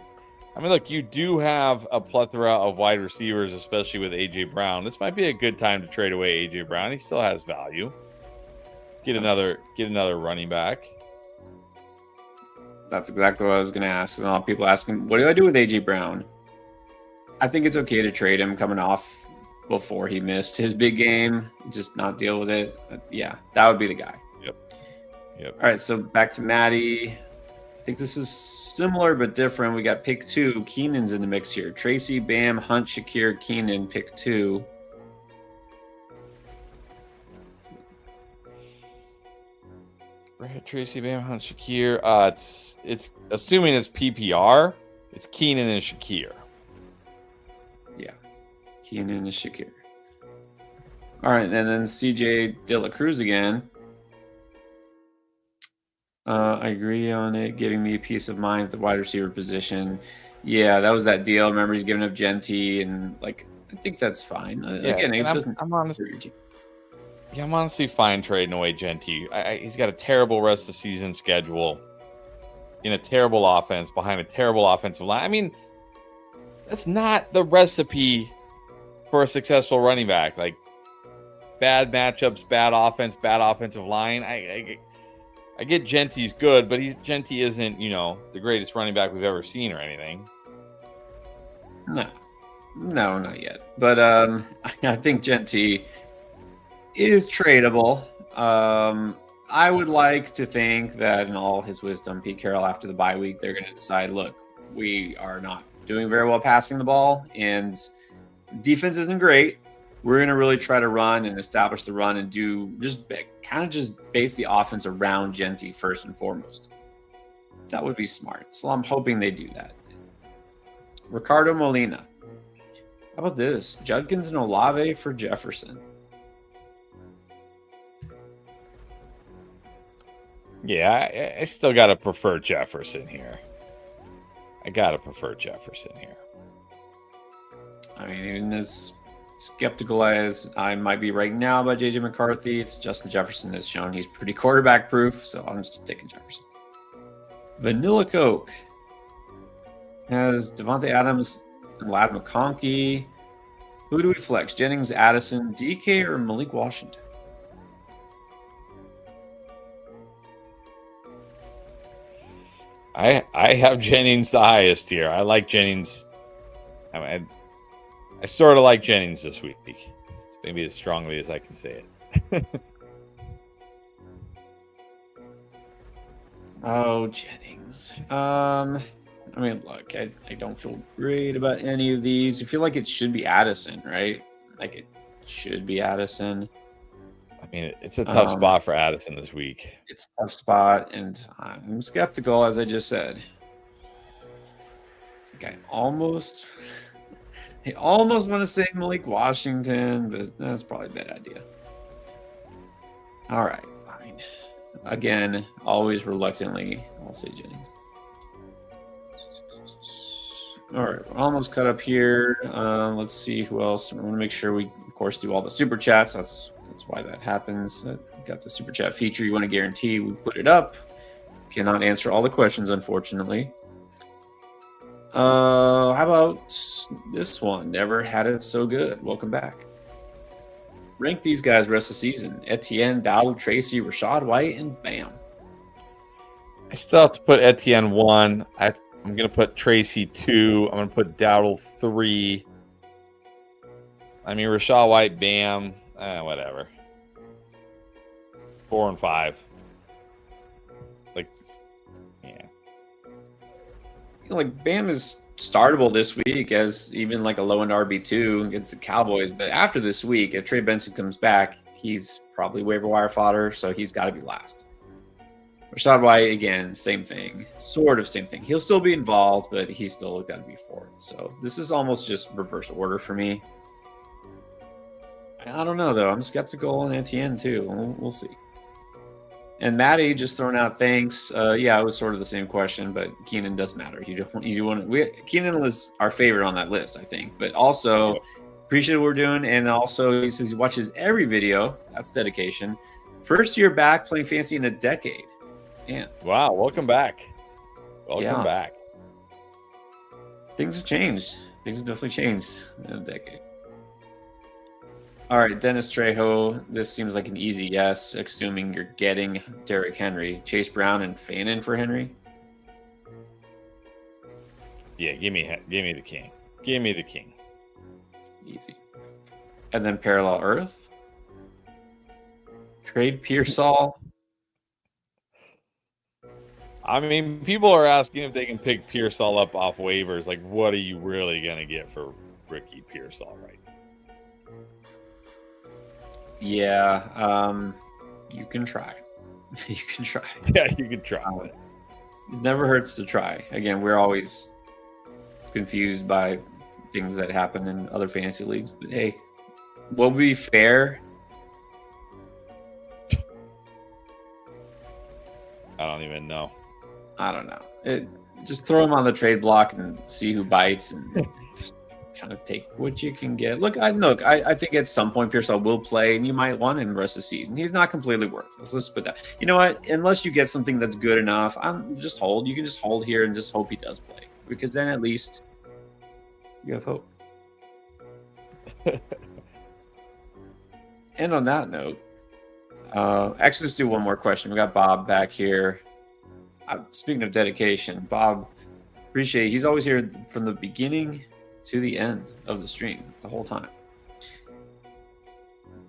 I mean, look, you do have a plethora of wide receivers, especially with A.J. Brown. This might be a good time to trade away A.J. Brown. He still has value. Get another running back. That's exactly what I was going to ask. A lot of people asking, what do I do with A.J. Brown? I think it's okay to trade him coming off before he missed his big game. Just not deal with it. Yeah, that would be the guy. Yep. All right, so back to Maddie. I think this is similar but different. We got pick 2. Keenan's in the mix here. Tracy, Bam, Hunt, Shakir, Keenan, pick 2. Right, Tracy, Bam, Hunt, Shakir. It's assuming it's PPR. It's Keenan and Shakir. Yeah, Keenan and Shakir. All right, and then CJ De La Cruz again. I agree on it, giving me peace of mind at the wide receiver position. Yeah, that was that deal. Remember, he's giving up Genty, and like, I think that's fine. Yeah, Again, it doesn't. I'm honestly fine trading away Genty. He's got a terrible rest of the season schedule in a terrible offense behind a terrible offensive line. I mean, that's not the recipe for a successful running back. Like, bad matchups, bad offense, bad offensive line. I get Genty's good, but Genty isn't, the greatest running back we've ever seen or anything. No, not yet. But I think Genty is tradable. I would like to think that in all his wisdom, Pete Carroll, after the bye week, they're going to decide, look, we are not doing very well passing the ball, and defense isn't great. We're going to really try to run and establish the run and just base the offense around Genty first and foremost. That would be smart. So I'm hoping they do that. Ricardo Molina. How about this? Judkins and Olave for Jefferson. Yeah, I still got to prefer Jefferson here. I mean, even as skeptical as I might be right now about JJ McCarthy, it's Justin Jefferson has shown he's pretty quarterback proof, so I'm just taking Jefferson. Vanilla Coke has Devontae Adams and Lad McConkey. Who do we flex? Jennings, Addison, DK, or Malik Washington? I have Jennings the highest here. I like Jennings. I sort of like Jennings this week. It's maybe as strongly as I can say it. Oh, Jennings. I mean, look, I don't feel great about any of these. I feel like it should be Addison, right? Like, it should be Addison. I mean, it's a tough spot for Addison this week. It's a tough spot, and I'm skeptical, as I just said. I almost want to say Malik Washington, but that's probably a bad idea. All right, fine. again, always reluctantly, I'll say Jennings. All right, we're almost cut up here. Let's see who else. We want to make sure we, of course, do all the super chats. That's why that happens. Got the super chat feature. You want to guarantee we put it up. Cannot answer all the questions, unfortunately. How about this one? Never had it so good. Welcome back. Rank these guys rest of the season. Etienne, Dowdle, Tracy, Rashad White, and Bam. I still have to put Etienne 1. I'm going to put Tracy 2. I'm going to put Dowdle 3. I mean, Rashad White, Bam, whatever. 4 and 5. Like, yeah. Like, Bam is startable this week as even like a low-end RB2 against the Cowboys. But after this week, if Trey Benson comes back, he's probably waiver wire fodder, so he's got to be last. Rashad White, again, same thing. Sort of same thing. He'll still be involved, but he's still got to be fourth. So this is almost just reverse order for me. I don't know, though. I'm skeptical on Etienne, too. We'll see. And Maddie just throwing out thanks. Yeah, it was sort of the same question, but Keenan does matter. Keenan was our favorite on that list, I think. But also, appreciate what we're doing. And also, he says he watches every video. That's dedication. First year back playing fantasy in a decade. Yeah. Wow. Welcome back. Welcome back. Things have changed. Things have definitely changed in a decade. All right, Dennis Trejo. This seems like an easy yes, assuming you're getting Derrick Henry, Chase Brown, and Fannin for Henry. Yeah, give me the king. Give me the king. Easy. And then Parallel Earth. Trade Pearsall. I mean, people are asking if they can pick Pearsall up off waivers. Like, what are you really going to get for Ricky Pearsall right now? Yeah, you can try. You can try. Yeah, you can try. It never hurts to try. Again, we're always confused by things that happen in other fantasy leagues. But hey, we'll be fair. I don't even know. I don't know. Just throw them on the trade block and see who bites, and just kind of take what you can get. I think at some point Pearsall will play, and you might want him the rest of the season. He's not completely worthless. Let's put that. You know what? Unless you get something that's good enough, just hold. You can just hold here and just hope he does play, because then at least you have hope. And on that note, actually, let's do one more question. We got Bob back here. Speaking of dedication, Bob, appreciate it. He's always here from the beginning to the end of the stream, the whole time.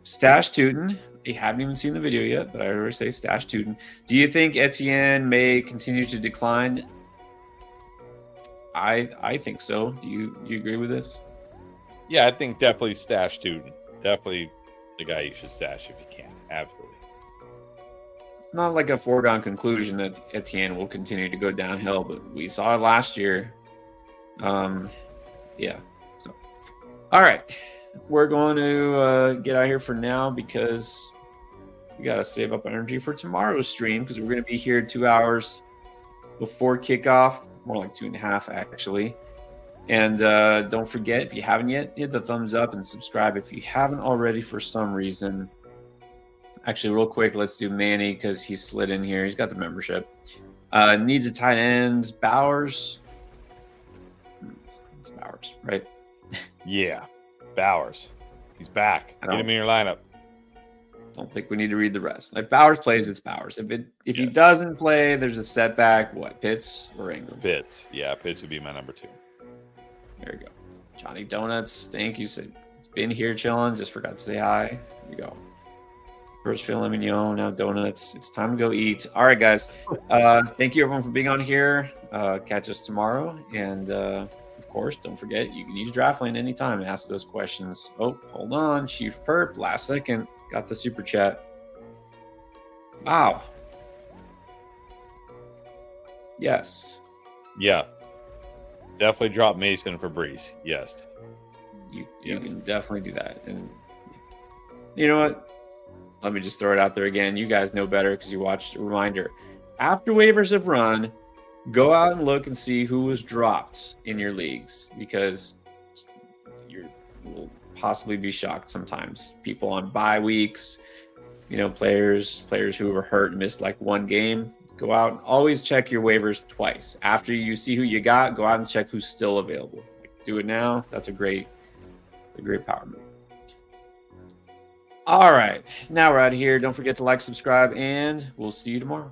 Stash Tootin. You haven't even seen the video yet, but I already say Stash Tootin. Do you think Etienne may continue to decline? I think so. Do you agree with this? Yeah, I think definitely Stash Tootin. Definitely the guy you should stash if you can. Absolutely. Not like a foregone conclusion that Etienne will continue to go downhill, but we saw it last year. Yeah. So, all right, we're going to get out of here for now because we got to save up energy for tomorrow's stream, because we're going to be here 2 hours before kickoff, more like 2.5 actually. And don't forget, if you haven't yet, hit the thumbs up and subscribe if you haven't already for some reason. Actually, real quick, let's do Manny because he slid in here. He's got the membership. Needs a tight end. Bowers. It's Bowers, right? Yeah, Bowers. He's back. Get him in your lineup. Don't think we need to read the rest. If Bowers plays, it's Bowers. If he doesn't play, there's a setback. What, Pitts or Ingram? Pitts. Yeah, Pitts would be my number 2. There you go. Johnny Donuts. Thank you. Said he's been here chilling. Just forgot to say hi. Here you go. First filet mignon, now donuts. It's time to go eat. All right, guys. Thank you, everyone, for being on here. Catch us tomorrow. And, of course, don't forget, you can use Draftline anytime and ask those questions. Oh, hold on. Chief Perp, last second. Got the super chat. Wow. Yes. Yeah. Definitely drop Mason for Breeze. Yes. You can definitely do that. And you know what? let me just throw it out there again. You guys know better because you watched. A reminder: after waivers have run, go out and look and see who was dropped in your leagues, because you will possibly be shocked sometimes. People on bye weeks, players who were hurt and missed like one game. Go out and always check your waivers twice. After you see who you got, go out and check who's still available. Do it now. That's a great power move. All right, now we're out of here. Don't forget to like, subscribe, and we'll see you tomorrow.